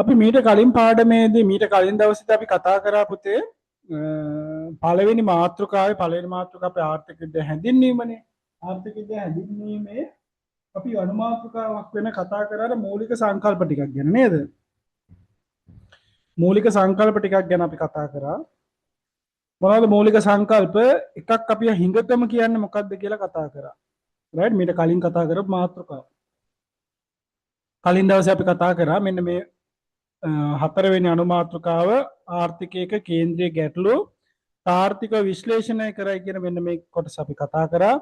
අපි මීට කලින් පාඩමේදී මීට කලින් දවසේදී අපි කතා කරා පුතේ පළවෙනි මාතෘකාවේ පළවෙනි මාතෘකාව අපේ ආර්ථික විද්‍යාව හැඳින්වීමනේ. ආර්ථික විද්‍යාව හැඳින්වීමේ අපි අනුමාතෘකාවක් වෙන කතා කරලා මූලික සංකල්ප ටිකක් ගැන නේද? මූලික සංකල්ප ටිකක් ගැන අපි කතා කරා. මොනවද මූලික සංකල්ප? එකක් අපි හිඟකම කියන්නේ මොකක්ද කියලා කතා කරා. රයිට් මීට කලින් කතා කරපු මාතෘකාව. කලින් දවසේ අපි කතා කරා මෙන්න මේ හතරවෙනි අනුමාතෘකාව ආර්ථිකයක කේන්ද්‍රීය ගැටලු ආර්ථික විශ්ලේෂණය කරයි කියන මෙන්න මේ කොටස අපි කතා කරා.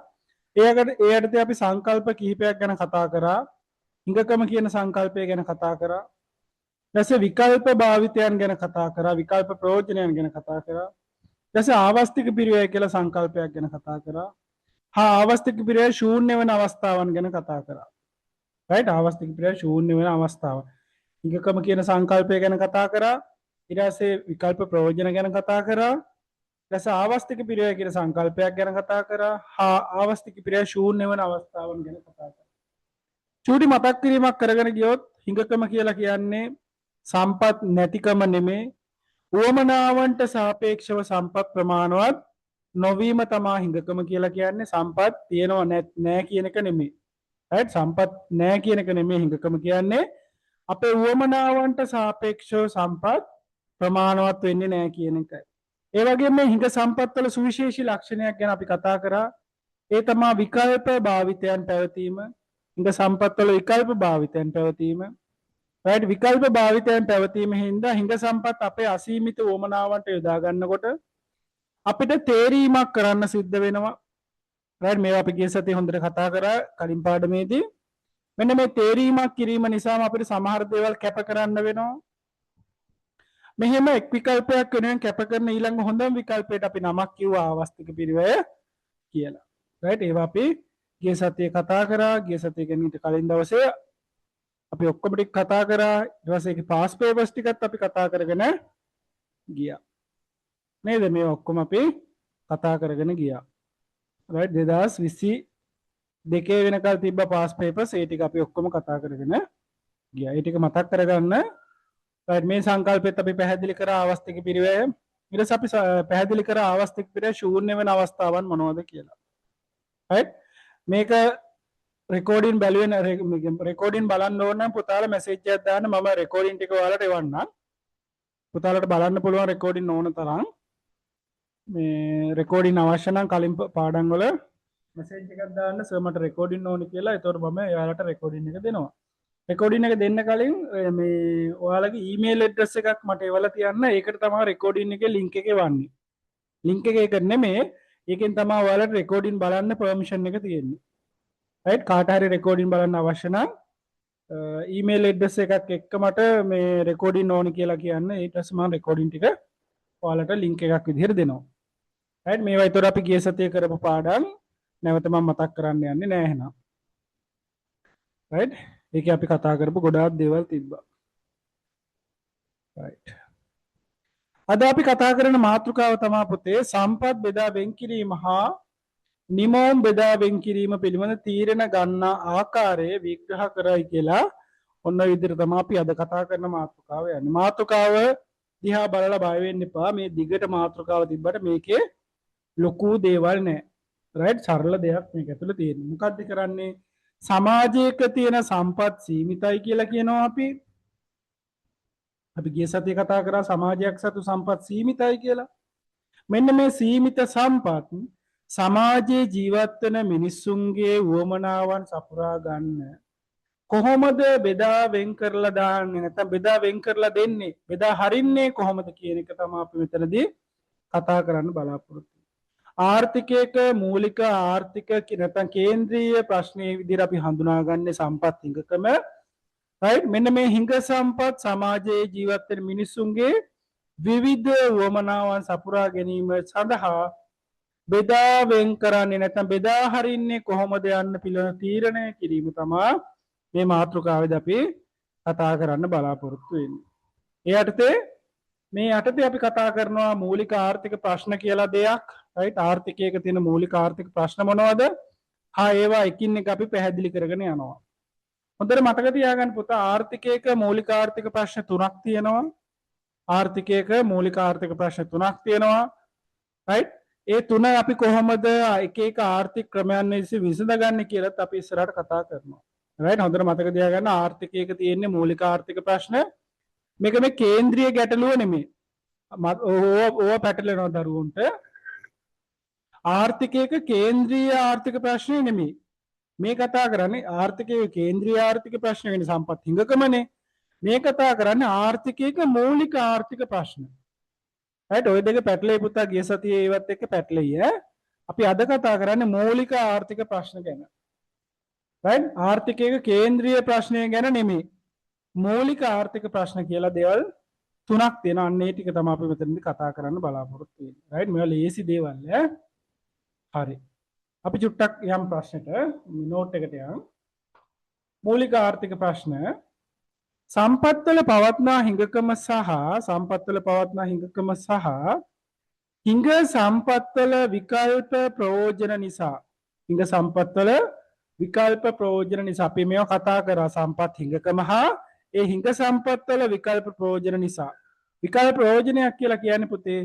ඒ යටතේ අපි සංකල්ප කිහිපයක් ගැන කතා කරා. හිඟකම කියන සංකල්පය ගැන කතා කරා. ඊටසේ විකල්ප භාවිතයන් ගැන කතා කරා. විකල්ප ප්‍රයෝජනයන් ගැන කතා කරා. ඊටසේ ආවස්තික පිරිවැය කියලා සංකල්පයක් ගැන කතා කරා. ආවස්තික පිරිවැය ශූන්‍ය වෙන අවස්ථාවන් ගැන කතා කරා. රයිට් ආවස්තික පිරිවැය ශූන්‍ය වෙන අවස්ථාව. හිඟකම කියන සංකල්පය ගැන කතා කරා. ඊට පස්සේ විකල්ප ප්‍රයෝජන ගැන කතා කරා. ඊට පස්සේ ආවස්තික පිරිවැය කියන සංකල්පයක් ගැන කතා කරා. ආවස්තික පිරිවැය ශූන්‍ය වෙන අවස්ථාවන් ගැන කතා කරා. චූටි මතක් කිරීමක් කරගෙන ගියොත් හිඟකම කියලා කියන්නේ සම්පත් නැතිකම නෙමේ. උවමනාවන්ට සාපේක්ෂව සම්පත් ප්‍රමාණවත් නොවීම තමයි හිඟකම කියලා කියන්නේ. සම්පත් තියෙනව නැහැ කියන එක නෙමේ. රයිට් සම්පත් නැහැ කියන එක නෙමේ හිඟකම කියන්නේ. අපේ උවමනාවන්ට සාපේක්ෂව සම්පත් ප්‍රමාණවත් වෙන්නේ නැහැ කියන එකයි. ඒ වගේම මේ හිඟ සම්පත් වල සුවිශේෂී ලක්ෂණයක් ගැන අපි කතා කරා. ඒ තමයි විකල්ප භාවිතයන් පැවතීම. හිඟ සම්පත් වල විකල්ප භාවිතයන් පැවතීම. රයිට් විකල්ප භාවිතයන් පැවතීම හින්දා හිඟ සම්පත් අපේ අසීමිත උවමනාවන්ට යොදා ගන්නකොට අපිට තේරීමක් කරන්න සිද්ධ වෙනවා. රයිට් මේවා අපි ගිය සතියේ හොඳට කතා කරා කලින් පාඩමේදී. මෙන්න මේ තේරීමක් කිරීම නිසාම අපිට සමහර දේවල් කැප කරන්න වෙනවා. මෙහෙම එක් විකල්පයක් වෙනුවෙන් කැප කරන ඊළඟ හොඳම විකල්පයට අපි නමක් කිව්වා ආවස්තික පිරිවැය කියලා. රයිට් ඒවා අපි ගිය සතියේ කතා කරා. ගිය සතියේ ගෙනිට කලින් දවසේ අපි ඔක්කොම ටික කතා කරා. ඊට පස්සේ ඒකේ පාස් පේපර්ස් ටිකත් අපි කතා කරගෙන ගියා. නේද? මේ ඔක්කොම අපි කතා කරගෙන ගියා. රයිට් 2022 වෙනකල් තිබ්බ පාස් පේපර්ස් ඒ ටික අපි ඔක්කොම කතා කරගෙන ගියා. ඒ ටික මතක් කරගන්න. රයිට් මේ සංකල්පෙත් අපි පැහැදිලි කරා ආවස්තික පිරිවැය. ඊට පස්සේ අපි පැහැදිලි කරා ආවස්තික පිරිවැය ශූන්‍ය වෙන අවස්ථාවන් මොනවද කියලා. රයිට් මේක රෙකෝඩින් රෙකෝඩින් බලන්න ඕන නම් පුතාලා මැසේජ් එකක් දාන්න මම රෙකෝඩින් ටික ඔයාලට එවන්නම්. පුතාලට බලන්න පුළුවන් රෙකෝඩින් ඕන තරම්. මේ රෙකෝඩින් අවශ්‍ය නම් කලින් පාඩම් වල මැසේජ් එකක් දාන්න සර් මට රෙකෝඩින් ඕනි කියලා. ඒතකොට මම එයාලට රෙකෝඩින් එක දෙනවා. රෙකෝඩින් එක දෙන්න කලින් මේ ඔයාලගේ ඊමේල් ඇඩ්‍රස් එකක් මට එවලා තියන්න. ඒකට තමයි රෙකෝඩින් එකේ ලින්ක් එක එවන්නේ. ලින්ක් එක ඒක නෙමෙයි. ඒකෙන් තමයි ඔයාලට රෙකෝඩින් බලන්න පර්මිෂන් එක තියෙන්නේ. රයිට් කාට හරි රෙකෝඩින් බලන්න අවශ්‍ය නම් ඊමේල් ඇඩ්‍රස් එකක් එක්ක මට මේ රෙකෝඩින් ඕනි කියලා කියන්න. ඊට පස්සේ මම රෙකෝඩින් ටික ඔයාලට ලින්ක් එකක් විදිහට දෙනවා. රයිට් මේවා ඊතර අපි ගිය සතියේ කරපු පාඩම් නැවත මම මතක් කරන්න යන්නේ නැහැ එහෙනම්. රයිට් ඒකේ අපි කතා කරපු ගොඩාක් දේවල් තිබ්බා. රයිට් අද අපි කතා කරන මාතෘකාව තමයි පුතේ සම්පත් බෙදා වෙන් කිරීම හා නිමෝම් බෙදා වෙන් කිරීම පිළිබඳ තීරණ ගන්නා ආකාරය විග්‍රහ කරයි කියලා ඔන්න විදිහට තමයි අපි අද කතා කරන මාතෘකාව යන්නේ. මාතෘකාව දිහා බලලා බය වෙන්න එපා. මේ දිගට මාතෘකාව තිබ්බට මේකේ ලොකු දේවල් නැහැ. රයිට් සරල දෙයක් මේක ඇතුළේ තියෙන්නේ. මොකද්ද කරන්නේ? සමාජයක තියෙන සම්පත් සීමිතයි කියලා කියනවා අපි. අපි ගිය සතියේ කතා කරා සමාජයක් සතු සම්පත් සීමිතයි කියලා. මෙන්න මේ සීමිත සම්පත් සමාජයේ ජීවත් වෙන මිනිස්සුන්ගේ වුවමනාවන් සපුරා ගන්න කොහොමද බෙදා වෙන් කරලා දාන්නේ නැත්නම් බෙදා වෙන් කරලා දෙන්නේ බෙදා හරින්නේ කොහොමද කියන එක තමයි අපි මෙතනදී කතා කරන්න බලාපොරොත්තු වෙන්නේ. ආර්ථිකයක මූලික ආර්ථික නැත්නම් කේන්ද්‍රීය ප්‍රශ්නයේ විදිහට අපි හඳුනාගන්නේ සම්පත් හිඟකම. රයිට් මෙන්න මේ හිඟ සම්පත් සමාජයේ ජීවත් වෙන මිනිස්සුන්ගේ විවිධ වුවමනාවන් සපුරා ගැනීම සඳහා බෙදා වෙන් කරන්නේ නැත්නම් බෙදා හරින්නේ කොහොමද යන්න පිළිවෙල තීරණය කිරීම තමයි මේ මාතෘකාවේදී අපි කතා කරන්න බලාපොරොත්තු වෙන්නේ. ඒ යටතේ මේ යටතේ අපි කතා කරනවා මූලික ආර්ථික ප්‍රශ්න කියලා දෙයක්. රයිට් ආර්ථිකයක තියෙන මූලික ආර්ථික ප්‍රශ්න මොනවද? ඒවා එකින් එක අපි පැහැදිලි කරගෙන යනවා. හොඳට මතක තියාගන්න පුතා ආර්ථිකයක මූලික ආර්ථික ප්‍රශ්න තුනක් තියෙනවා. ආර්ථිකයක මූලික ආර්ථික ප්‍රශ්න තුනක් තියෙනවා. right? ඒ තුන අපි කොහොමද එක එක ආර්ථික ක්‍රමයන් විසඳගන්නේ කියලාත් අපි ඉස්සරහට කතා කරනවා. right? හොඳට මතක තියාගන්න ආර්ථිකයක තියෙන මූලික ආර්ථික ප්‍රශ්න මේක මේ කේන්ද්‍රීය ගැටලුව නෙමෙයි. ඕව පැටලෙනවා දරුවන්ට. ආර්ථිකයක කේන්ද්‍රීය ආර්ථික ප්‍රශ්නේ නෙමෙයි. මේ කතා කරන්නේ ආර්ථිකයේ කේන්ද්‍රීය ආර්ථික ප්‍රශ්න වෙන සම්පත් හිඟකමනේ. මේ කතා කරන්නේ ආර්ථිකයක මූලික ආර්ථික ප්‍රශ්න. right? ඔය දෙක පැටලෙයි පුතා ගිය සතියේ ඒවත් එක්ක පැටලෙයි ඈ. අපි අද කතා කරන්නේ මූලික ආර්ථික ප්‍රශ්න ගැන. right? ආර්ථිකයක කේන්ද්‍රීය ප්‍රශ්නය ගැන නෙමෙයි. මූලික ආර්ථික ප්‍රශ්න කියලා දේවල් තුනක් තියෙනවා. අන්න ඒ ටික තමයි අපි මෙතනදී කතා කරන්න බලාපොරොත්තු වෙන්නේ. right? මේවා ලේසි දේවල් ඈ. හරි. අපි චුට්ටක් යම් ප්‍රශ්නෙට නෝට් එකට යම්. මූලික ආර්ථික ප්‍රශ්න සම්පත්වල පවත්නා හිඟකම සහ සම්පත්වල පවත්නා හිඟකම සහ හිඟ සම්පත්වල විකල්ප ප්‍රයෝජන නිසා හිඟ සම්පත්වල විකල්ප ප්‍රයෝජන නිසා අපි මේවා කතා කරා සම්පත් හිඟකම හා ඒ හිඟ සම්පත්වල විකල්ප ප්‍රයෝජන නිසා විකල්ප ප්‍රයෝජනයක් කියලා කියන්නේ පුතේ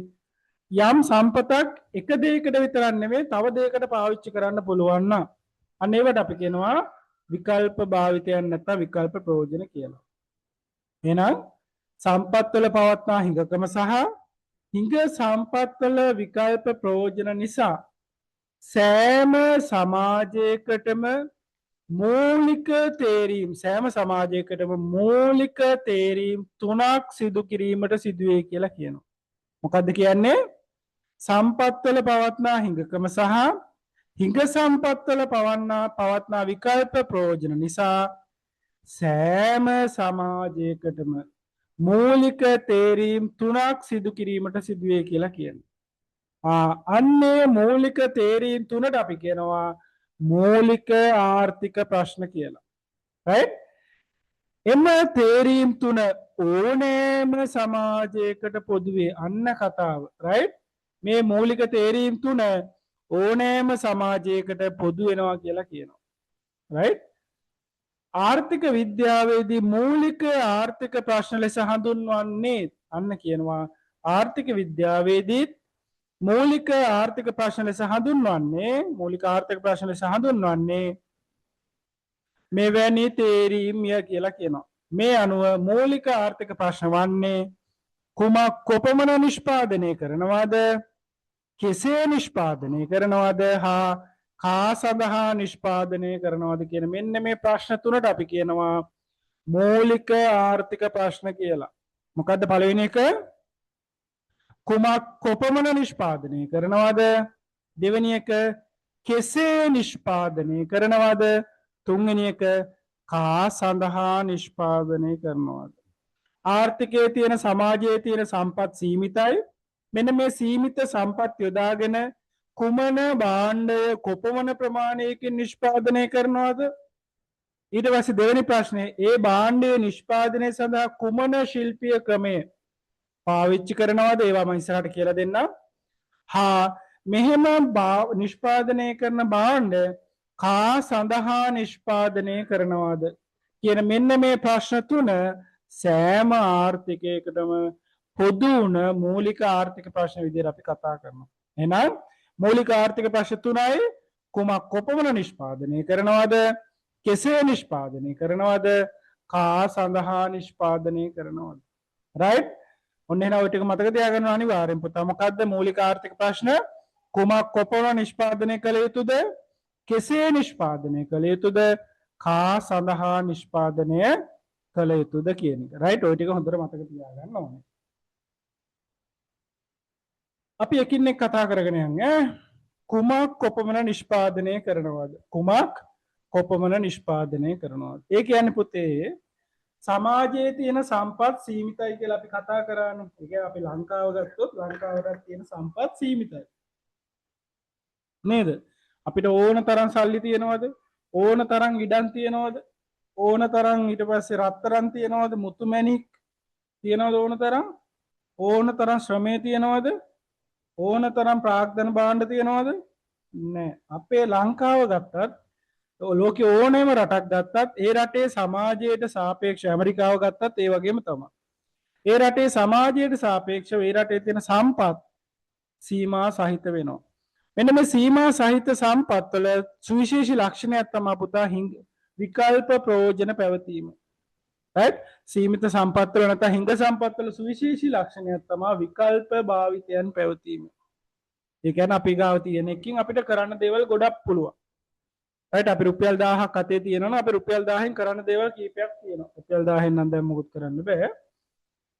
යම් සම්පතක් එක දෙයකට විතරක් නෙමෙයි තව දෙයකට පාවිච්චි කරන්න පුළුවන් නම් අන්න ඒවට අපි කියනවා විකල්ප භාවිතයන් නැත්නම් විකල්ප ප්‍රයෝජන කියලා. එහෙනම් සම්පත්වල පවත්නා හිඟකම සහ හිඟ සම්පත්වල විකල්ප ප්‍රයෝජන නිසා සෑම සමාජයකටම මූලික තේරීම් සෑම සමාජයකටම මූලික තේරීම් තුනක් සිදු කිරීමට සිදුවේ කියලා කියනවා. මොකද්ද කියන්නේ? සම්පත්වල පවත්නා හිඟකම සහ හිඟ සම්පත්වල පවත්නා විකල්ප ප්‍රයෝජන නිසා සෑම සමාජයකටම මූලික තේරීම් තුනක් සිදු කිරීමට සිදුවේ කියලා කියනවා. අන්නේ මූලික තේරීම් තුනට අපි කියනවා මූලික ආර්ථික ප්‍රශ්න කියලා. right? එම තේරීම් තුන ඕනෑම සමාජයකට පොදුවේ අන්න කතාව. right? මේ මූලික තේරීම් තුන ඕනෑම සමාජයකට පොදු වෙනවා කියලා කියනවා. right? ආර්ථික විද්‍යාවේදී මූලික ආර්ථික ප්‍රශ්න ලෙස හඳුන්වන්නේ අන්න කියනවා ආර්ථික විද්‍යාවේදී මූලික ආර්ථික ප්‍රශ්න ලෙස හඳුන්වන්නේ මූලික ආර්ථික ප්‍රශ්න ලෙස හඳුන්වන්නේ මෙවැනි තේරීම්ය කියලා කියනවා. මේ අනුව මූලික ආර්ථික ප්‍රශ්න වන්නේ කුමක් කොපමණ නිෂ්පාදනය කරනවාද කෙසේ නිෂ්පාදනය කරනවාද හා කා සඳහා නිෂ්පාදනය කරනවාද කියන මෙන්න මේ ප්‍රශ්න තුනට අපි කියනවා මූලික ආර්ථික ප්‍රශ්න කියලා. මොකද්ද පළවෙනි එක? කුමක් කොපමණ නිෂ්පාදනය කරනවාද? දෙවෙනි එක කෙසේ නිෂ්පාදනය කරනවාද? තුන්වෙනි එක කා සඳහා නිෂ්පාදනය කරනවාද? ආර්ථිකයේ තියෙන සමාජයේ තියෙන සම්පත් සීමිතයි. මෙන්න මේ සීමිත සම්පත් යොදාගෙන කුමන භාණ්ඩය කොපමණ ප්‍රමාණයකින් නිෂ්පාදනය කරනවද? ඊට පස්සේ දෙවෙනි ප්‍රශ්නේ ඒ භාණ්ඩයේ නිෂ්පාදනය සඳහා කුමන ශිල්පීය ක්‍රමය පාවිච්චි කරනවද? ඒවා මම ඉස්සරහට කියලා දෙන්නම්. හා මෙහෙම නිෂ්පාදනය කරන භාණ්ඩ කා සඳහා නිෂ්පාදනය කරනවද කියන මෙන්න මේ ප්‍රශ්න තුන සෑම ආර්ථිකයකටම පොදු වුණ මූලික ආර්ථික ප්‍රශ්න විදිහට අපි කතා කරනවා. එහෙනම් මූලික ආර්ථික ප්‍රශ්න තුනයි කුමක් කොපමණ නිෂ්පාදනය කරනවද? කෙසේ නිෂ්පාදනය කරනවද? කා සඳහා නිෂ්පාදනය කරනවද? right? ඔන්න එහෙනම් ඔය ටික මතක තියාගන්න අනිවාර්යෙන් පුතා. මොකද්ද මූලික ආර්ථික ප්‍රශ්න? කුමක් කොපමණ නිෂ්පාදනය කළ යුතුද? කෙසේ නිෂ්පාදනය කළ යුතුද? කා සඳහා නිෂ්පාදනය කළ යුතුද කියන එක. right? ඔය ටික හොඳට මතක තියාගන්න ඕනේ. අපි එකින් එක කතා කරගෙන යන්නේ කුමක් කොපමණ නිෂ්පාදනය කරනවද? කුමක් කොපමණ නිෂ්පාදනය කරනවද? ඒ කියන්නේ පුතේ සමාජයේ තියෙන සම්පත් සීමිතයි කියලා අපි කතා කරානේ. ඒ කියන්නේ අපි ලංකාව ගත්තොත් ලංකාවට තියෙන සම්පත් සීමිතයි. නේද? අපිට ඕන තරම් සල්ලි තියෙනවද? ඕන තරම් ඉඩම් තියෙනවද? ඕන තරම් ඊට පස්සේ රත්තරන් තියෙනවද? මුතු මැණික් තියෙනවද ඕන තරම්? ඕන තරම් ශ්‍රමය තියෙනවද? ඕන තරම් ප්‍රාග්ධන භාණ්ඩ තියෙනවද? නැහැ. අපේ ලංකාව ගත්තත් ලෝකේ ඕනෑම රටක් ගත්තත් ඒ රටේ සමාජයට සාපේක්ෂව ඇමරිකාව ගත්තත් ඒ වගේම තමයි. ඒ රටේ සමාජයට සාපේක්ෂව ඒ රටේ තියෙන සම්පත් සීමා සහිත වෙනවා. මෙන්න මේ සීමා සහිත සම්පත් වල සුවිශේෂී ලක්ෂණයක් තමයි පුතා විකල්ප ප්‍රයෝජන පැවතීම. right? සීමිත සම්පත් වල නැත්නම් හිඟ සම්පත් වල සුවිශේෂී ලක්ෂණයක් තමයි විකල්ප භාවිතයන් පැවතීම. ඒ කියන්නේ අපි ගාව තියෙන එකකින් අපිට කරන්න දේවල් ගොඩක් පුළුවන්. right? අපි රුපියල් 1000ක් අතේ තියෙනවා අපි රුපියල් 1000න් කරන්න දේවල් කීපයක් තියෙනවා. රුපියල් 1000න් නම් දැන් මොකුත් කරන්න බෑ.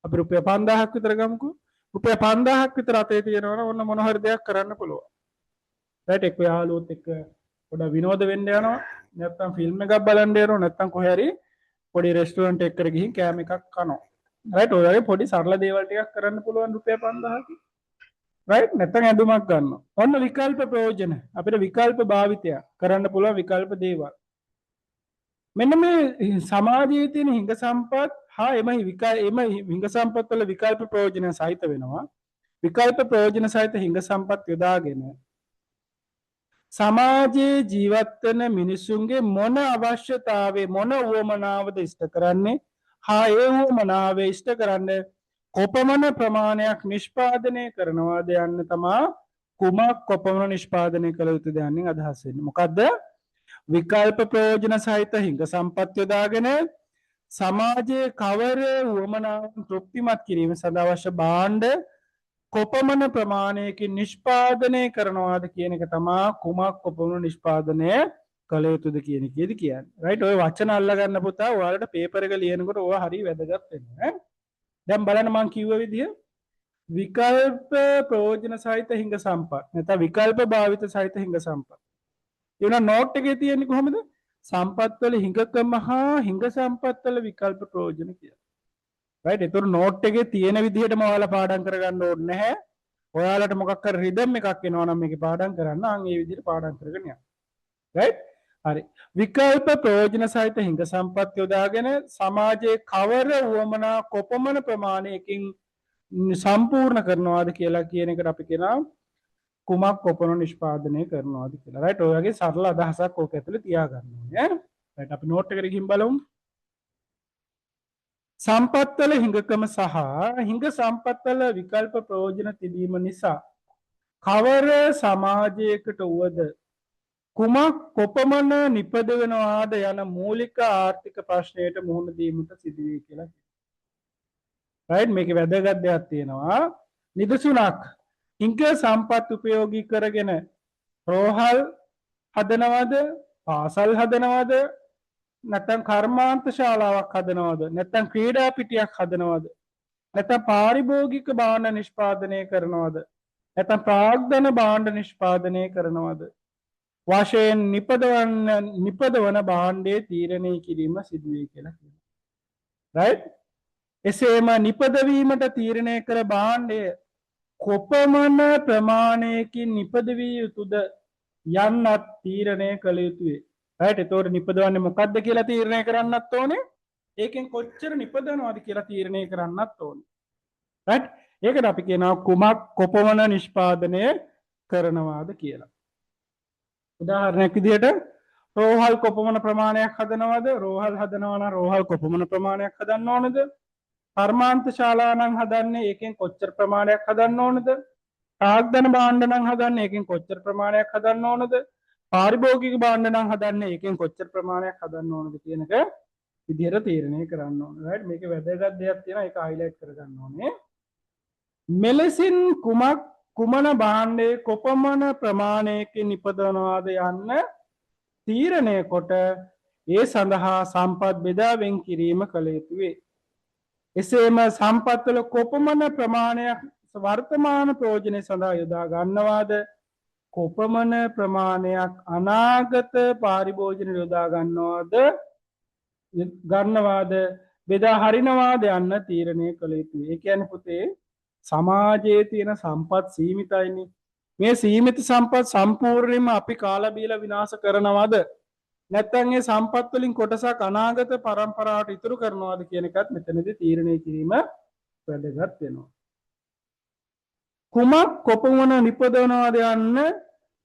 අපි රුපියල් 5000ක් විතර ගමුකෝ. රුපියල් 5000ක් විතර අතේ තියෙනවා නම් ඔන්න මොන හරි දෙයක් කරන්න පුළුවන්. right? එක්ක යාළුවොත් එක්ක පොඩ විනෝද වෙන්න යනවා. නැත්නම් ෆිල්ම් එකක් බලන්න යනවා. නැත්නම් කොහේ හරි පොඩි රෙස්ටුරන්ට් එකකට ගිහින් කෑම එකක් කනවා. right? ඔය වගේ පොඩි සරල දේවල් ටිකක් කරන්න පුළුවන් රුපියල් 5000කින්. right? නැත්නම් ඇඳුමක් ගන්නවා. ඔන්න විකල්ප ප්‍රයෝජන. අපිට විකල්ප භාවිතය කරන්න පුළුවන් විකල්ප දේවල්. මෙන්න මේ සමාජයේ තියෙන හිඟ සම්පත් හා එම හිඟ සම්පත් වල විකල්ප ප්‍රයෝජන සහිත වෙනවා. විකල්ප ප්‍රයෝජන සහිත හිඟ සම්පත් යොදාගෙන සමාජයේ ජීවත් වෙන මිනිසුන්ගේ මොන අවශ්‍යතාවයේ මොන උවමනාවද ඉෂ්ට කරන්නේ හා ඒ උවමනාව ඉෂ්ට කරන්නේ කොපමණ ප්‍රමාණයක් නිෂ්පාදනය කරනවාද යන්න තමයි කුමක් කොපමණ නිෂ්පාදනය කළ යුතුද යන්නේ අදහස් වෙන්නේ. මොකද්ද? විකල්ප ප්‍රයෝජන සහිත හිඟ සම්පත් යොදාගෙන සමාජයේ කවර උවමනාවන් තෘප්තිමත් කිරීම සඳහා අවශ්‍ය භාණ්ඩ කොපමණ ප්‍රමාණයකින් නිෂ්පාදනය කරනවාද කියන එක තමයි කුමක් කොපමණ නිෂ්පාදනය කළ යුතුද කියන එකේදී කියන්නේ. right? ඔය වචන අල්ලගන්න පුතා ඔයාලට පේපර් එක ලියනකොට ඕවා හරිය වැදගත් වෙනවා. දැන් බලන්න මම කිව්ව විදිය විකල්ප ප්‍රයෝජන සහිත හිඟ සම්පත් නැත්නම් විකල්ප භාවිත සහිත හිඟ සම්පත්. ඒවන නෝට් එකේ තියෙන්නේ කොහොමද? සම්පත් වල හිඟකම හා හිඟ සම්පත් වල විකල්ප ප්‍රයෝජන කියලා. right? ඒතර නෝට් එකේ තියෙන විදිහටම ඔයාලා පාඩම් කරගන්න ඕනේ නැහැ. ඔයාලට මොකක් කර රිදම් එකක් එනවා නම් මේකේ පාඩම් කරන්න අන් ඒ විදිහට පාඩම් කරගෙන යන්න. right? හරි. විකල්ප ප්‍රයෝජන සහිත හිඟ සම්පත් යොදාගෙන සමාජයේ කවර වමනා කොපමණ ප්‍රමාණයකින් සම්පූර්ණ කරනවාද කියලා කියන එකට අපි කියනවා කුමක් කොපමණ නිෂ්පාදනය කරනවාද කියලා. right? ඔය වගේ සරල අදහසක් ඕක ඇතුලේ තියාගන්න ඕනේ. right? අපි නෝට් එකට ගිහින් බලමු. සම්පත්වල හිඟකම සහ හිඟ සම්පත්වල විකල්ප ප්‍රයෝජන තිබීම නිසා කවර සමාජයකට වුවද කුමක් කොපමණ නිපදවනවාද යන මූලික ආර්ථික ප්‍රශ්නයට මුහුණ දීමට සිදු වේ කියලා කියනවා. right? මේකේ වැදගත් දෙයක් තියෙනවා. නිදසුණක් හිඟ සම්පත් උපයෝගී කරගෙන රෝහල් හදනවද? පාසල් හදනවද? නැත්නම් කර්මාන්ත ශාලාවක් හදනවද? නැත්නම් ක්‍රීඩා පිටියක් හදනවද? නැත්නම් පාරිභෝගික භාණ්ඩ නිෂ්පාදනය කරනවද? නැත්නම් ප්‍රාග්ධන භාණ්ඩ නිෂ්පාදනය කරනවද? වශයෙන් නිපදවන භාණ්ඩයේ තීරණය කිරීම සිදු වේ කියලා කියනවා. right? එසේම නිපදවීමට තීරණය කර භාණ්ඩය කොපමණ ප්‍රමාණයකින් නිපදවිය යුතුද යන්නත් තීරණය කළ යුතුය. right? එතකොට නිපදවන්නේ මොකක්ද කියලා තීරණය කරන්නත් ඕනේ. ඒකෙන් කොච්චර නිපදවනවද කියලා තීරණය කරන්නත් ඕනේ. right? ඒකට අපි කියනවා කුමක් කොපමණ නිෂ්පාදනය කරනවාද කියලා. උදාහරණයක් විදිහට රෝහල් කොපමණ ප්‍රමාණයක් හදනවද? රෝහල් හදනවා නම් රෝහල් කොපමණ ප්‍රමාණයක් හදන්න ඕනද? කර්මාන්ත ශාලා නම් හදන්නේ ඒකෙන් කොච්චර ප්‍රමාණයක් හදන්න ඕනද? ප්‍රාග්ධන භාණ්ඩ නම් හදන්නේ ඒකෙන් කොච්චර ප්‍රමාණයක් හදන්න ඕනද? පාරිභෝගික භාණ්ඩ නම් හදන්නේ ඒකෙන් කොච්චර ප්‍රමාණයක් හදන්න ඕනද කියන එක විදිහට තීරණය කරන්න ඕනේ. right? මේකේ වැදගත් දෙයක් තියෙනවා ඒක highlight කරගන්න ඕනේ. මෙලෙසින් කුමන භාණ්ඩයේ කොපමණ ප්‍රමාණයකින් නිපදවනවාද යන්න තීරණය කොට ඒ සඳහා සම්පත් බෙදා වෙන් කිරීම කළ යුතු වේ. එසේම සම්පත්වල කොපමණ ප්‍රමාණයක් වර්තමාන ප්‍රයෝජනය සඳහා යොදා ගන්නවාද කොපමණ ප්‍රමාණයක් අනාගත පාරිභෝජන යොදා ගන්නවාද බෙදා හරිනවාද යන්න තීරණය කළ යුතුයි. ඒ කියන්නේ පුතේ සමාජයේ තියෙන සම්පත් සීමිතයිනේ. මේ සීමිත සම්පත් සම්පූර්ණයෙන්ම අපි කාලා බීලා විනාශ කරනවද? නැත්නම් ඒ සම්පත් වලින් කොටසක් අනාගත පරම්පරාවට ඉතුරු කරනවාද කියන එකත් මෙතනදී තීරණය කිරීම වැදගත් වෙනවා. කුමක් කොපමණ නිපදවනවාද යන්න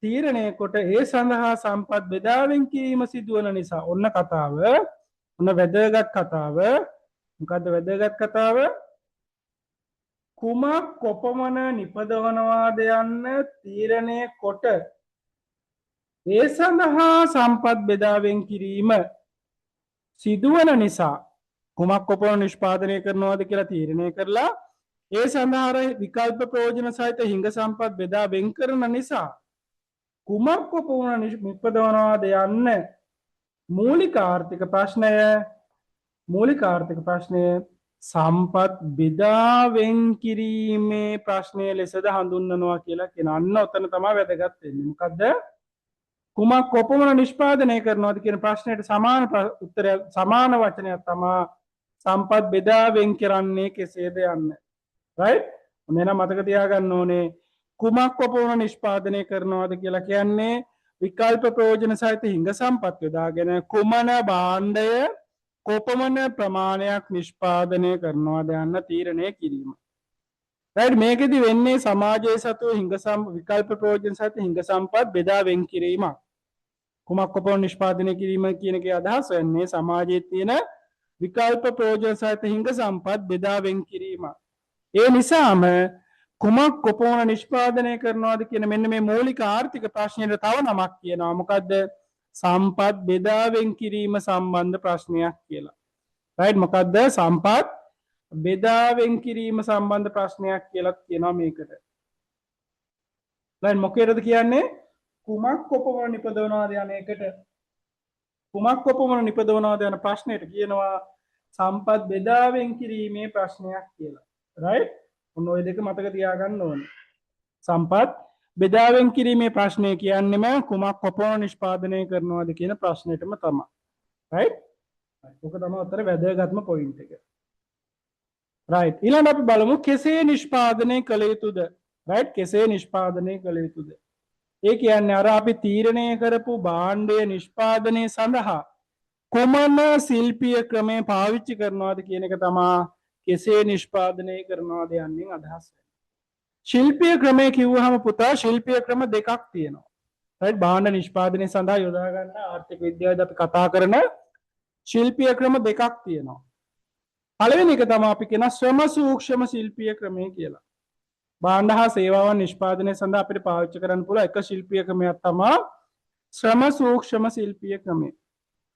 තීරණය කොට ඒ සඳහා සම්පත් බෙදාවෙන් කිරීම සිදුවන නිසා ඔන්න කතාව ඔන්න වැදගත් කතාව මොකද්ද වැදගත් කතාව කුමක් කොපමණ නිපදවනවාද යන්න තීරණය කොට ඒ සඳහා සම්පත් බෙදාවෙන් කිරීම සිදුවන නිසා කුමක් කොපමණ නිෂ්පාදනය කරනවාද කියලා තීරණය කරලා ඒ සඳහා විකල්ප ප්‍රයෝජන සහිත හිඟ සම්පත් බෙදා වෙන් කරන නිසා කුමක් කොපමණ නිපදවනවාද යන්න මූලික ආර්ථික ප්‍රශ්නය සම්පත් බෙදා වෙන් කිරීමේ ප්‍රශ්නය ලෙසද හඳුන්වනවා කියලා කියන අන්න ඔතන තමයි වැදගත් වෙන්නේ. මොකද්ද? කුමක් කොපමණ නිෂ්පාදනය කරනවද කියන ප්‍රශ්නයට සමාන උත්තරය සමාන වචනයක් තමයි සම්පත් බෙදා වෙන් කරන්නේ කෙසේද යන්න. right? මෙන්න මතක තියාගන්න ඕනේ කුමක් කොපමණ නිෂ්පාදනය කරනවද කියලා කියන්නේ විකල්ප ප්‍රයෝජන සහිත හිඟ සම්පත් යොදාගෙන කුමන භාණ්ඩය කොපමණ ප්‍රමාණයක් නිෂ්පාදනය කරනවද යන්න තීරණය කිරීම. right? මේකෙදි වෙන්නේ සමාජයේ සතු විකල්ප ප්‍රයෝජන සහිත හිඟ සම්පත් බෙදා වෙන් කිරීමක්. කුමක් කොපමණ නිෂ්පාදනය කිරීම කියන එකේ අදහස වෙන්නේ සමාජයේ තියෙන විකල්ප ප්‍රයෝජන සහිත හිඟ සම්පත් බෙදා වෙන් කිරීම. ඒ නිසාම කුමක් කොපමණ නිෂ්පාදනය කරනවද කියන මෙන්න මේ මූලික ආර්ථික ප්‍රශ්නයට තව නමක් කියනවා. මොකද්ද? සම්පත් බෙදා වෙන් කිරීම සම්බන්ධ ප්‍රශ්නයක් කියලා. right? මොකද්ද? සම්පත් බෙදා වෙන් කිරීම සම්බන්ධ ප්‍රශ්නයක් කියලා කියනවා මේකට. right? මොකේද කියන්නේ? කුමක් කොපමණ නිපදවනවාද යන එකට කුමක් කොපමණ නිපදවනවාද යන ප්‍රශ්නයට කියනවා සම්පත් බෙදා වෙන් කිරීමේ ප්‍රශ්නයක් කියලා. right? ඔන්න ඔය දෙක මතක තියාගන්න ඕනේ. සම්පත් බෙදා වෙන් කිරීමේ ප්‍රශ්නය කියන්නේම කුමක් කොපමණ නිෂ්පාදනය කරනවද කියන ප්‍රශ්නෙටම තමයි. right? ඔක තමයි උත්තර වැදගත්ම පොයින්ට් එක. right? ඊළඟට අපි බලමු කෙසේ නිෂ්පාදනය කළ යුතුද? right? කෙසේ නිෂ්පාදනය කළ යුතුද? ඒ කියන්නේ අර අපි තීරණය කරපු භාණ්ඩය නිෂ්පාදනය සඳහා කුමන ශිල්පීය ක්‍රමය පාවිච්චි කරනවද කියන එක තමයි කෙසේ නිෂ්පාදනය කරනවද යන්නේ අදහස් වෙන්නේ. ශිල්පීය ක්‍රමය කිව්වහම පුතා ශිල්පීය ක්‍රම දෙකක් තියෙනවා. right? භාණ්ඩ නිෂ්පාදනය සඳහා යොදා ගන්න ආර්ථික විද්‍යාවේදී අපි කතා කරන ශිල්පීය ක්‍රම දෙකක් තියෙනවා. පළවෙනි එක තමයි අපි කියන ශ්‍රම සූක්ෂම ශිල්පීය ක්‍රමය කියලා. භාණ්ඩ හා සේවාවන් නිෂ්පාදනය සඳහා අපිට පාවිච්චි කරන්න පුළුවන් එක ශිල්පීය ක්‍රමයක් තමයි ශ්‍රම සූක්ෂම ශිල්පීය ක්‍රමය.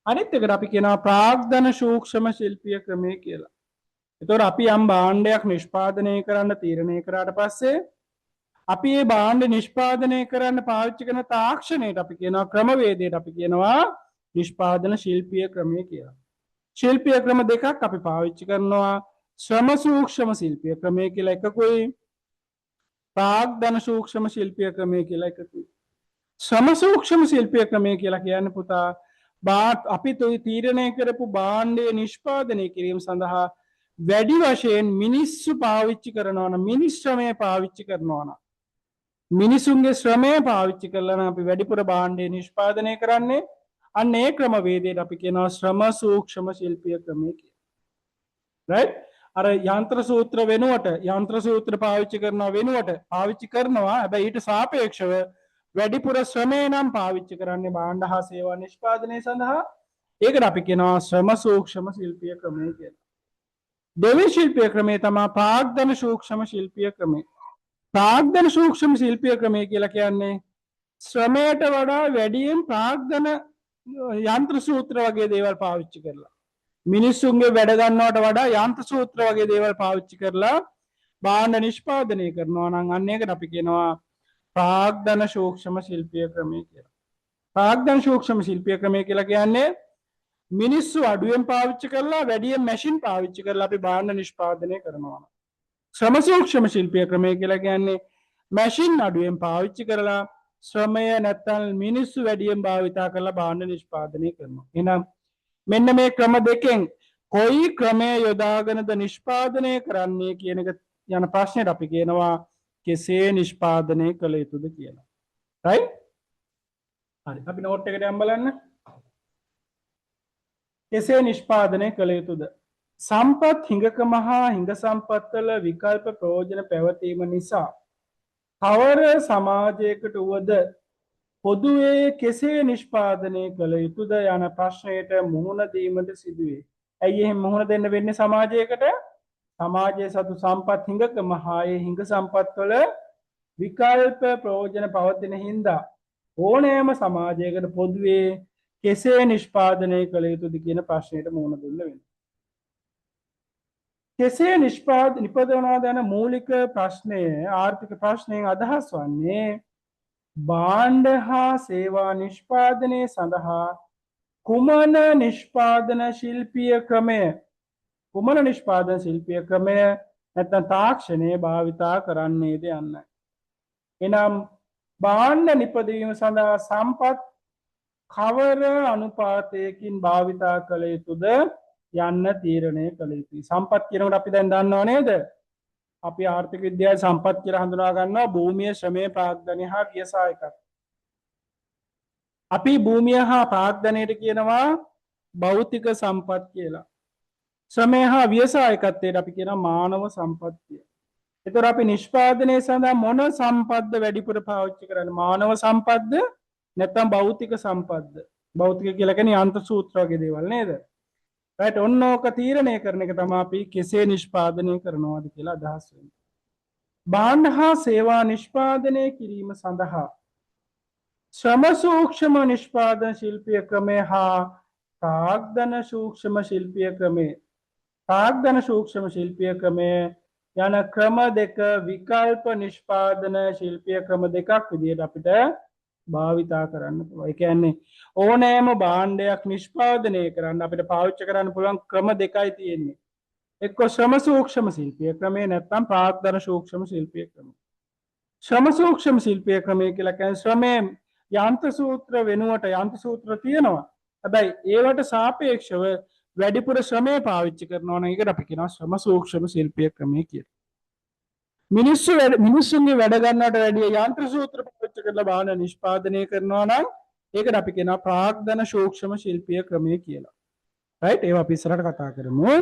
අනිත් එකට අපි කියනවා ප්‍රාග්ධන සූක්ෂම ශිල්පීය ක්‍රමය කියලා. එතකොට අපි යම් භාණ්ඩයක් නිෂ්පාදනය කරන්න තීරණය කරාට පස්සේ අපි මේ භාණ්ඩ නිෂ්පාදනය කරන්න පාවිච්චි කරන තාක්ෂණයට අපි කියනවා ක්‍රමවේදයට අපි කියනවා නිෂ්පාදන ශිල්පීය ක්‍රමය කියලා. ශිල්පීය ක්‍රම දෙකක් අපි පාවිච්චි කරනවා ශ්‍රම සූක්ෂම ශිල්පීය ක්‍රමය කියලා එකකුයි ප්‍රාග්ධන සූක්ෂම ශිල්පීය ක්‍රමය කියලා එකකුයි. ශ්‍රම සූක්ෂම ශිල්පීය ක්‍රමය කියලා කියන්නේ පුතා අපි තීරණය කරපු භාණ්ඩය නිෂ්පාදනය කිරීම සඳහා වැඩි වශයෙන් මිනිස්සු පාවිච්චි කරනවා නම් මිනිස් ශ්‍රමය පාවිච්චි කරනවා නම් මිනිසුන්ගේ ශ්‍රමය පාවිච්චි කරලා නම් අපි වැඩිපුර භාණ්ඩය නිෂ්පාදනය කරන්නේ අන්න ඒ ක්‍රමවේදයට අපි කියනවා ශ්‍රම සූක්ෂම ශිල්පීය ක්‍රමය කියලා. right? අර යන්ත්‍ර සූත්‍ර වෙනුවට යන්ත්‍ර සූත්‍ර පාවිච්චි කරනවා වෙනුවට පාවිච්චි කරනවා හැබැයි ඊට සාපේක්ෂව වැඩිපුර ශ්‍රමය නම් පාවිච්චි කරන්නේ භාණ්ඩ හා සේවා නිෂ්පාදනය සඳහා. ඒකට අපි කියනවා ශ්‍රම සූක්ෂම ශිල්පීය ක්‍රමය කියලා. දෙවි ශිල්පීය ක්‍රමය තමයි ප්‍රාග්ධන සූක්ෂම ශිල්පීය ක්‍රමය. ප්‍රාග්ධන සූක්ෂම ශිල්පීය ක්‍රමය කියලා කියන්නේ ශ්‍රමයට වඩා වැඩියෙන් ප්‍රාග්ධන යන්ත්‍ර සූත්‍ර වගේ දේවල් පාවිච්චි කරලා මිනිස්සුන්ගේ වැඩ ගන්නවට වඩා යන්ත්‍ර සූත්‍ර වගේ දේවල් පාවිච්චි කරලා භාණ්ඩ නිෂ්පාදනය කරනවා නම් අන්න ඒකට අපි කියනවා ප්‍රාග්ධන සූක්ෂම ශිල්පීය ක්‍රමය කියලා. ප්‍රාග්ධන සූක්ෂම ශිල්පීය ක්‍රමය කියලා කියන්නේ මිනිස්සු අඩුවෙන් පාවිච්චි කරලා වැඩියෙන් මැෂින් පාවිච්චි කරලා අපි භාණ්ඩ නිෂ්පාදනය කරනවා. ශ්‍රම සූක්ෂම ශිල්පීය ක්‍රමය කියලා කියන්නේ මැෂින් අඩුවෙන් පාවිච්චි කරලා ශ්‍රමය නැත්තම් මිනිස්සු වැඩියෙන් භාවිතා කරලා භාණ්ඩ නිෂ්පාදනය කරනවා. එහෙනම් මෙන්න මේ ක්‍රම දෙකෙන් කොයි ක්‍රමය යොදාගෙනද නිෂ්පාදනය කරන්නේ කියන එක යන ප්‍රශ්නෙට අපි කියනවා කෙසේ නිෂ්පාදනය කළ යුතුද කියලා. right? හරි. අපි නෝට් එකට යමු බලන්න. කෙසේ නිෂ්පාදනය කළ යුතුද? සම්පත් හිඟකම හා හිඟ සම්පත්වල විකල්ප ප්‍රයෝජන පැවතීම නිසා කවර සමාජයකට වුවද පොදුවේ කෙසේ නිෂ්පාදනය කළ යුතුද යන ප්‍රශ්නයට මුහුණ දීමට සිදුවේ. ඇයි එහෙම මුහුණ දෙන්න වෙන්නේ සමාජයකට? සමාජයේ සතු සම්පත් හිඟකම හා ඒ හිඟ සම්පත්වල විකල්ප ප්‍රයෝජන පවතින හින්දා ඕනෑම සමාජයකට පොදුවේ කෙසේ නිෂ්පාදනය කළ යුතුද කියන ප්‍රශ්නයට මුහුණ දෙන්න වෙනවා. කෙසේ නිපදවනවාද යන මූලික ප්‍රශ්නය ආර්ථික ප්‍රශ්නයෙන් අදහස් වන්නේ භාණ්ඩ හා සේවා නිෂ්පාදනය සඳහා කුමන නිෂ්පාදන ශිල්පීය ක්‍රමය කුමන නිෂ්පාදන ශිල්පීය ක්‍රමය නැත්නම් තාක්ෂණය භාවිතා කරන්නේද යන්නයි. එනම් භාණ්ඩ නිපදවීම සඳහා සම්පත් කවර අනුපාතයකින් භාවිතා කළ යුතුද යන්න තීරණය කළ යුතුයි. සම්පත් කියනකොට අපි දැන් දන්නව නේද? අපි ආර්ථික විද්‍යාවේ සම්පත් කියලා හඳුනා ගන්නවා භූමිය, ශ්‍රමය, ප්‍රාග්ධනය හා ව්‍යවසායකත්වය. අපි භූමිය හා ප්‍රාග්ධනයට කියනවා භෞතික සම්පත් කියලා. ශ්‍රමය හා ව්‍යවසායකත්වයට අපි කියනවා මානව සම්පත් කියලා. එතකොට අපි නිෂ්පාදනයේ සඳහා මොන සම්පත්ද වැඩිපුර පාවිච්චි කරන්නේ? මානව සම්පත්ද නැත්නම් භෞතික සම්පත්ද? භෞතික කියලා කියන්නේ යන්ත්‍ර සූත්‍ර වගේ දේවල් නේද? right ඔන්න ඕක තීරණය කරන එක තමයි අපි කෙසේ නිෂ්පාදනය කරනවද කියලා අදහස් වෙන්නේ. භාණ්ඩ හා සේවා නිෂ්පාදනය කිරීම සඳහා ශ්‍රම සූක්ෂම නිෂ්පාදන ශිල්පීය ක්‍රමය හා ප්‍රාග්ධන සූක්ෂම ශිල්පීය ක්‍රමය ප්‍රාග්ධන සූක්ෂම ශිල්පීය ක්‍රමය යන ක්‍රම දෙක විකල්ප නිෂ්පාදන ශිල්පීය ක්‍රම දෙකක් විදිහට අපිට භාවිතා කරන්න පුළුවන්. ඒ කියන්නේ ඕනෑම භාණ්ඩයක් නිෂ්පාදනය කරන්න අපිට පාවිච්චි කරන්න පුළුවන් ක්‍රම දෙකයි තියෙන්නේ. එක්ක ශ්‍රම සූක්ෂම ශිල්පීය ක්‍රමය නැත්නම් ප්‍රාග්ධන සූක්ෂම ශිල්පීය ක්‍රමය. ශ්‍රම සූක්ෂම ශිල්පීය ක්‍රමය කියලා කියන්නේ ශ්‍රමයේ යන්ත්‍ර සූත්‍ර වෙනුවට යන්ත්‍ර සූත්‍ර තියෙනවා. හැබැයි ඒවට සාපේක්ෂව වැඩිපුර ශ්‍රමය පාවිච්චි කරනවා නම් ඒකට අපි කියනවා ශ්‍රම සූක්ෂම ශිල්පීය ක්‍රමය කියලා. මිනිස්සුන්ගේ වැඩ ගන්නවට වැඩිය යන්ත්‍ර සූත්‍ර පාවිච්චි කරලා භාණ්ඩ නිෂ්පාදනය කරනවා නම් ඒකට අපි කියනවා ප්‍රාග්ධන සූක්ෂම ශිල්පීය ක්‍රමය කියලා. right ඒවා අපි ඉස්සරහට කතා කරමු.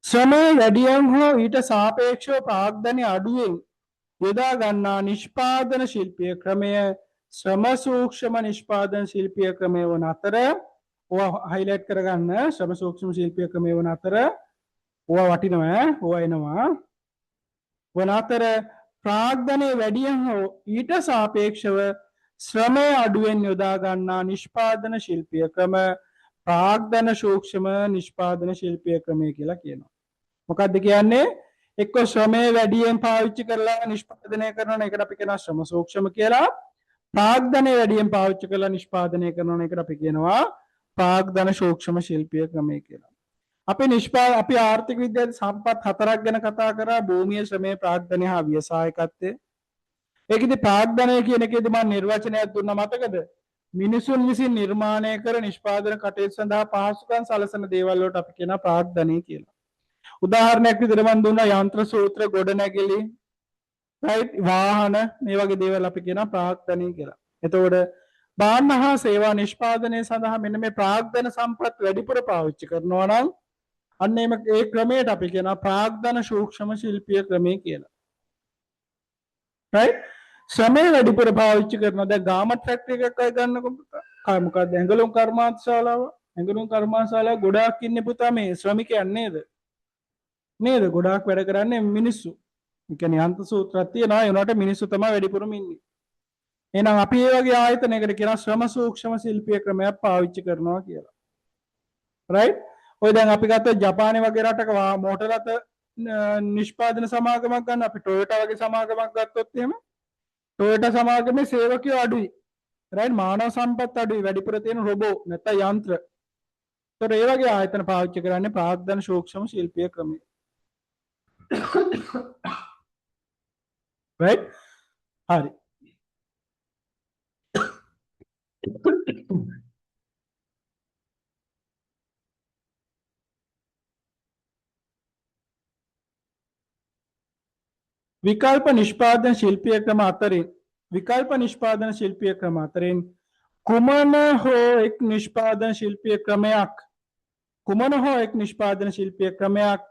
ශ්‍රමය වැඩියෙන් හෝ ඊට සාපේක්ෂව ප්‍රාග්ධනය අඩුවෙන් යොදා ගන්නා නිෂ්පාදන ශිල්පීය ක්‍රමය ශ්‍රම සූක්ෂම නිෂ්පාදන ශිල්පීය ක්‍රමය වන අතර ඕවා highlight කරගන්න. ශ්‍රම සූක්ෂම ශිල්පීය ක්‍රමය වන අතර ඕවා වටිනවා ඕවා එනවා වන අතර ප්‍රාග්ධනයේ වැඩියෙන් හෝ ඊට සාපේක්ෂව ශ්‍රමය අඩුවෙන් යොදා ගන්නා නිෂ්පාදන ශිල්පීය ක්‍රම ප්‍රාග්ධන සූක්ෂම නිෂ්පාදන ශිල්පීය ක්‍රමය කියලා කියනවා. මොකක්ද කියන්නේ? එක්ක ශ්‍රමය වැඩියෙන් පාවිච්චි කරලා නිෂ්පාදනය කරනවා ඒකට අපි කියනවා ශ්‍රම සූක්ෂම කියලා. ප්‍රාග්ධනය වැඩියෙන් පාවිච්චි කරලා නිෂ්පාදනය කරනවා ඒකට අපි කියනවා ප්‍රාග්ධන සූක්ෂම ශිල්පීය ක්‍රමය කියලා. අපි ආර්ථික විද්‍යාවේ සම්පත් හතරක් ගැන කතා කරා භූමිය, ශ්‍රමය, ප්‍රාග්ධනය හා ව්‍යවසායකත්වය. ඒකෙදි ප්‍රාග්ධනය කියන එකේදී මම නිර්වචනයක් දුන්නා මතකද? මිනිසුන් විසින් නිර්මාණය කර නිෂ්පාදන කටයුතු සඳහා පහසුකම් සලසන දේවල් වලට අපි කියනවා ප්‍රාග්ධනය කියලා. උදාහරණයක් විදිහට මම දුන්නා යන්ත්‍ර සූත්‍ර, ගොඩනැගිලි, right වාහන මේ වගේ දේවල් අපි කියනවා ප්‍රාග්ධනය කියලා. එතකොට භාණ්ඩ හා සේවා නිෂ්පාදනය සඳහා මෙන්න මේ ප්‍රාග්ධන සම්පත් වැඩිපුර පාවිච්චි කරනවා නම් අන්න ඒ ක්‍රමයට අපි කියනවා ප්‍රාග්ධන සූක්ෂම ශිල්පීය ක්‍රමය කියලා. right ශ්‍රමය වැඩිපුර පාවිච්චි කරනවා. දැන් ගාමට් ෆැක්ටරි එකක් අය ගන්නකො මොකක්ද ඇඟලුම් කර්මාන්තශාලාව. ඇඟලුම් කර්මාන්තශාලාව ගොඩාක් ඉන්නේ පුතා මේ ශ්‍රමිකයන් නේද? ගොඩාක් වැඩ කරන්නේ මිනිස්සු. ඒ කියන්නේ යන්ත්‍ර සූත්‍රයක් තියෙනවා ඒ උනාට මිනිස්සු තමයි වැඩිපුරම ඉන්නේ. එහෙනම් අපි මේ වගේ ආයතනයකට කියනවා ශ්‍රම සූක්ෂම ශිල්පීය ක්‍රමයක් පාවිච්චි කරනවා කියලා. right ඔය දැන් අපි ගත්ත ජපානයේ වගේ රටක මෝටර රථ නිෂ්පාදන සමාගමක් ගන්න අපි ටොයෝටා වගේ සමාගමක් ගත්තොත් එහෙම ටොයෝටා සමාගමේ සේවකයෝ අඩුයි. right මානව සම්පත් අඩුයි. වැඩිපුර තියෙන රොබෝ නැත්නම් යන්ත්‍ර. ඒතර ඒ වගේ ආයතන පාවිච්චි කරන්නේ ප්‍රාග්ධන සූක්ෂම ශිල්පීය ක්‍රමය. right හරි. විකල්ප නිෂ්පාදන ශිල්පීය ක්‍රම අතරින් කුමන හෝ එක් නිෂ්පාදන ශිල්පීය ක්‍රමයක්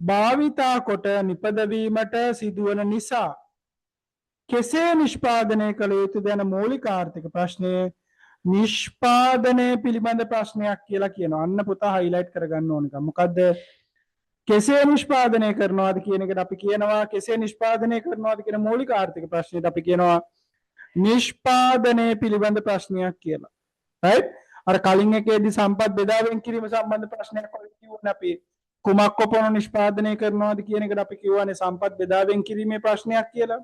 භාවිතා කොට නිපදවීමට සිදුවන නිසා කෙසේ නිෂ්පාදනය කළ යුතුද යන මූලික ආර්ථික ප්‍රශ්නය නිෂ්පාදනය පිළිබඳ ප්‍රශ්නයක් කියලා කියනවා. අන්න පුතා හයිලයිට් කරගන්න ඕන එක. මොකද්ද? කෙසේ නිෂ්පාදනය කරනවාද කියන එකට අපි කියනවා කෙසේ නිෂ්පාදනය කරනවාද කියන මූලික ආර්ථික ප්‍රශ්නෙට අපි කියනවා නිෂ්පාදනය පිළිබඳ ප්‍රශ්නයක් කියලා. right? අර කලින් එකේදී සම්පත් බෙදා වෙන් කිරීම සම්බන්ධ ප්‍රශ්නයක් වගේ කිව්වනේ අපි කුමක් කොපමණ නිෂ්පාදනය කරනවාද කියන එකට අපි කියවනේ සම්පත් බෙදා වෙන් කිරීමේ ප්‍රශ්නයක් කියලා.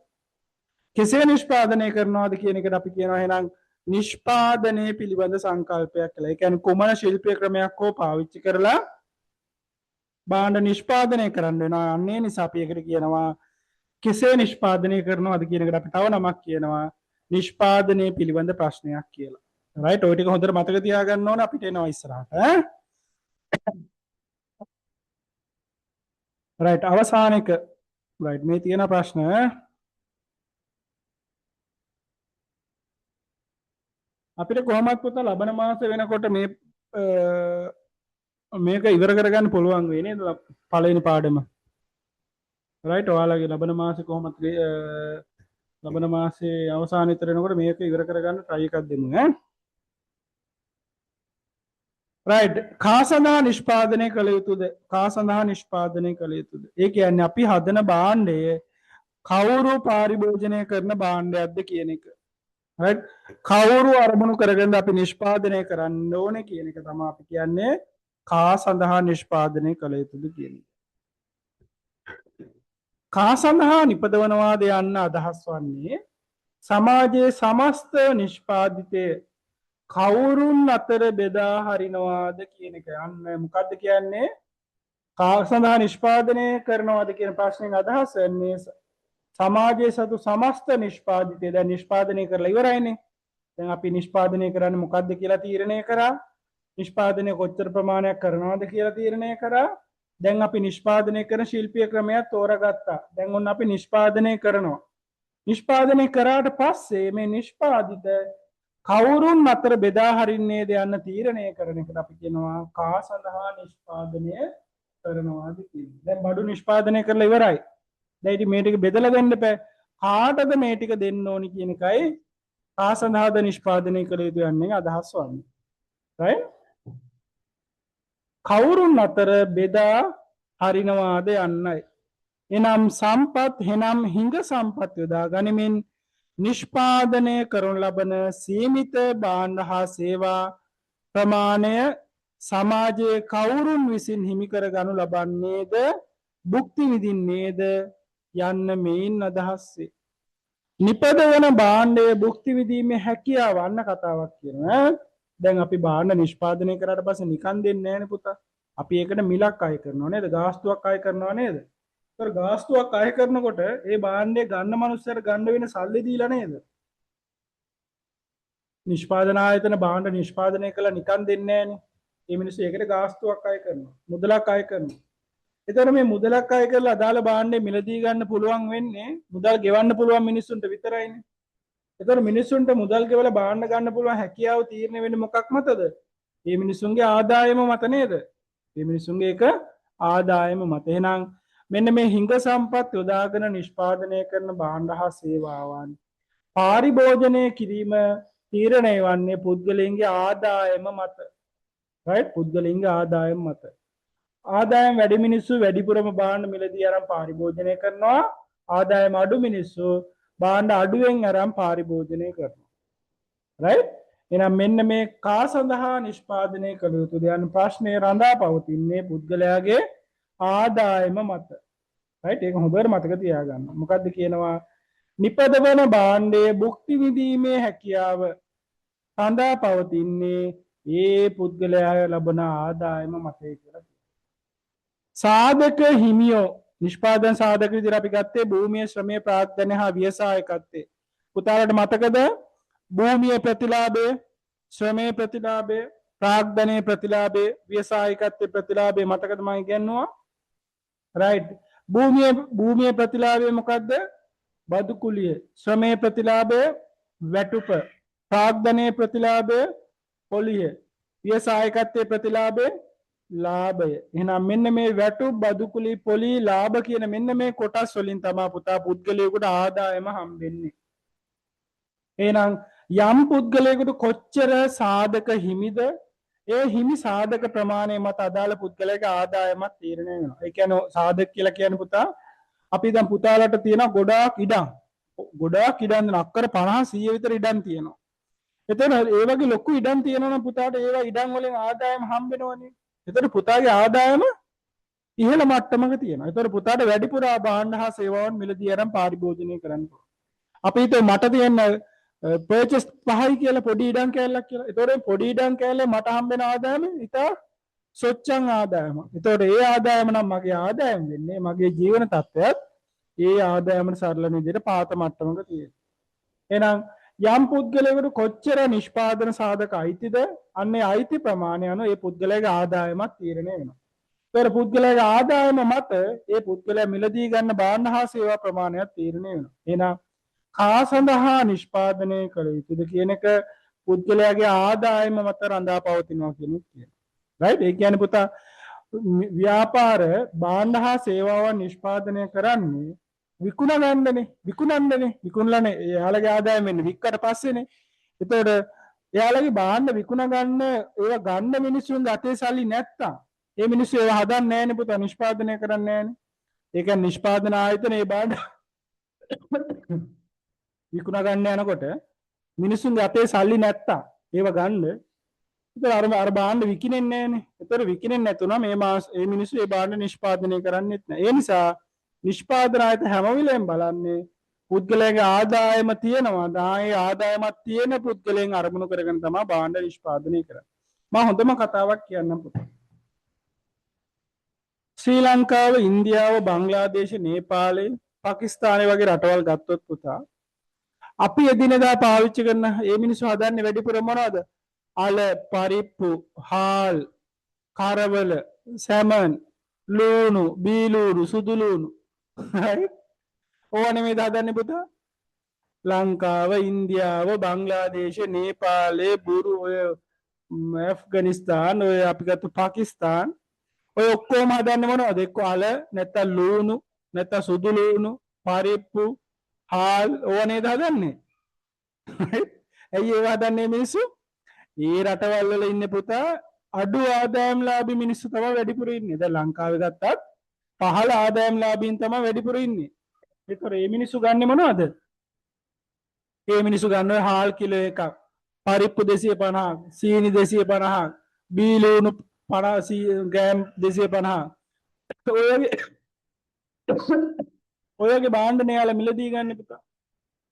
කෙසේ නිෂ්පාදනය කරනවාද කියන එකට අපි කියනවා එහෙනම් නිෂ්පාදනය පිළිබඳ සංකල්පයක් කියලා. ඒ කියන්නේ කුමන ශිල්පීය ක්‍රමයක් හෝ පාවිච්චි කරලා භාණ්ඩ නිෂ්පාදනය කරන්න වෙනවා. අන්නේ නිසා අපි ඒකට කියනවා කෙසේ නිෂ්පාදනය කරනවාද කියන එකට අපි තව නමක් කියනවා නිෂ්පාදනය පිළිබඳ ප්‍රශ්නයක් කියලා. රයිට් ඔය ටික හොඳට මතක තියාගන්න ඕනේ අපිට එනවා ඉස්සරහට ඈ රයිට් අවසාන එක රයිට් මේ තියෙන ප්‍රශ්න අපිට කොහොමත් පුතා ලබන මාසෙ වෙනකොට මේ මේක ඉවර කරගන්න පුළුවන් වෙයි නේද පළවෙනි පාඩම රයිට් ඔයාලගේ ලබන මාසෙ කොහොමත් ලබන මාසයේ අවසාන විතර වෙනකොට මේක ඉවර කරගන්න try එකක් දෙමු ඈ රයිට් කා සඳහා නිෂ්පාදනය කළ යුතුද කා සඳහා නිෂ්පාදනය කළ යුතුද ඒ කියන්නේ අපි හදන භාණ්ඩය කවුරු පරිභෝජනය කරන භාණ්ඩයක්ද කියන එක රයිට් කවුරු අරමුණු කරගෙන අපි නිෂ්පාදනය කරන්න ඕනේ කියන එක තමයි අපි කියන්නේ කා සඳහා නිෂ්පාදනය කළ යුතුද කියන එක කා සඳහා නිපදවනවාද යන්න අදහස් වන්නේ සමාජයේ සමස්ත නිෂ්පාදිතය කවුරුන් අතර බෙදා හරිනවාද කියන එක යන්න මොකද්ද කියන්නේ කා සඳහා නිෂ්පාදනය කරනවාද කියන ප්‍රශ්නෙන් අදහස් වෙන්නේ සමාජයේ සතු සමස්ත නිෂ්පාදිතය දැන් නිෂ්පාදනය කරලා ඉවරයිනේ දැන් අපි නිෂ්පාදනය කරන්නේ මොකද්ද කියලා තීරණය කරා නිෂ්පාදනය කොච්චර ප්‍රමාණයක් කරනවද කියලා තීරණය කරා දැන් අපි නිෂ්පාදනය කරන ශිල්පීය ක්‍රමයක් තෝරගත්තා දැන් ඔන්න අපි නිෂ්පාදනය කරනවා නිෂ්පාදනය කරාට පස්සේ මේ නිෂ්පාදිත කවුරුන් අතර බෙදා හරින්නේද යන්න තීරණය කරන එකට අපි කියනවා කා සඳහා නිෂ්පාදනය කරනවාද කියන්නේ. දැන් බඩු නිෂ්පාදනය කරලා ඉවරයි. දැන් ඉතින් මේ ටික බෙදලා දෙන්න බෑ. කාටද මේ ටික දෙන්න ඕනි කියන එකයි කා සඳහාද නිෂ්පාදනය කළ යුතු යන්නේ අදහස් වන්නේ. right? කවුරුන් අතර බෙදා හරිනවාද යන්නයි. එනම් සම්පත් හෙනම් හිඟ සම්පත් යොදා ගනිමින් නිෂ්පාදනය කරනු ලබන සීමිත භාණ්ඩ හා සේවා ප්‍රමාණය සමාජයේ කවුරුන් විසින් හිමි කර ගනු ලබන්නේද භුක්ති විඳින්නේද යන්න මෙයින් අදහස් වේ. නිපදවන භාණ්ඩයේ භුක්ති විඳීමේ හැකියාව අන්න කතාවක් කියනවා. දැන් අපි භාණ්ඩ නිෂ්පාදනය කරාට පස්සේ නිකන් දෙන්නේ නැහැ නේ පුතා. අපි ඒකට මිලක් අය කරනවා නේද? ගාස්තුවක් අය කරනවා නේද? ඒතර ගාස්තුවක් අය කරනකොට ඒ භාණ්ඩය ගන්න මනුස්සයර ගන්න වෙන සල්ලි දීලා නේද? නිෂ්පාදන ආයතන භාණ්ඩ නිෂ්පාදනය කළා නිකන් දෙන්නේ නැහනේ. මේ මිනිස්සු ඒකට ගාස්තුවක් අය කරනවා. මුදලක් අය කරනවා. එතන මේ මුදලක් අය කරලා අදාළ භාණ්ඩේ මිලදී ගන්න පුළුවන් වෙන්නේ මුදල් ගෙවන්න පුළුවන් මිනිස්සුන්ට විතරයිනේ. එතන මිනිස්සුන්ට මුදල් ගෙවලා භාණ්ඩ ගන්න පුළුවන් හැකියාව තීරණය වෙන්නේ මොකක් මතද? මේ මිනිස්සුන්ගේ ආදායම මත නේද? මේ මිනිස්සුන්ගේ එක ආදායම මත. එහෙනම් මෙන්න මේ හිඟ සම්පත් යොදාගෙන නිෂ්පාදනය කරන භාණ්ඩ හා සේවාවන් පරිභෝජනය කිරීම තීරණය වන්නේ පුද්ගලයන්ගේ ආදායම මත. right? පුද්ගලයන්ගේ ආදායම මත. ආදායම් වැඩි මිනිස්සු වැඩිපුරම භාණ්ඩ මිලදී අරන් පරිභෝජනය කරනවා. ආදායම අඩු මිනිස්සු භාණ්ඩ අඩුවෙන් අරන් පරිභෝජනය කරනවා. right? එහෙනම් මෙන්න මේ කා සඳහා නිෂ්පාදනය කළ යුතුද යන ප්‍රශ්නේ රඳා පවතින්නේ පුද්ගලයාගේ ආදායම මත. right? ඒක හොඳට මතක තියාගන්න. මොකද්ද කියනවා? නිපදවන භාණ්ඩයේ භුක්ති විඳීමේ හැකියාව රඳා පවතින්නේ ඒ පුද්ගලයා ලබන ආදායම මතයි කියලා. සාධක හිමියෝ නිෂ්පාදන සාධක විදිහට අපි ගත්තේ භූමියේ ශ්‍රමයේ ප්‍රාග්ධනය හා ව්‍යවසායකත්වයේ. පුතාලට මතකද? භූමියේ ප්‍රතිලාභය, ශ්‍රමයේ ප්‍රතිලාභය, ප්‍රාග්ධනයේ ප්‍රතිලාභය, ව්‍යවසායකත්වයේ ප්‍රතිලාභය මතකද මම කියනවා? right. භූමියේ ප්‍රතිලාභය මොකද්ද? බදු කුලිය. ශ්‍රමයේ ප්‍රතිලාභය වැටුප. ප්‍රාග්ධනයේ ප්‍රතිලාභය පොලිය. ව්‍යවසායකත්වයේ ප්‍රතිලාභය ලාභය. එහෙනම් මෙන්න මේ වැටු බදු කුලී පොලි ලාභ කියන මෙන්න මේ කොටස් වලින් තමයි පුතා පුද්ගලයෙකුට ආදායම හම්බෙන්නේ. එහෙනම් යම් පුද්ගලයෙකුට කොච්චර සාධක හිමිද ඒ හිමි සාධක ප්‍රමාණය මත අදාළ පුද්ගලයාගේ ආදායමත් තීරණය වෙනවා. ඒ කියන්නේ සාධක කියලා කියන්නේ පුතා අපි දැන් පුතාලට තියෙන ගොඩාක් ඉඩම්. ගොඩාක් ඉඩම් දෙන අක්කර 50 100 විතර ඉඩම් තියෙනවා. එතන ඒ වගේ ලොකු ඉඩම් තියෙනවා නම් පුතාට ඒවා ඉඩම් වලින් ආදායම හම්බ වෙනවනේ. එතන පුතාගේ ආදායම ඉහළ මට්ටමක තියෙනවා. එතන පුතාට වැඩිපුර භාණ්ඩ හා සේවාවන් මිලදී අරන් පාරිභෝජනය කරන්න පුළුවන්. අපි හිතුව මට තියෙන පර්චේස් 5යි කියලා පොඩි ඉඩම් කෑල්ලක් කියලා. එතකොට පොඩි ඉඩම් කෑල්ලේ මට හම්බෙන ආදායම ඉතා සොච්චන් ආදායම. එතකොට ඒ ආදායම නම් මගේ ආදායම වෙන්නේ මගේ ජීවන තත්ත්වයක් ඒ ආදායමට සරලන විදිහට පාත මට්ටමක තියෙනවා. එහෙනම් යම් පුද්ගලයෙකුට කොච්චර නිෂ්පාදන සාධක අයිතිද අන්නේ අයිති ප්‍රමාණය අනුව ඒ පුද්ගලයාගේ ආදායමත් තීරණය වෙනවා. ඒතර පුද්ගලයාගේ ආදායම මත ඒ පුද්ගලයා මිලදී ගන්න භාණ්ඩ හා සේවා ප්‍රමාණයත් තීරණය වෙනවා. එහෙනම් කා සඳහා නිෂ්පාදනය කළ යුතුද කියන එක පුද්ගලයාගේ ආදායම මත රඳා පවතිනවා කියන එක කියනවා. රයිට්? ඒ කියන්නේ පුතා ව්‍යාපාර භාණ්ඩ හා සේවාවන් නිෂ්පාදනය කරන්නේ විකුණන්නනේ විකුණලානේ එයාලගේ ආදායම වෙන්නේ වික්කට පස්සේනේ. එතකොට එයාලගේ භාණ්ඩ විකුණ ගන්න ඒවා ගන්න මිනිස්සුන්ගේ අතේ සල්ලි නැත්තම් ඒ මිනිස්සු ඒවා හදන්නේ නැහැනේ පුතා නිෂ්පාදනය කරන්නේ නැහැනේ. ඒ කියන්නේ නිෂ්පාදන ආයතන ඒ භාණ්ඩ විකුණ ගන්න යනකොට මිනිස්සුන්ගේ අතේ සල්ලි නැත්තම් ඒව ගන්න ඒතර අර භාණ්ඩ විකිනෙන්නේ නැහැනේ. ඒතර විකිනෙන්නේ නැතුණා මේ මේ මිනිස්සු ඒ භාණ්ඩ නිෂ්පාදනය කරන්නේත් නැහැ. ඒ නිසා නිෂ්පාදන ආයතන හැම වෙලෙම බලන්නේ පුද්ගලයාගේ ආදායම තියෙනවා. ඒ ආදායමක් තියෙන පුද්ගලයන් අරමුණු කරගෙන තමයි භාණ්ඩ නිෂ්පාදනය කරන්නේ. මම හොඳම කතාවක් කියන්නම් පුතා. ශ්‍රී ලංකාව, ඉන්දියාව, බංග්ලාදේශ, නේපාලය, පාකිස්තානය වගේ රටවල් ගත්තොත් පුතා අපි එදිනෙදා පාවිච්චි කරන මේ මිනිස්සු හදන්නේ වැඩිපුර මොනවද? අල, පරිප්පු, හාල්, කරවල, සැමන්, ලූණු, බීලූණු, සුදු ලූණු. හරි? ඕවා නෙමෙයි හදන්නේ පුතා. ලංකාව, ඉන්දියාව, බංග්ලාදේශ, නේපාලය, බුරු ඔය ඇෆ්ගනිස්තාන් ඔය අපි ගත්ත පාකිස්තාන් ඔය ඔක්කොම හදන්නේ මොනවද? එක්ක අල නැත්තම් ලූණු නැත්තම් සුදු ලූණු, පරිප්පු, හාල් ඕවා නේද හදන්නේ? ඇයි ඒවා හදන්නේ මිනිස්සු? ඒ රටවල් වල ඉන්නේ පුතා අඩු ආදායම්ලාභී මිනිස්සු තමයි වැඩිපුර ඉන්නේ. දැන් ලංකාවේ ගත්තත් පහළ ආදායම්ලාභීන් තමයි වැඩිපුර ඉන්නේ. ඒතර මේ මිනිස්සු ගන්නෙ මොනවද? මේ මිනිස්සු ගන්න හාල් කිලෝ එකක්, පරිප්පු 250ක්, සීනි 250ක්, බීලූණු 50 ග්‍රෑම් 250. ඔයගේ භාණ්ඩ නෙයාලා මිලදී ගන්න පුතා.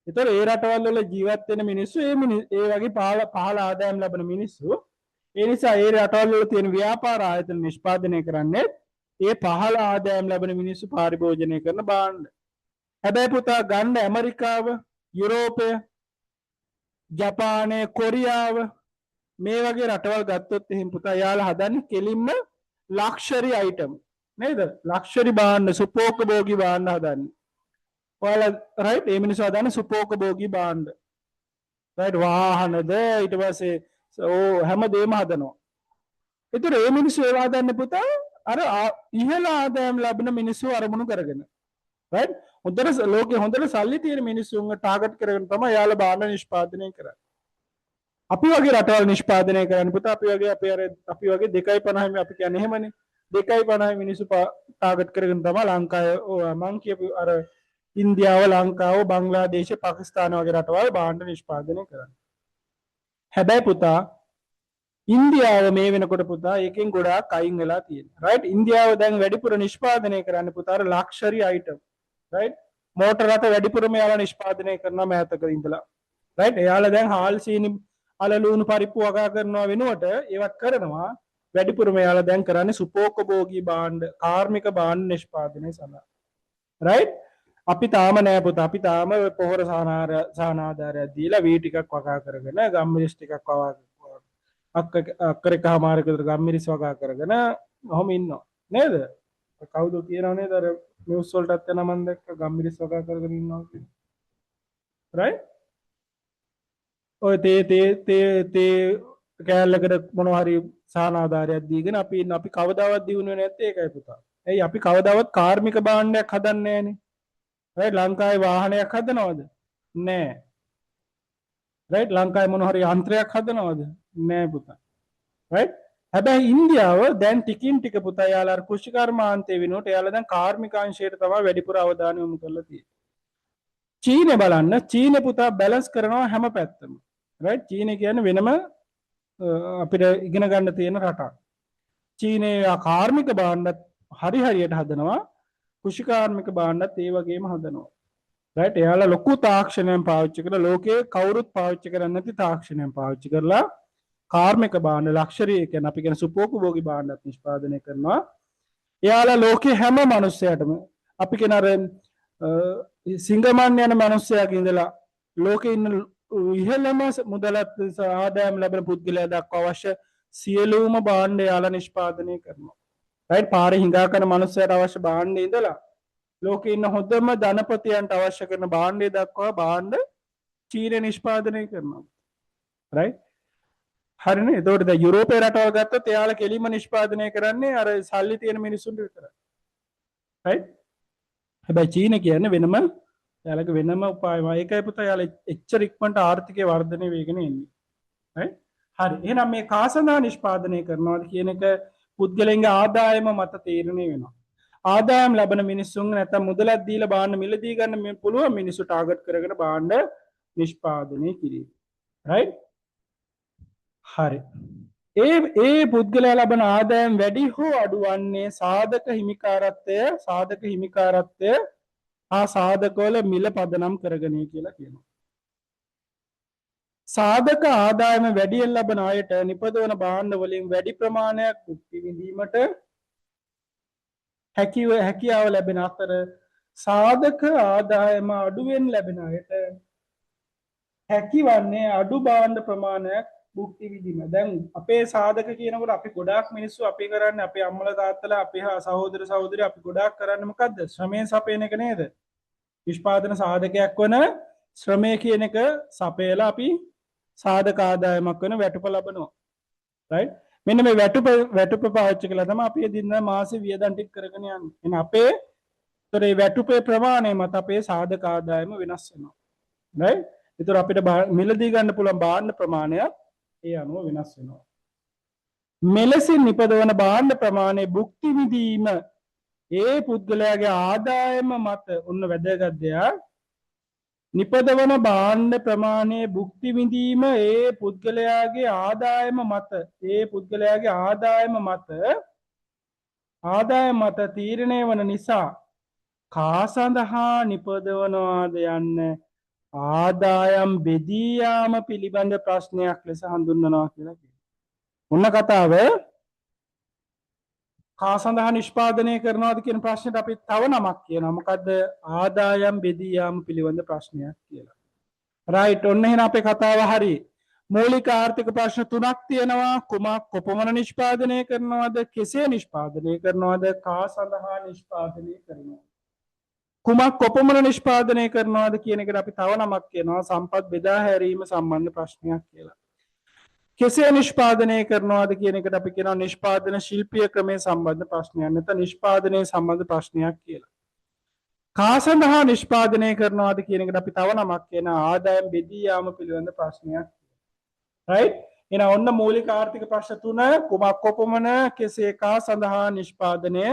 ඒතර ඒ රටවල් වල ජීවත් වෙන මිනිස්සු ඒ වගේ පහළ ආදායම් ලබන මිනිස්සු ඒ නිසා ඒ රටවල් වල තියෙන ව්‍යාපාර ආයතන නිෂ්පාදනය කරන්නේ ඒ පහළ ආදායම් ලබන මිනිස්සු පාරිභෝජනය කරන භාණ්ඩ. හැබැයි පුතා ගන්න ඇමරිකාව, යුරෝපය, ජපානය, කොරියාව මේ වගේ රටවල් ගත්තොත් එහෙනම් පුතා යාලා හදන්නේ කෙලින්ම ලක්ෂරි අයිටම් නේද? ලක්ෂරි භාණ්ඩ, සුපෝකභෝගී භාණ්ඩ හදන්නේ. ඔයාලා රයිට් මේ මිනිස්සු හදන්නේ සුපෝකභෝගී භාණ්ඩ. රයිට් වාහනද ඊට පස්සේ හැමදේම හදනවා. ඒතර මේ මිනිස්සු ඒවා හදන්නේ පුතා අර ඉහළ ආදායම් ලබන මිනිස්සු අරමුණු කරගෙන. රයිට් හොඳට ලෝකේ හොඳට සල්ලි තියෙන මිනිස්සුන්ව ටාගට් කරගෙන තමයි යාළ භාණ්ඩ නිෂ්පාදනය කරන්නේ. අපි වගේ රටවල් නිෂ්පාදනය කරන්නේ පුතා අපි වගේ 2.50 අපි කියන්නේ එහෙමනේ. 2.50 මිනිස්සු ටාගට් කරගෙන තමයි ලංකාවේ මං කියපු අර ඉන්දියාව, ලංකාව, බංග්ලාදේශ, පාකිස්තාන වගේ රටවල් භාණ්ඩ නිෂ්පාදනය කරන්නේ. හැබැයි පුතා ඉන්දියාව මේ වෙනකොට පුතා ඒකෙන් ගොඩාක් අයින් වෙලා තියෙනවා. රයිට් ඉන්දියාව දැන් වැඩිපුර නිෂ්පාදනය කරන්නේ පුතා අර ලක්ෂරි අයිටම්. රයිට් මෝටර රථ වැඩිපුරම යාලා නිෂ්පාදනය කරනවා මෑතක ඉඳලා. රයිට් එයාලා දැන් හාල් සීනි අල ලුණු පරිප්පු වගා කරනවා වෙනුවට ඒවත් කරනවා වැඩිපුරම යාලා දැන් කරන්නේ සුපෝකභෝගී භාණ්ඩ, කාර්මික භාණ්ඩ නිෂ්පාදනය සඳහා. රයිට් අපි තාම නෑ පුතා අපි තාම පොහොර සානාධාරයක් දීලා වී ටිකක් වගා කරගෙන ගම්මිරිස් ටිකක් වගා අක්කර එකමාරක විතර ගම්මිරිස් වගා කරගෙන ඔහොම ඉන්නවා නේද? කවුද කියනව නේද අර නිවුස් වලටත් යන මම දැක්ක ගම්මිරිස් වගා කරගෙන ඉන්නවා කියලා. රයිට් ඔය තේ කෑල්ලකට මොනවා හරි සානාධාරයක් දීගෙන අපි ඉන්න අපි කවදාවත් දිනුනේ නැත්තේ ඒකයි පුතා. එයි අපි කවදාවත් කාර්මික භාණ්ඩයක් හදන්නේ නැහනේ. රයිට් ලංකාවේ වාහනයක් හදනවද? නෑ. රයිට් ලංකාවේ මොනවා හරි යන්ත්‍රයක් හදනවද? නෑ පුතා. රයිට් හැබැයි ඉන්දියාව දැන් ටිකින් ටික පුතා යාලා අර කෘෂිකර්මාන්තයේ වෙනුවට යාලා දැන් කාර්මික අංශයට තමයි වැඩිපුර අවධානය යොමු කරලා තියෙන්නේ. චීනේ බලන්න චීනේ පුතා බැලන්ස් කරනවා හැම පැත්තම. රයිට් චීනේ කියන්නේ වෙනම අපිට ඉගෙන ගන්න තියෙන රටක්. චීනේ කාර්මික භාණ්ඩත් හරි හරියට හදනවා. කෘෂිකාර්මික භාණ්ඩත් ඒ වගේම හදනවා. රයිට් එයාලා ලොකු තාක්ෂණයක් පාවිච්චි කරලා ලෝකේ කවුරුත් පාවිච්චි කරන්නේ නැති තාක්ෂණයක් පාවිච්චි කරලා කාර්මික භාණ්ඩ ලක්ෂරී කියන්නේ අපි කියන සුපෝපභෝගී භාණ්ඩත් නිෂ්පාදනය කරනවා. එයාලා ලෝකේ හැම මිනිස්සයාටම අපි කියන අර සිංගමන් යන මිනිස්සයාගේ ඉඳලා ලෝකේ ඉන්න ඉහළම මුදලත් ආදායම් ලැබෙන පුද්ගලයා දක්වා අවශ්‍ය සියලුම භාණ්ඩ යාලා නිෂ්පාදනය කරනවා. රයිට් පාරේ හිඟා කරන මිනිස්සයාට අවශ්‍ය භාණ්ඩේ ඉඳලා ලෝකේ ඉන්න හොඳම ධනපතියන්ට අවශ්‍ය කරන භාණ්ඩේ දක්වා භාණ්ඩ චීනේ නිෂ්පාදනය කරනවා. රයිට් හරිනේ. එතකොට දැන් යුරෝපේ රටවල් ගත්තොත් එයාලා කෙලින්ම නිෂ්පාදනය කරන්නේ අර සල්ලි තියෙන මිනිස්සුන්ට විතරයි. රයිට් හැබැයි චීන කියන්නේ වෙනම යාලගේ වෙනම උපායම. ඒකයි පුතා යාලා එච්චර ඉක්මනට ආර්ථිකය වර්ධනය වෙගෙන එන්නේ. right හරි. එහෙනම් මේ කාසඳා නිෂ්පාදනය කරනවාද කියන එක පුද්ගලයන්ගේ ආදායම මත තීරණය වෙනවා. ආදායම් ලබන මිනිස්සුන් නැත්නම් මුදලක් දීලා භාණ්ඩ මිලදී ගන්න පුළුවන් මිනිස්සු ටාගට් කරගෙන භාණ්ඩ නිෂ්පාදනය කිරීම. right හරි. ඒ පුද්ගලයා ලබන ආදායම් වැඩි හෝ අඩු වන්නේ සාධක හිමිකාරත්වය ආ සාධකවල මිල පදනම් කරගනී කියලා කියනවා. සාධක ආදායම වැඩියෙන් ලබන අයට නිපදවන භාණ්ඩ වලින් වැඩි ප්‍රමාණයක් භුක්ති විඳීමට හැකියාව ලැබෙන අතර සාධක ආදායම අඩුවෙන් ලැබෙන අයට හැකිවන්නේ අඩු භාණ්ඩ ප්‍රමාණයක් භුක්ති විඳීම. දැන් අපේ සාධක කියනකොට අපි ගොඩාක් මිනිස්සු අපි කරන්නේ අපේ අම්මලා තාත්තලා අපේ සහෝදර සහෝදරියෝ අපි ගොඩාක් කරන්නේ මොකද්ද? ශ්‍රමයෙන් සපයන එක නේද? නිෂ්පාදන සාධකයක් වන ශ්‍රමය කියන එක සපයලා අපි සාධක ආදායමක් වෙන වැටුප ලබනවා. right මෙන්න මේ වැටුප පාවිච්චි කළා තමයි අපි දින මාසේ වියදම් ටික කරගෙන යන්නේ. එහෙනම් අපේ ඒතර මේ වැටුපේ ප්‍රමාණය මත අපේ සාධක ආදායම වෙනස් වෙනවා. right ඒතර අපිට මිලදී ගන්න පුළුවන් භාණ්ඩ ප්‍රමාණයක් ඒ අනුව වෙනස් වෙනවා. මෙලෙසින් නිපදවන භාණ්ඩ ප්‍රමාණය භුක්ති විඳීම ඒ පුද්ගලයාගේ ආදායම මත උන්න වැදගත් දෙයක්. නිපදවන භාණ්ඩ ප්‍රමාණය භුක්ති විඳීම ඒ පුද්ගලයාගේ ආදායම මත තීරණය වන නිසා කා සඳහා නිපදවනවාද යන්න ආදායම් බෙදී යාම පිළිබඳ ප්‍රශ්නයක් ලෙස හඳුන්වනවා කියලා කියනවා. ඔන්න කතාව කා සඳහා නිෂ්පාදනය කරනවාද කියන ප්‍රශ්නෙට අපි තව නමක් කියනවා. මොකද්ද? ආදායම් බෙදී යාම පිළිබඳ ප්‍රශ්නයක් කියලා. රයිට් ඔන්න එහෙනම් අපේ කතාව හරි. මූලික ආර්ථික ප්‍රශ්න තුනක් තියෙනවා. කුමක් කොපමණ නිෂ්පාදනය කරනවද? කෙසේ නිෂ්පාදනය කරනවද? කා සඳහා නිෂ්පාදනය කරනවද? කුමක් කොපමණ නිෂ්පාදනය කරනවද කියන එකට අපි තව නමක් කියනවා සම්පත් බෙදා හැරීම සම්බන්ධ ප්‍රශ්නයක් කියලා. කෙසේ නිෂ්පාදනය කරනවාද කියන එකට අපි කියනවා නිෂ්පාදන ශිල්පීය ක්‍රමයේ සම්බන්ධ ප්‍රශ්නයක් නැත්නම් නිෂ්පාදනයේ සම්බන්ධ ප්‍රශ්නයක් කියලා. කා සඳහා නිෂ්පාදනය කරනවාද කියන එකට අපි තව නමක් කියනවා ආදායම් බෙදී යාම පිළිබඳ ප්‍රශ්නයක්. right එහෙනම් ඔන්න මූලික ආර්ථික ප්‍රශ්න තුන කුමක් කොපමණ කෙසේ කා සඳහා නිෂ්පාදනය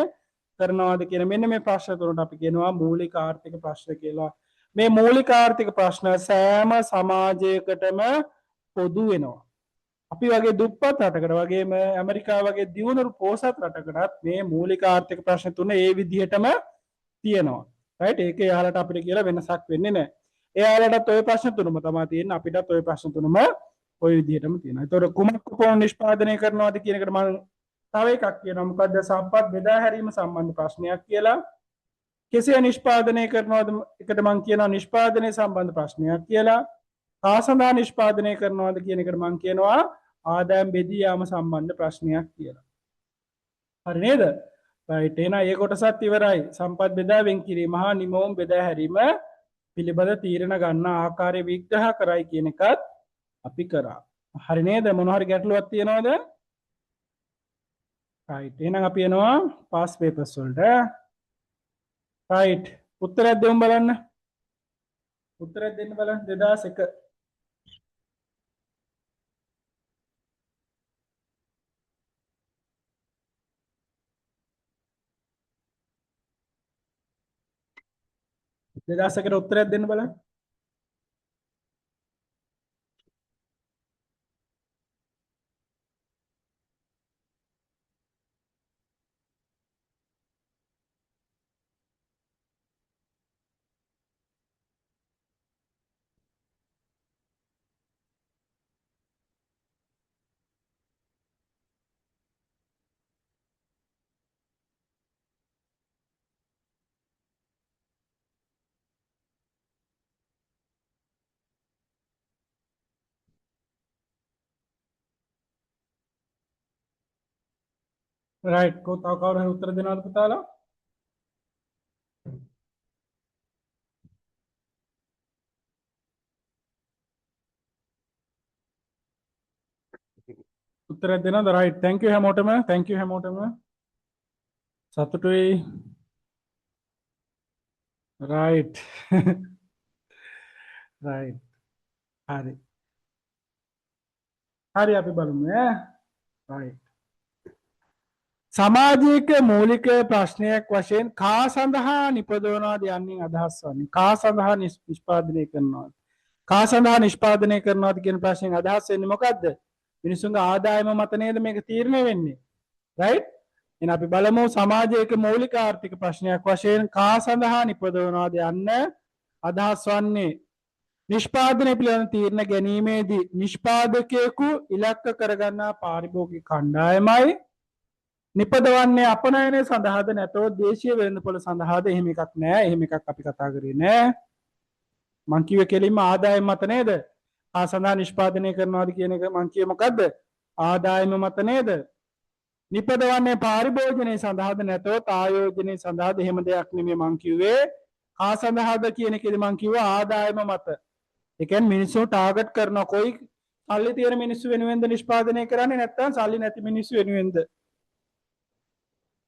කරනවාද කියන මෙන්න මේ ප්‍රශ්න තුනට අපි කියනවා මූලික ආර්ථික ප්‍රශ්න කියලා. මේ මූලික ආර්ථික ප්‍රශ්න සෑම සමාජයකටම පොදු වෙනවා. අපි වගේ දුප්පත් රටකට වගේම ඇමරිකාව වගේ දියුණු පොහොසත් රටකටත් මේ මූලික ආර්ථික ප්‍රශ්න තුන ඒ විදිහටම තියෙනවා. right ඒක යාලට අපිට කියලා වෙනසක් වෙන්නේ නැහැ. එයාලටත් ওই ප්‍රශ්න තුනම තමයි තියෙන්නේ අපිටත් ওই ප්‍රශ්න තුනම ওই විදිහටම තියෙනවා. ඒතකොට කුමක් කොපමණ නිෂ්පාදනය කරනවද කියන එකට මම තව එකක් කියනවා. මොකද්ද? සම්පත් බෙදා හැරීම සම්බන්ධ ප්‍රශ්නයක් කියලා. කෙසේ නිෂ්පාදනය කරනවද එකට මම කියනවා නිෂ්පාදනය සම්බන්ධ ප්‍රශ්නයක් කියලා. කා සඳහා නිෂ්පාදනය කරනවද කියන එකට මම කියනවා ආදායම් බෙදී යාම සම්බන්ධ ප්‍රශ්නයක් කියලා. හරි නේද? right එහෙනම් ඒ කොටසත් ඉවරයි. සම්පත් බෙදා වෙන් කිරීම හා නිමවුම් බෙදා හැරීම පිළිබඳ තීරණ ගන්න ආකාරය විග්‍රහ කරයි කියන එකත් අපි කරා. හරි නේද? මොන හරි ගැටලුවක් තියෙනවද? right එහෙනම් අපි යනවා past papers වලට. right උත්තරයක් දෙමු බලන්න. උත්තරයක් දෙන්න බලන්න 2001. දෙදාසකට උත්තරයක් දෙන්න බලන්න. right තව කවුරු හරි උත්තර දෙනවද පුතාලා? උත්තරයක් දෙනවද? right thank you හැමෝටම. thank you හැමෝටම. සතුටුයි. right right හරි. හරි අපි බලමු ඈ. right සමාජයක මූලික ප්‍රශ්නයක් වශයෙන් කා සඳහා නිපදවනවාද යන්නේ අදහස් වන්නේ. කා සඳහා නිෂ්පාදනය කරනවාද? කා සඳහා නිෂ්පාදනය කරනවාද කියන ප්‍රශ්නෙන් අදහස් වෙන්නේ මොකද්ද? මිනිසුන්ගේ ආදායම මත නේද මේක තීරණය වෙන්නේ. right? එහෙනම් අපි බලමු සමාජයක මූලික ආර්ථික ප්‍රශ්නයක් වශයෙන් කා සඳහා නිපදවනවාද යන්න අදහස් වන්නේ නිෂ්පාදනය පිළිබඳ තීරණ ගැනීමේදී නිෂ්පාදකයෙකු ඉලක්ක කරගන්නා පාරිභෝගික කණ්ඩායමයි නිපදවන්නේ අපනයනය සඳහාද නැතෝ දේශීය වෙළඳපොළ සඳහාද එහෙම එකක් නෑ. එහෙම එකක් අපි කතා කරේ නෑ. මං කිව්වේ කෙලින්ම ආදායම මත නේද? ආ සඳහා නිෂ්පාදනය කරනවාද කියන එක මං කිව්වේ මොකද්ද? ආදායම මත නේද? නිපදවන්නේ පාරිභෝජනයේ සඳහාද නැතෝ ආයෝජනයේ සඳහාද එහෙම දෙයක් නෙමෙයි මං කිව්වේ. ආ සඳහාද කියන එකේදී මං කිව්වා ආදායම මත. ඒ කියන්නේ මිනිස්සු ටාගට් කරන කොයි සල්ලි තියෙන මිනිස්සු වෙනුවෙන්ද නිෂ්පාදනය කරන්නේ නැත්නම් සල්ලි නැති මිනිස්සු වෙනුවෙන්ද?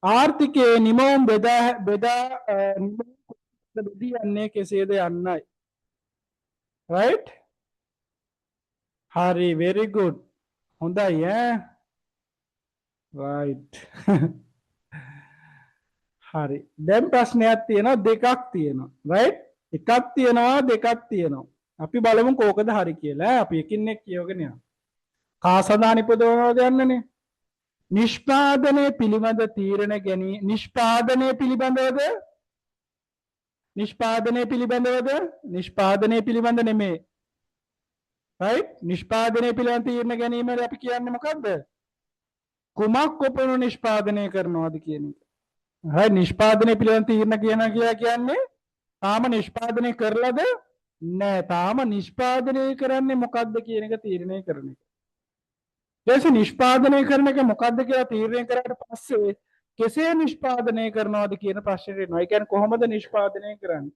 ආර්ථිකයේ නිමවුම් බෙදී යන්නේ කෙසේද යන්නයි. right හරි very good හොඳයි ඈ right හරි දැන් ප්‍රශ්නයක් තියෙනවා දෙකක් තියෙනවා right එකක් තියෙනවා දෙකක් තියෙනවා අපි බලමු කෝකද හරි කියලා අපි එකින් එක කියවගෙන යමු කා සඳහා නිපදවනවාද යන්නනේ නිෂ්පාදනය පිළිබඳ තීරණ ගැනීම නිෂ්පාදනය පිළිබඳවද නිෂ්පාදනය පිළිබඳ නෙමේ right නිෂ්පාදනය පිළිබඳ තීරණ ගැනීමට අපි කියන්නේ මොකද්ද කුමක් කොපමණ නිෂ්පාදනය කරනවද කියන එක right නිෂ්පාදනය පිළිබඳ තීරණ කියන්නේ තාම නිෂ්පාදනය කරලාද නෑ තාම නිෂ්පාදනය කරන්නේ මොකද්ද කියන එක තීරණය කරන එක ඊට නිෂ්පාදනය කරන එක මොකද්ද කියලා තීරණය කරාට පස්සේ කෙසේ නිෂ්පාදනය කරනවද කියන ප්‍රශ්නේ එනවා. ඒ කියන්නේ කොහොමද නිෂ්පාදනය කරන්නේ?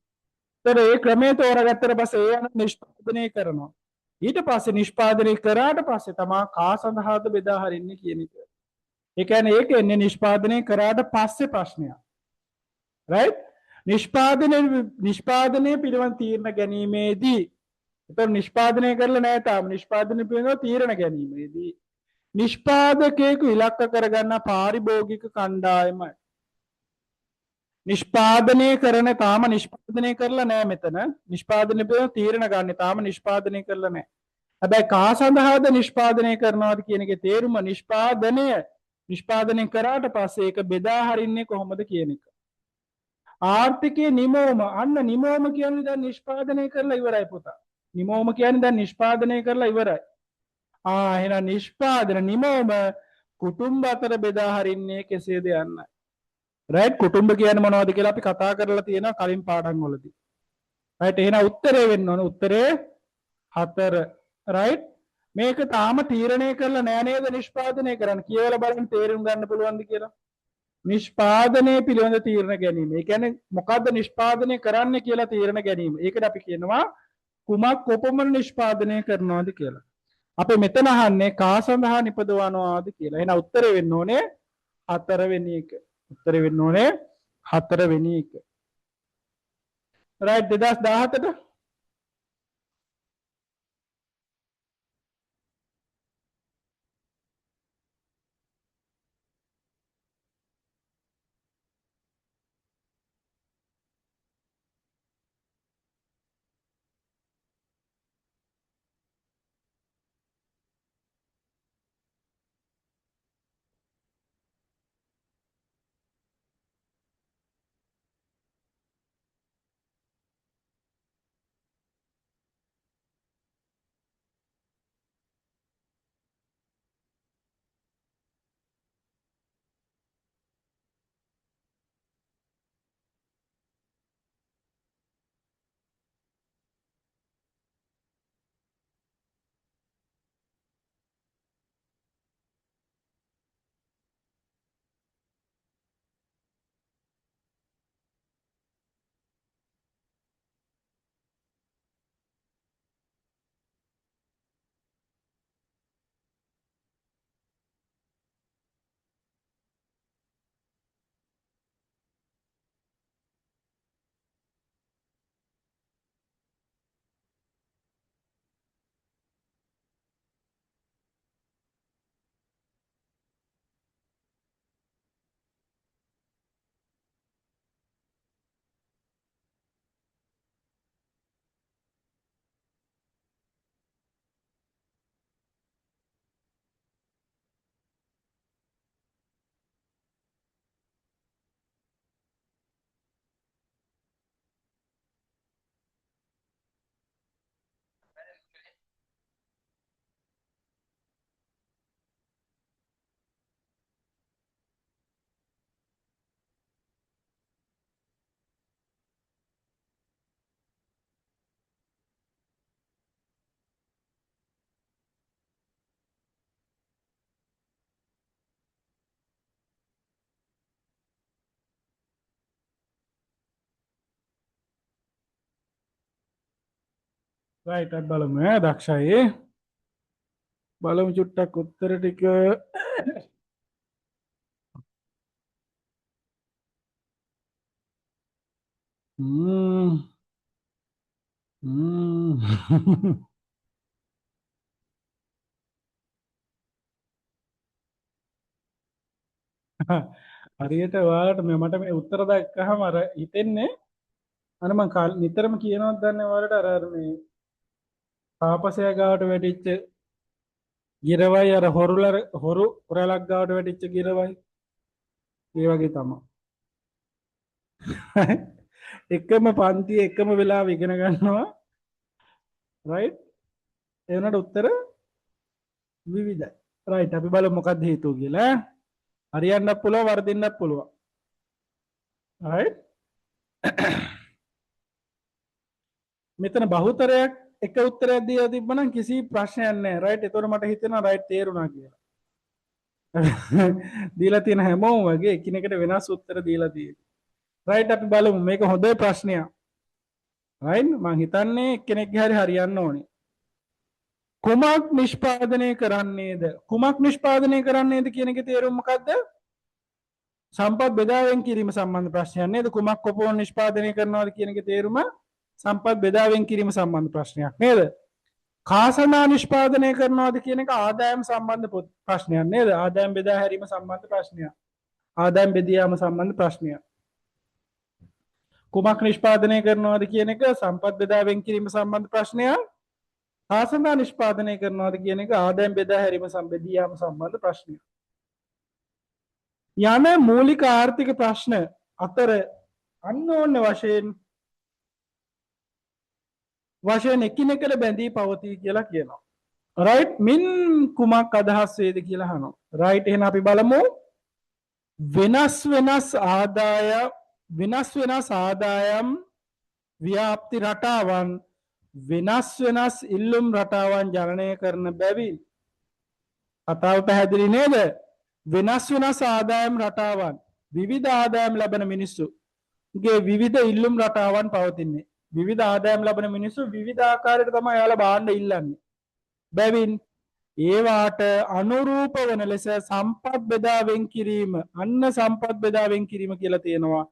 ඒතර ඒ ක්‍රමයේ තෝරාගත්තට පස්සේ ඒ අනුව නිෂ්පාදනය කරනවා. ඊට පස්සේ නිෂ්පාදනය කරාට පස්සේ තමයි කා සඳහාද බෙදා හරින්නේ කියන එක. ඒ කියන්නේ ඒක එන්නේ නිෂ්පාදනය කරාට පස්සේ ප්‍රශ්නයක්. right? නිෂ්පාදනය පිළිබඳ තීරණ ගැනීමේදී ඒතර නිෂ්පාදනය කරලා නැහැ තාම නිෂ්පාදනය පිළිබඳ තීරණ ගැනීමේදී නිෂ්පාදකයෙකු ඉලක්ක කරගන්න පාරිභෝගික කණ්ඩායමයි. නිෂ්පාදනය කරන තාම නිෂ්පාදනය කරලා නෑ මෙතන. නිෂ්පාදනය පිළිබඳ තීරණ ගන්න තාම නිෂ්පාදනය කරලා නෑ. හැබැයි කා සඳහාද නිෂ්පාදනය කරනවාද කියන එකේ තේරුම නිෂ්පාදනය කරාට පස්සේ ඒක බෙදා හරින්නේ කොහොමද කියන එක. ආර්ථිකයේ නිමවම අන්න නිමවම කියන්නේ දැන් නිෂ්පාදනය කරලා ඉවරයි පුතා. නිමවම කියන්නේ දැන් නිෂ්පාදනය කරලා ඉවරයි. එහෙනම් නිෂ්පාදන නිමවම කුටුම්බ අතර බෙදා හරින්නේ කෙසේද යන්නයි. right කුටුම්බ කියන්නේ මොනවද කියලා අපි කතා කරලා තියෙනවා කලින් පාඩම් වලදී. right එහෙනම් උත්තරේ වෙන්න ඕන උත්තරේ 4. right මේක තාම තීරණය කරලා නෑ නේද නිෂ්පාදනය කරන්න කියලා බලන්න තේරුම් ගන්න පුළුවන්ද කියලා. නිෂ්පාදනය පිළිබඳ තීරණ ගැනීම. ඒ කියන්නේ මොකද්ද නිෂ්පාදනය කරන්න කියලා තීරණ ගැනීම. ඒකට අපි කියනවා කුමක් කොපමණ නිෂ්පාදනය කරනවද කියලා. අපි මෙතන අහන්නේ කා සඳහා නිපදවනවාද කියලා. එහෙනම් උත්තරේ වෙන්න ඕනේ 4 වෙනි එක. උත්තරේ වෙන්න ඕනේ 4 වෙනි එක. රයිට් 2017ට රයිට් අපි බලමු ඈ දක්ෂයි. බලමු චුට්ටක් උත්තර ටික. හ්ම් හ්ම් හරියට ඔයාලට මට මේ උත්තර දැක්කහම අර හිතෙන්නේ අර මං නිතරම කියනවත් දන්නේ ඔයාලට අර මේ තාපසය ගාවට වැටිච්ච ගිරවයි අර හොරු රැලක් ගාවට වැටිච්ච ගිරවයි ඒ වගේ තමයි. එකම පන්ති එකම වෙලාව ඉගෙන ගන්නවා රයිට් ඒ වුණාට උත්තර විවිධයි. රයිට් අපි බලමු මොකක්ද හේතුව කියලා. හරියන්නත් පුළුවන් වර්ධින්නත් පුළුවන්. රයිට් මෙතන බහුතරයක් එක උත්තරයක් දීලා තිබ්බනම් කිසි ප්‍රශ්නයක් නැහැ. රයිට් ඒතකොට මට හිතෙනවා රයිට් තේරුණා කියලා. දීලා තියෙන හැමෝම වගේ එකිනෙකට වෙනස් උත්තර දීලා තියෙනවා. රයිට් අපි බලමු මේක හොඳ ප්‍රශ්නයක්. රයිට් මං හිතන්නේ එක්කෙනෙක්ගේ හරි හරියන්න ඕනේ. කුමක් නිෂ්පාදනය කරන්නේද? කුමක් නිෂ්පාදනය කරන්නේද කියන එකේ තේරුම මොකද්ද? සම්පත් බෙදාවෙන් කිරීම සම්බන්ධ ප්‍රශ්නයක් නේද? කුමක් කොපමණ නිෂ්පාදනය කරනවද කියන එකේ තේරුම සම්පත් බෙදාවෙන් කිරීම සම්බන්ධ ප්‍රශ්නයක් නේද? කාසනා නිෂ්පාදනය කරනවද කියන එක ආදායම් සම්බන්ධ ප්‍රශ්නයක් නේද? ආදායම් බෙදා හැරීම සම්බන්ධ ප්‍රශ්නයක්. ආදායම් බෙදියාම සම්බන්ධ ප්‍රශ්නයක්. කුමක් නිෂ්පාදනය කරනවද කියන එක සම්පත් බෙදාවෙන් කිරීම සම්බන්ධ ප්‍රශ්නයක්. කාසනා නිෂ්පාදනය කරනවද කියන එක ආදායම් බෙදා හැරීම සම්බෙදියාම සම්බන්ධ ප්‍රශ්නයක්. යන මූලික ආර්ථික ප්‍රශ්න අතර අන්‍යෝන්‍ය වශයෙන් එකිනෙකට බැඳී පවතී කියලා කියනවා. රයිට් මින් කුමක් අදහස් වේද කියලා අහනවා. රයිට් එහෙනම් අපි බලමු වෙනස් වෙනස් ආදායම් ව්‍යාප්ති රටාවන් වෙනස් ඉල්ලුම් රටාවන් ජනනය කරන බැවින් කතාව පැහැදිලි නේද? වෙනස් ආදායම් රටාවන් විවිධ ආදායම් ලබන මිනිස්සුගේ විවිධ ඉල්ලුම් රටාවන් පවතින්නේ. විවිධ ආදායම් ලබන මිනිස්සු විවිධ ආකාරයට තමයි යාලා භාණ්ඩ ඉල්ලන්නේ. බැවින් ඒවාට අනුරූප වන ලෙස සම්පත් බෙදා වෙන් කිරීම අන්න සම්පත් බෙදා වෙන් කිරීම කියලා තියෙනවා.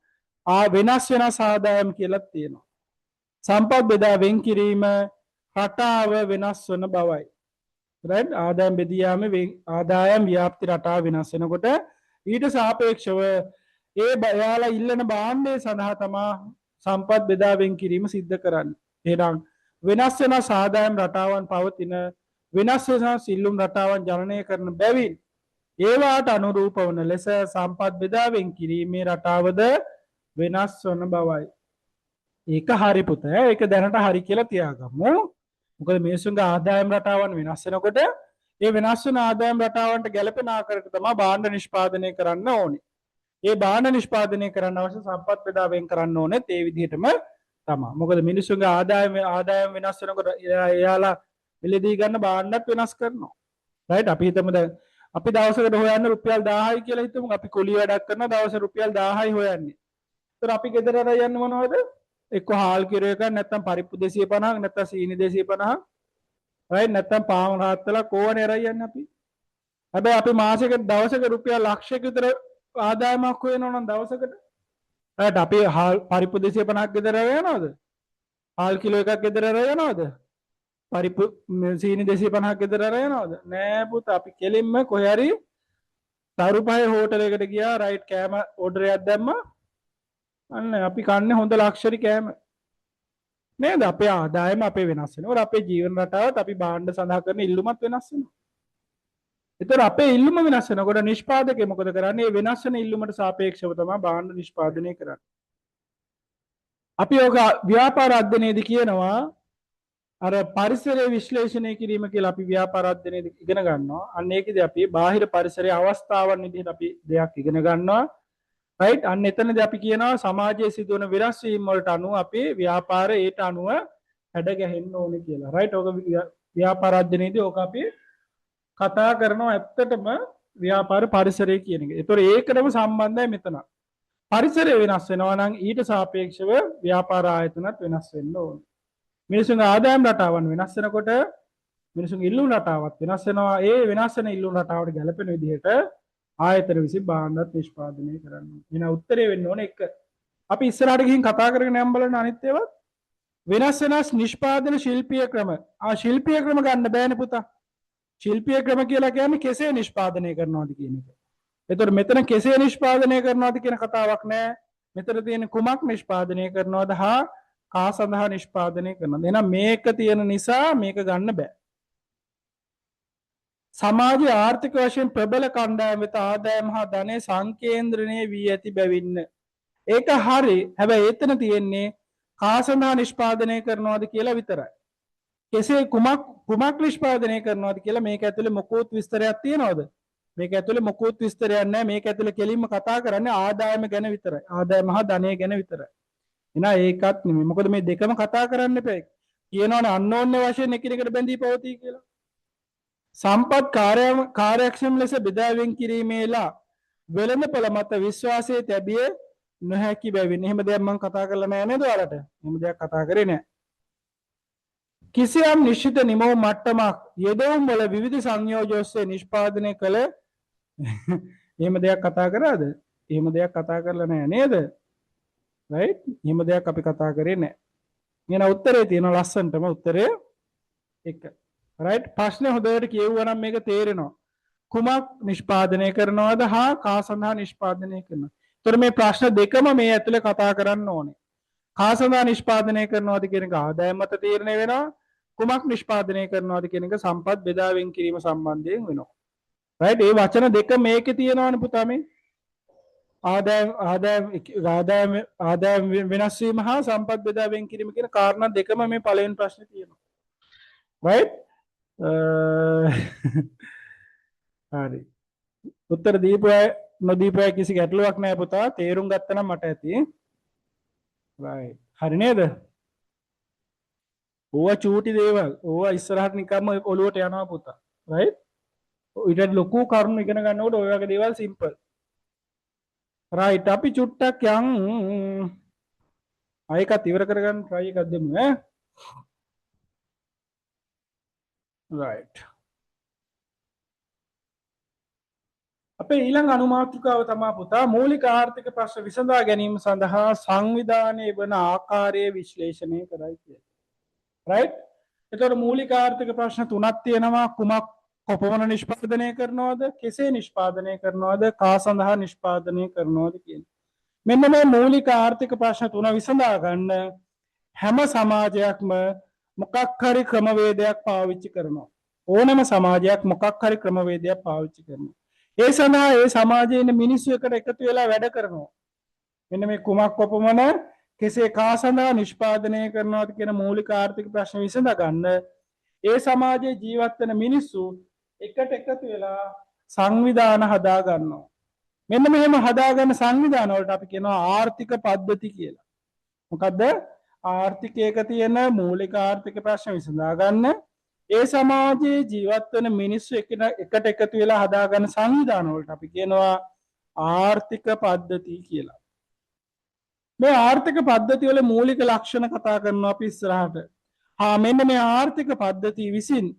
වෙනස් වෙනස් ආදායම් කියලා තියෙනවා. සම්පත් බෙදා වෙන් කිරීම රටාව වෙනස් වන බවයි. right ආදායම් බෙදියාම ආදායම් ව්‍යාප්ති රටාව වෙනස් වෙනකොට ඊට සාපේක්ෂව එයාලා ඉල්ලන භාණ්ඩය සඳහා තමා සම්පත් බෙදා වෙන් කිරීම සිද්ධ කරන්නේ. එහෙනම් වෙනස් වෙනස් ආදායම් රටාවන් පවතින වෙනස් වෙනස් ඉල්ලුම් රටාවන් ජනනය කරන බැවින් ඒවාට අනුරූප වන ලෙස සම්පත් බෙදා වෙන් කිරීමේ රටාවද වෙනස් වන බවයි. ඒක හරි පුතේ. ඒක දැනට හරි කියලා තියාගමු. මොකද මිනිසුන්ගේ ආදායම් රටාවන් වෙනස් වෙනකොට ඒ වෙනස් වෙන ආදායම් රටාවන්ට ගැලපෙන ආකාරයකට තමයි භාණ්ඩ නිෂ්පාදනය කරන්න ඕනේ. ඒ භාණ්ඩ නිෂ්පාදනය කරන්න අවශ්‍ය සම්පත් බෙදා වෙන් කරන්න ඕනේ ඒ විදිහටම තමයි. මොකද මිනිසුන්ගේ ආදායම් වෙනස් වෙනකොට එයාලා මිලදී ගන්න භාණ්ඩත් වෙනස් කරනවා. රයිට් අපි හිතමු දැන් අපි දවසකට හොයන්න රුපියල් 1000යි කියලා හිතමු. අපි කුලී වැඩක් කරන දවස් රුපියල් 1000යි හොයන්නේ. ඒතර අපි ගෙදර අර යන්නේ මොනවද? එක්ක හාල් කිලෝ එකක් නැත්නම් පරිප්පු 250ක් නැත්නම් සීනි 250ක් රයිට් නැත්නම් පාන් රාත්තලා කෝවනේ අරයි යන්නේ අපි. හැබැයි අපි මාසෙකට දවසක රුපියල් ලක්ෂයක විතර ආදායමක් හොයනවා නම් දවසකට රයිට් අපි හාල් පරිප්පු 250ක් ගෙදර යනවද? හාල් කිලෝ එකක් ගෙදර යනවද? පරිප්පු සීනි 250ක් ගෙදර යනවද? නෑ පුතා අපි කෙලින්ම කොහේ හරි තරුපහේ හෝටලයකට ගියා රයිට් කෑම ඕඩර් එකක් දැම්මා අන්න අපි කන්නේ හොඳ ලක්ෂරි කෑම නේද? අපේ ආදායම අපේ වෙනස් වෙනවා. අපේ ජීවන රටාවත් අපි භාණ්ඩ සඳහා කරන ඉල්ලුමත් වෙනස් වෙනවා. ඒතර අපේ ඉල්ලුම වෙනස් වෙනකොට නිෂ්පාදකයා මොකද කරන්නේ? මේ වෙනස් වෙන ඉල්ලුමට සාපේක්ෂව තමයි භාණ්ඩ නිෂ්පාදනය කරන්නේ. අපි ඔක ව්‍යාපාර අධ්‍යයනයේදී කියනවා අර පරිසරය විශ්ලේෂණය කිරීම කියලා අපි ව්‍යාපාර අධ්‍යයනයේදී ඉගෙන ගන්නවා. අන්න ඒකදී අපි බාහිර පරිසරයේ අවස්ථාවන් විදිහට අපි දෙයක් ඉගෙන ගන්නවා. රයිට් අන්න එතනදී අපි කියනවා සමාජයේ සිදුවන වෙනස් වීම වලට අනුව අපේ ව්‍යාපාරය ඒට අනුව හැඩ ගැහෙන්න ඕනේ කියලා. රයිට් ඔක ව්‍යාපාර අධ්‍යයනයේදී ඔක අපි කතා කරනවා ඇත්තටම ව්‍යාපාර පරිසරය කියන එක. ඒතොර ඒකටම සම්බන්ධයි මෙතන. පරිසරය වෙනස් වෙනවා නම් ඊට සාපේක්ෂව ව්‍යාපාර ආයතනත් වෙනස් වෙන්න ඕනේ. මිනිසුන්ගේ ආදායම් රටාවන් වෙනස් වෙනකොට මිනිසුන්ගේ ඉල්ලුම් රටාවත් වෙනස් වෙනවා. ඒ වෙනස් වෙන ඉල්ලුම් රටාවට ගැලපෙන විදිහට ආයතන විසින් භාණ්ඩත් නිෂ්පාදනය කරන්න. එන උත්තරේ වෙන්න ඕනේ එක. අපි ඉස්සරහට ගිහින් කතා කරගෙන යම් බලන්න අනිත් ඒවා වෙනස් වෙනස් නිෂ්පාදන ශිල්පීය ක්‍රම. ශිල්පීය ක්‍රම ගන්න බෑනේ පුතා. ශිල්පීය ක්‍රම කියලා කියන්නේ කෙසේ නිෂ්පාදනය කරනවද කියන එක. එතකොට මෙතන කෙසේ නිෂ්පාදනය කරනවද කියන කතාවක් නෑ. මෙතන තියෙන කුමක් නිෂ්පාදනය කරනවද හා කා සඳහා නිෂ්පාදනය කරනවද. එහෙනම් මේක තියෙන නිසා මේක ගන්න බෑ. සමාජයේ ආර්ථික වශයෙන් ප්‍රබල කණ්ඩායම් වෙත ආදායම හා ධනය සංකේන්ද්‍රණය වී ඇති බැවින්න. ඒක හරි. හැබැයි එතන තියෙන්නේ කා සඳහා නිෂ්පාදනය කරනවද කියලා විතරයි. කෙසේ කුමක් නිෂ්පාදනය කරනවද කියලා මේක ඇතුලේ මොකුත් විස්තරයක් තියනවද? මේක ඇතුලේ මොකුත් විස්තරයක් නැහැ. මේක ඇතුලේ කෙලින්ම කතා කරන්නේ ආදායම ගැන විතරයි. ආදායම හා ධනය ගැන විතරයි. එහෙනම් ඒකත් නෙමෙයි. මොකද මේ දෙකම කතා කරන්න එපා. කියනවනේ අන්නෝන්‍ය වශයෙන් එකිනෙකට බැඳී පවතී කියලා. සම්පත් කාර්යක්ෂම ලෙස බෙදා වෙන් කිරීමේලා වෙළඳපොළ මත විශ්වාසය තැබිය නොහැකි බැවින්. එහෙම දෙයක් මම කතා කරලා නැහැ නේද ඔයාලට? එහෙම දෙයක් කතා කරේ නැහැ. කිසියම් නිශ්චිත නිමවුම් මට්ටමක් යෙදවුම් වල විවිධ සංයෝජන ඔස්සේ නිෂ්පාදනය කළ එහෙම දෙයක් කතා කරාද? එහෙම දෙයක් කතා කරලා නැහැ නේද? රයිට්? එහෙම දෙයක් අපි කතා කරේ නැහැ. එහෙනම් උත්තරේ තියෙන ලස්සනටම උත්තරය 1. රයිට්? ප්‍රශ්නේ හොඳට කියවුවා නම් මේක තේරෙනවා. කුමක් නිෂ්පාදනය කරනවද හා කා සඳහා නිෂ්පාදනය කරනවද? ඒතර මේ ප්‍රශ්න දෙකම මේ ඇතුලේ කතා කරන්න ඕනේ. කා සඳහා නිෂ්පාදනය කරනවද කියන එක ආදායම මත තීරණය වෙනවා. කුමක් නිෂ්පාදනය කරනවද කියන එක සම්පත් බෙදා වෙන් කිරීම සම්බන්ධයෙන් වෙනවා. රයිට්? මේ වචන දෙක මේකේ තියෙනවනේ පුතා මේ. ආදායම වෙනස් වීම හා සම්පත් බෙදා වෙන් කිරීම කියන කාරණා දෙකම මේ පළවෙනි ප්‍රශ්නේ තියෙනවා. රයිට්? හරි. උත්තර දීපුවා නොදීපුවා කිසි ගැටලුවක් නැහැ පුතා. තේරුම් ගත්තා නම් මට ඇති. right. හරි නේද? ඕවා චූටි දේවල්. ඕවා ඉස්සරහට නිකම්ම ඔලුවට යනවා පුතා. right? ඊට ලොකු කරුණු ඉගෙන ගන්නකොට ඔය වගේ දේවල් සිම්පල්. right. අපි චුට්ටක් යන් ආයෙකත් ඉවර කරගන්න try එකක් දෙමු ඈ. right. අපේ ඊළඟ අනුමාත්‍රිකාව තමයි පුතා මූලික ආර්ථික ප්‍රශ්න විසඳා ගැනීම සඳහා සංවිධානය වන ආකාරයේ විශ්ලේෂණය කරයි කියන්නේ. right? එතකොට මූලික ආර්ථික ප්‍රශ්න තුනක් තියෙනවා. කුමක් කොපමණ නිෂ්පාදනය කරනවද, කෙසේ නිෂ්පාදනය කරනවද, කා සඳහා නිෂ්පාදනය කරනවද කියන. මෙන්න මේ මූලික ආර්ථික ප්‍රශ්න තුන විසඳා ගන්න හැම සමාජයක්ම මොකක් හරි ක්‍රමවේදයක් පාවිච්චි කරනවා. ඕනෑම සමාජයක් මොකක් හරි ක්‍රමවේදයක් පාවිච්චි කරනවා. ඒ සඳහා ඒ සමාජයේ ඉන්න මිනිස්සු එකට එකතු වෙලා වැඩ කරනවා. මෙන්න මේ කුමක් කොපමණ කෙසේ කා සඳහා නිෂ්පාදනය කරනවද කියන මූලික ආර්ථික ප්‍රශ්න විසඳ ගන්න ඒ සමාජයේ ජීවත් වෙන මිනිස්සු එකට එකතු වෙලා සංවිධාන හදා ගන්නවා. මෙන්න මෙහෙම හදාගන්න සංවිධාන වලට අපි කියනවා ආර්ථික පද්ධති කියලා. මොකද්ද? ආර්ථිකයක තියෙන මූලික ආර්ථික ප්‍රශ්න විසඳා ගන්න ඒ සමාජයේ ජීවත් වෙන මිනිස්සු එකට එකතු වෙලා හදාගන්න සංවිධාන වලට අපි කියනවා ආර්ථික පද්ධති කියලා. මේ ආර්ථික පද්ධති වල මූලික ලක්ෂණ කතා කරනවා අපි ඉස්සරහට. මෙන්න මේ ආර්ථික පද්ධතිය විසින්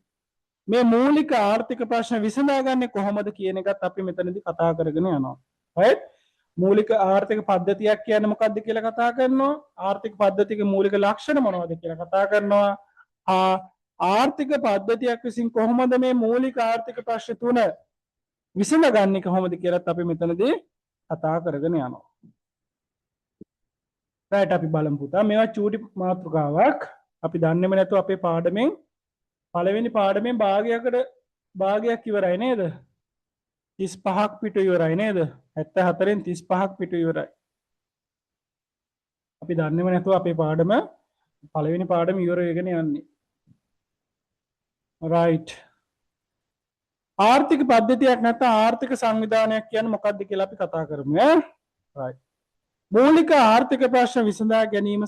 මේ මූලික ආර්ථික ප්‍රශ්න විසඳාගන්නේ කොහොමද කියන එකත් අපි මෙතනදී කතා කරගෙන යනවා. right? මූලික ආර්ථික පද්ධතියක් කියන්නේ මොකක්ද කියලා කතා කරනවා. ආර්ථික පද්ධතියේ මූලික ලක්ෂණ මොනවද කියලා කතා කරනවා. ආර්ථික පද්ධතියක් විසින් කොහොමද මේ මූලික ආර්ථික ප්‍රශ්න තුන විසඳගන්නේ කොහොමද කියලාත් අපි මෙතනදී කතා කරගෙන යනවා. right අපි බලමු පුතා. මේවා චූටි මාතෘකාවක්. අපි දන්නේම නැතුව අපේ පාඩමෙන් පළවෙනි පාඩමෙන් භාගයක් ඉවරයි නේද? 35ක් පිටු ඉවරයි නේද? 74න් 35ක් පිටු ඉවරයි. අපි දන්නේම නැතුව අපේ පාඩම පළවෙනි පාඩම ඉවර වෙගෙන යන්නේ. right. ආර්ථික පද්ධතියක් නැත්නම් ආර්ථික සංවිධානයක් කියන්නේ මොකක්ද කියලා අපි කතා කරමු ඈ. right. මූලික ආර්ථික ප්‍රශ්න විසඳා ගැනීම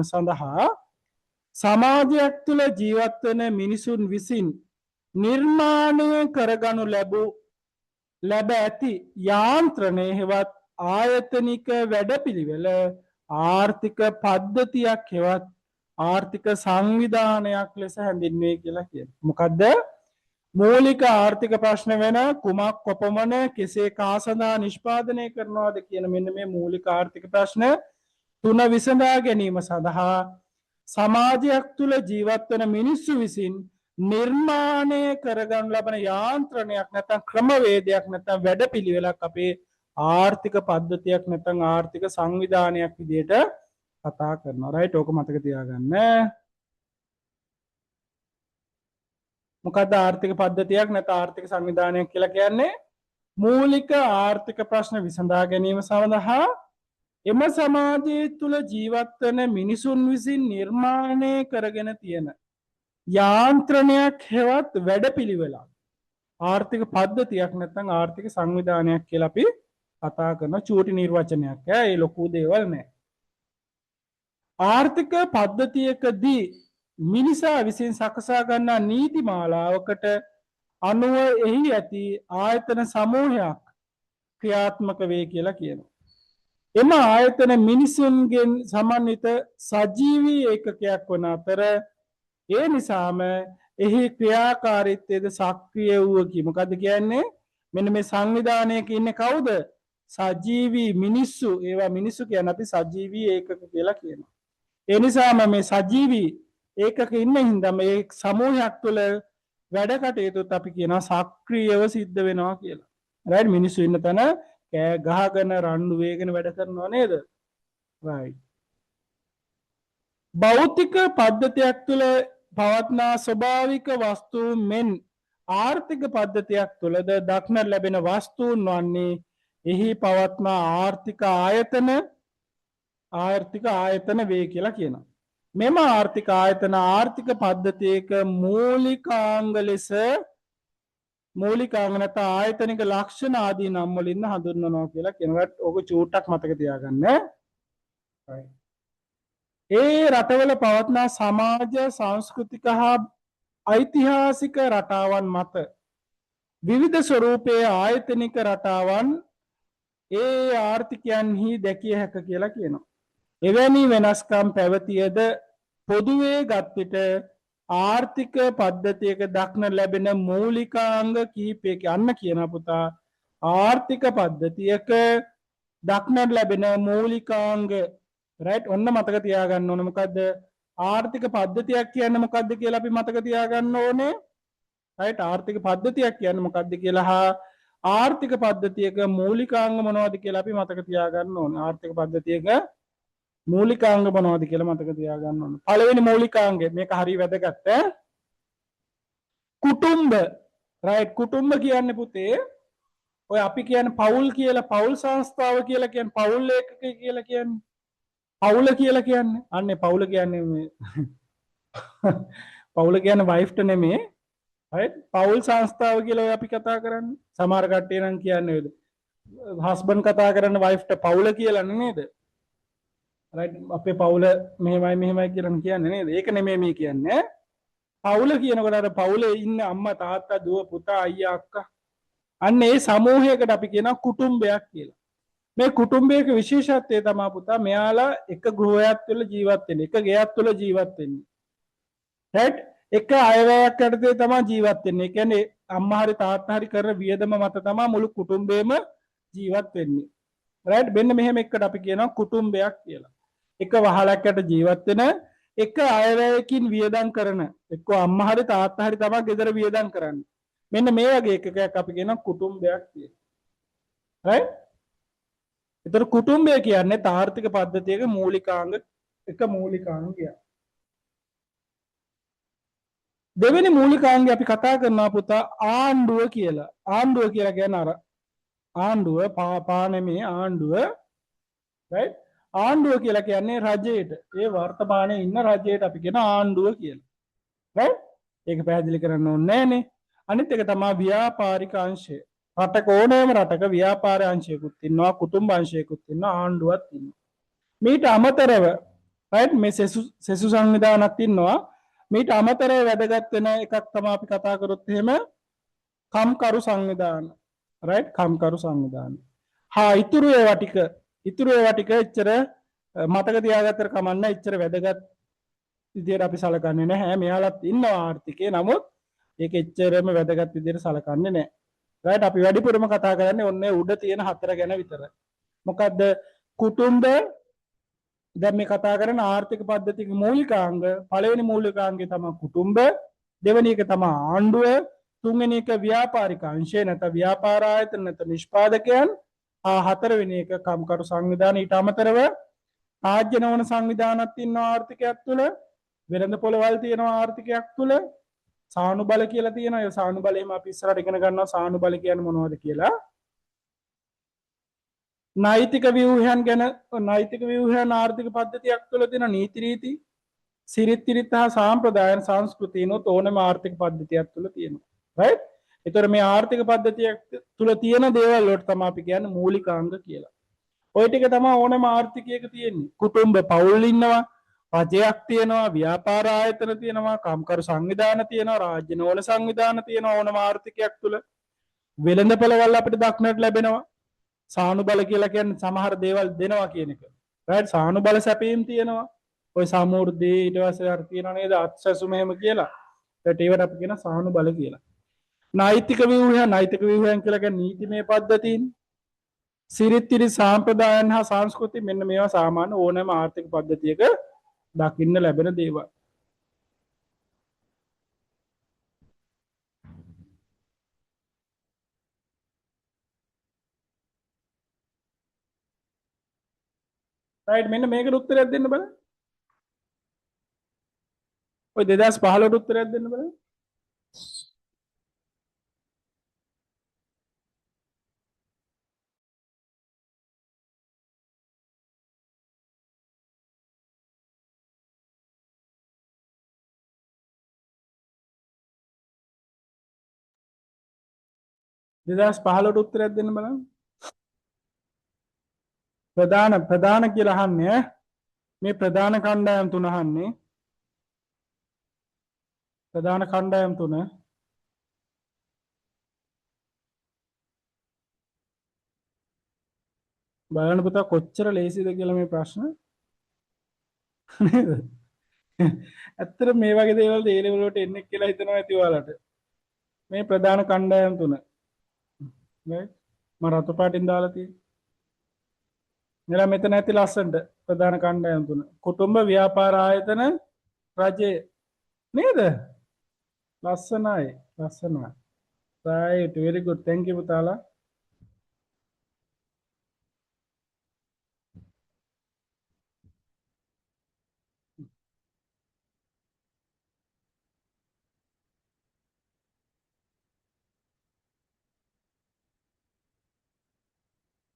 සඳහා සමාජයක් තුළ ජීවත් වන මිනිසුන් විසින් නිර්මාණය කරගනු ලැබ ඇති යාන්ත්‍රණය හෙවත් ආයතනික වැඩපිළිවෙල ආර්ථික පද්ධතියක් හෙවත් ආර්ථික සංවිධානයක් ලෙස හැඳින්වේ කියලා කියනවා. මොකද්ද? මූලික ආර්ථික ප්‍රශ්න වෙන කුමක් කොපමණ කෙසේ කා සඳහා නිෂ්පාදනය කරනවද කියන මෙන්න මේ මූලික ආර්ථික ප්‍රශ්න තුන විසඳා ගැනීම සඳහා සමාජයක් තුළ ජීවත් වන මිනිස්සු විසින් නිර්මාණය කරගනු ලබන යාන්ත්‍රණයක් නැත්නම් ක්‍රමවේදයක් නැත්නම් වැඩපිළිවෙලක් අපේ ආර්ථික පද්ධතියක් නැත්නම් ආර්ථික සංවිධානයක් විදිහට කතා කරනවා. right? ඕක මතක තියාගන්න. මොකද්ද ආර්ථික පද්ධතියක් නැත්නම් ආර්ථික සංවිධානයක් කියලා කියන්නේ? මූලික ආර්ථික ප්‍රශ්න විසඳා ගැනීම සඳහා එම සමාජය තුළ ජීවත් වන මිනිසුන් විසින් නිර්මාණය කරගෙන තියෙන යාන්ත්‍රණයක් හෙවත් වැඩපිළිවෙලක් ආර්ථික පද්ධතියක් නැත්නම් ආර්ථික සංවිධානයක් කියලා අපි කතා කරන චූටි නිර්වචනයක්. ඒ ලොකු දේවල් නෑ. ආර්ථික පද්ධතියකදී මිනිසා විසින් සකසා ගන්නා නීති මාලාවකට අනුව එහි ඇති ආයතන සමූහයක් ක්‍රියාත්මක වේ කියලා කියනවා. එම ආයතන මිනිසුන්ගෙන් සමන්විත සජීවී ඒකකයක් වන අතර ඒ නිසාම එහි ක්‍රියාකාරීත්වයද සක්‍රිය වූවකි. මොකද්ද කියන්නේ? මෙන්න මේ සංවිධානයක ඉන්නේ කවුද? සජීවී මිනිස්සු. ඒවා මිනිස්සු කියන්නේ අපි සජීවී ඒකක කියලා කියනවා. ඒ නිසාම මේ සජීවී ඒකක ඉන්න හින්දා මේ සමූහයක් තුළ වැඩ කටයුතුත් අපි කියනවා සක්‍රියව සිද්ධ වෙනවා කියලා. right? මිනිස්සු ඉන්න තැන කෑ ගහගෙන රණ්ඩු වේගෙන වැඩ කරනවා නේද? right. භෞතික පද්ධතියක් තුළ පවත්නා ස්වභාවික වස්තුන් මෙන් ආර්ථික පද්ධතියක් තුළද දක්නට ලැබෙන වස්තුන් වන්නේ එහි පවත්නා ආර්ථික ආයතන වේ කියලා කියනවා. මෙම ආර්ථික ආයතන ආර්ථික පද්ධතියක මූලිකාංග ලෙස නැත්නම් ආයතනික ලක්ෂණ ආදී නම් වලින් හඳුන්වනවා කියලා කියනවා. ඕක චූට්ටක් මතක තියාගන්න. ඒ රටවල පවත්නා සමාජ සංස්කෘතික හා ඓතිහාසික රටාවන් මත විවිධ ස්වරූපයේ ආයතනික රටාවන් ඒ ආර්ථිකයන්හි දැකිය හැක කියලා කියනවා. එවැනි වෙනස්කම් පැවතියද පොදුවේ ගත් විට ආර්ථික පද්ධතියක දක්න ලැබෙන මූලිකාංග කිහිපයක අන්න කියන පුතා ආර්ථික පද්ධතියක දක්නට ලැබෙන මූලිකාංග රයිට් ඔන්න මතක තියාගන්න ඕන මොකද්ද ආර්ථික පද්ධතියක් කියන්නේ මොකද්ද කියලා අපි මතක තියාගන්න ඕනේ රයිට් ආර්ථික පද්ධතියක් කියන්නේ මොකද්ද කියලා හා ආර්ථික පද්ධතියක මූලිකාංග මොනවද කියලා අපි මතක තියාගන්න ඕනේ ආර්ථික පද්ධතියක මූලිකාංග මොනවද කියලා මතක තියාගන්න ඕනේ පළවෙනි මූලිකාංගය මේක හරිය වැදගත් කුටුම්බ රයිට් කුටුම්බ කියන්නේ පුතේ ඔය අපි කියන්නේ පවුල් කියලා පවුල් සංස්ථාව කියලා කියන්නේ පවුල් ඒකකය කියලා කියන්නේ පවුල කියලා කියන්නේ අන්නේ පවුල කියන්නේ මේ පවුල කියන්නේ වයිෆ්ට නෙමේ right පවුල් සංස්ථාව කියලා ඔය අපි කතා කරන්නේ සමහර කට්ටිය නම් කියන්නේ හස්බන්ඩ් කතා කරන වයිෆ්ට පවුල කියලා නේද right අපේ පවුල මෙහෙමයි කියලා කියන්නේ නේද ඒක නෙමෙයි මේ කියන්නේ පවුල කියනකොට අර පවුලේ ඉන්න අම්මා තාත්තා දුව පුතා අයියා අක්කා අන්න ඒ සමූහයකට අපි කියනවා කුටුම්බයක් කියලා මේ කුටුම්බයක විශේෂත්වය තමයි පුතා මෙයාලා එක ගෘහයක් තුළ ජීවත් වෙන්නේ එක ගෙයක් තුළ ජීවත් වෙන්නේ right එක අයවැයක් යටතේ තමයි ජීවත් වෙන්නේ. ඒ කියන්නේ අම්මා හරි තාත්තා හරි කරන වියදම මත තමයි මුළු කුටුම්බෙම ජීවත් වෙන්නේ. right මෙන්න මෙහෙම එකට අපි කියනවා කුටුම්බයක් කියලා. එක වහලක් යට ජීවත් වෙන එක අයවැයකින් වියදම් කරන එක්ක අම්මා හරි තාත්තා හරි තමයි ගෙදර වියදම් කරන්නේ. මෙන්න මේ වගේ එකකයක් අපි කියනවා කුටුම්බයක් කියලා. right ඒතර කුටුම්බය කියන්නේ ආර්ථික පද්ධතියක මූලිකාංග එක මූලිකාංගයක්. දෙවෙනි මූලිකාංගය අපි කතා කරනවා පුතා ආණ්ඩුව කියලා. ආණ්ඩුව කියලා කියන්නේ අර ආණ්ඩුව පානෙමේ ආණ්ඩුව right ආණ්ඩුව කියලා කියන්නේ රජයට. ඒ වර්තමානයේ ඉන්න රජයට අපි කියන ආණ්ඩුව කියලා. right ඒක පැහැදිලි කරන්න ඕනේ නෑනේ. අනිත් එක තමයි ව්‍යාපාරික අංශය. රටක ඕනෑම රටක ව්‍යාපාර අංශයකුත් ඉන්නවා, කුටුම්බ අංශයකුත් ඉන්නවා, ආණ්ඩුවක් ඉන්නවා. මීට අමතරව right මේ සෙසු සංවිධානයක් ඉන්නවා. මීට අමතරව වැදගත් වෙන එකක් තමයි අපි කතා කරොත් එහෙම කම්කරු සංවිධාන right කම්කරු සංවිධාන ඉතුරු ඒවා ටික එච්චර මතක තියාගත්තට කමන්න එච්චර වැදගත් විදියට අපි සලකන්නේ නැහැ මෙයාලත් ඉන්නවා ආර්ථිකේ නමුත් ඒක එච්චරම වැදගත් විදියට සලකන්නේ නැහැ right අපි වැඩිපුරම කතා කරන්නේ ඔන්නේ උඩ තියෙන හතර ගැන විතරයි මොකද්ද කුටුම්බ දැන් මේ කතා කරන ආර්ථික පද්ධතික මූලිකාංග පළවෙනි මූලිකාංගය තමයි කුටුම්බ දෙවෙනි එක තමයි ආණ්ඩුව තුන්වෙනි එක ව්‍යාපාරික අංශය නැත්නම් ව්‍යාපාර ආයතන නැත්නම් නිෂ්පාදකයන් හතරවෙනි එක කම්කරු සංවිධාන ඊට අමතරව රාජ්‍ය නොවන සංවිධානත් ඉන්නවා ආර්ථිකයක් තුළ වෙළඳ පොළවල් තියෙනවා ආර්ථිකයක් තුළ සානුබල කියලා තියෙනවා ඒ සානුබලෙම අපි ඉස්සරහට ඉගෙන ගන්නවා සානුබල කියන්නේ මොනවද කියලා නෛතික ව්‍යුහයන් ගැන නෛතික ව්‍යුහයන් ආර්ථික පද්ධතියක් තුළ තියෙන නීති රීති සිරිත් විරිත් හා සාම්ප්‍රදායන් සංස්කෘතියනොත් ඕනෑම ආර්ථික පද්ධතියක් තුළ තියෙනවා right ඒතර මේ ආර්ථික පද්ධතියක් තුළ තියෙන දේවල් වලට තමයි අපි කියන්නේ මූලිකාංග කියලා ওই ටික තමයි ඕනෑම ආර්ථිකයක තියෙන්නේ කුටුම්බ පවුල් ඉන්නවා රජයක් තියෙනවා ව්‍යාපාර ආයතන තියෙනවා කම්කරු සංවිධාන තියෙනවා රාජ්‍ය නොවන සංවිධාන තියෙනවා ඕනෑම ආර්ථිකයක් තුළ වෙළඳපළවල් අපිට දක්නට ලැබෙනවා සානුබල කියලා කියන්නේ සමහර දේවල් දෙනවා කියන එක. right සානුබල සැපීම් තියෙනවා. ඔය සමෘද්ධි ඊට පස්සේ අර තියෙනවා නේද අත්සසු මෙහෙම කියලා. ඒකට ඒවට අපි කියන සානුබල කියලා. නෛතික ව්‍යුහයන් කියලා කියන්නේ නීතිමය පද්ධතීන්. සිරිත්තිරි සාම්ප්‍රදායන් හා සංස්කෘති මෙන්න මේවා සාමාන්‍ය ඕනෑම ආර්ථික පද්ධතියක දකින්න ලැබෙන දේවල්. right මෙන්න මේකට උත්තරයක් දෙන්න බලන්න. ඔය 2015ට උත්තරයක් දෙන්න බලන්න. දෙදස් පහලට උත්තරයක් දෙන්න බලන්න. ප්‍රධාන කියලා අහන්නේ මේ ප්‍රධාන කණ්ඩායම් තුන අහන්නේ ප්‍රධාන කණ්ඩායම් තුන බලන්න පුතා කොච්චර ලේසිද කියලා මේ ප්‍රශ්න නේද ඇත්තට මේ වගේ දේවල් ඒ ලෙවල් වලට එන්නේ කියලා හිතනවා ඇති ඔයාලට. මේ ප්‍රධාන කණ්ඩායම් තුන. right? මම රතු පාටින් දාලා තියෙන්නේ. මෙලා මෙතන ඇති ලස්සනට ප්‍රධාන කණ්ඩායම් තුන. කුටුම්බ ව්‍යාපාර ආයතන රජය නේද? ලස්සනයි. ලස්සනයි. right very good thank you පුතාලා.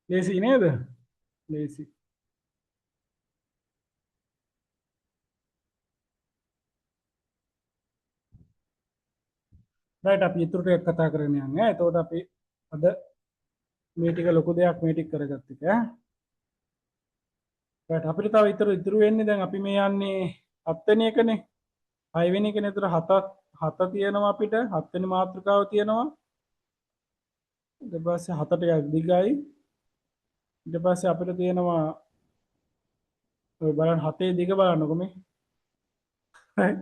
ලේසි නේද? ලේසි. right අපි ඊටු ටිකක් කතා කරගෙන යන්නේ. එතකොට අපි අද මේ ටික ලොකු දෙයක් මේ ටික කරගත්ත එක. right අපිට තව ඉතුරු වෙන්නේ දැන් අපි මේ යන්නේ 7 වෙනි එකනේ. 6 වෙනි එකනේ. ඒතර 7 තියෙනවා අපිට. 7 වෙනි මාතෘකාව තියෙනවා. ඊට පස්සේ 7 ටිකක් දිගයි. ඊට පස්සේ අපිට තියෙනවා ඔය බලන්න 7 දිග බලන්නකො මේ. right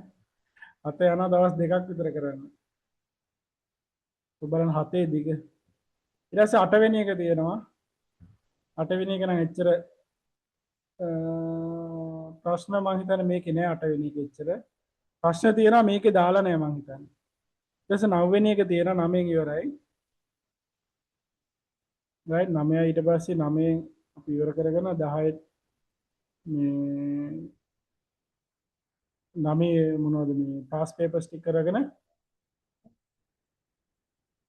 7 යනවා දවස් දෙකක් විතර කරන්න. ඔය බලන්න 7 දිග. ඊට පස්සේ 8 වෙනි එක තියෙනවා. 8 වෙනි එක නම් එච්චර ප්‍රශ්න මං හිතන්නේ මේකේ නෑ 8 වෙනි එක එච්චර. ප්‍රශ්න තියෙනවා මේකේ දාලා නෑ මං හිතන්නේ. ඊට පස්සේ 9 වෙනි එක තියෙනවා 9න් ඉවරයි. right 9 ඊට පස්සේ 9න් අපි ඉවර කරගෙන 10 මේ 9 මොනවද මේ පාස් පේපර්ස් ටික කරගෙන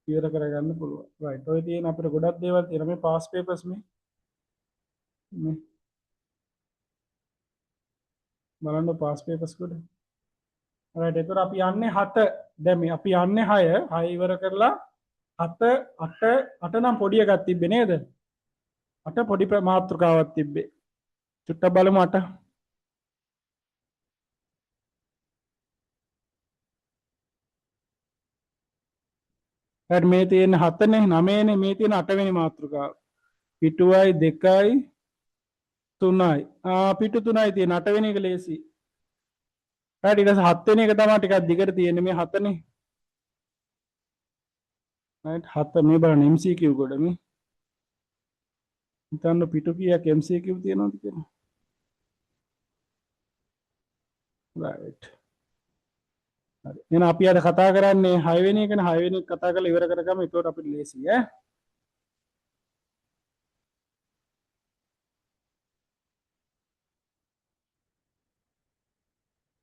ඉවර කරගන්න පුළුවන්. right ඔය තියෙන අපිට ගොඩක් දේවල් තියෙනවා මේ පාස් පේපර්ස් මේ බලන්න පාස් පේපර්ස් කොට. right ඒතර අපි යන්නේ 7 දැන් මේ අපි යන්නේ 6 ඉවර කරලා 7 8 නම් පොඩි එකක් තිබ්බේ නේද? 8 පොඩි මාතෘකාවක් තිබ්බේ. චුට්ටක් බලමු 8. right මේ තියෙන 7නේ 9නේ මේ තියෙන 8 වෙනි මාතෘකාව. පිටුවයි 2යි 3යි. පිටු 3යි තියෙන 8 වෙනි එක ලේසි. right ඊට පස්සේ 7 වෙනි එක තමයි ටිකක් දිගට තියෙන්නේ මේ 7නේ. right 7 මේ බලන්න MCQ කොට මේ. හිතන්න පිටු කීයක් MCQ තියෙනවද කියලා. right හරි එහෙනම් අපි අද කතා කරන්නේ 6 වෙනි එකනේ 6 වෙනි එක කතා කරලා ඉවර කරගමු. ඒකට අපිට ලේසි ඈ.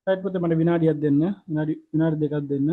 right පුතේ මට විනාඩියක් දෙන්න. විනාඩි දෙකක් දෙන්න.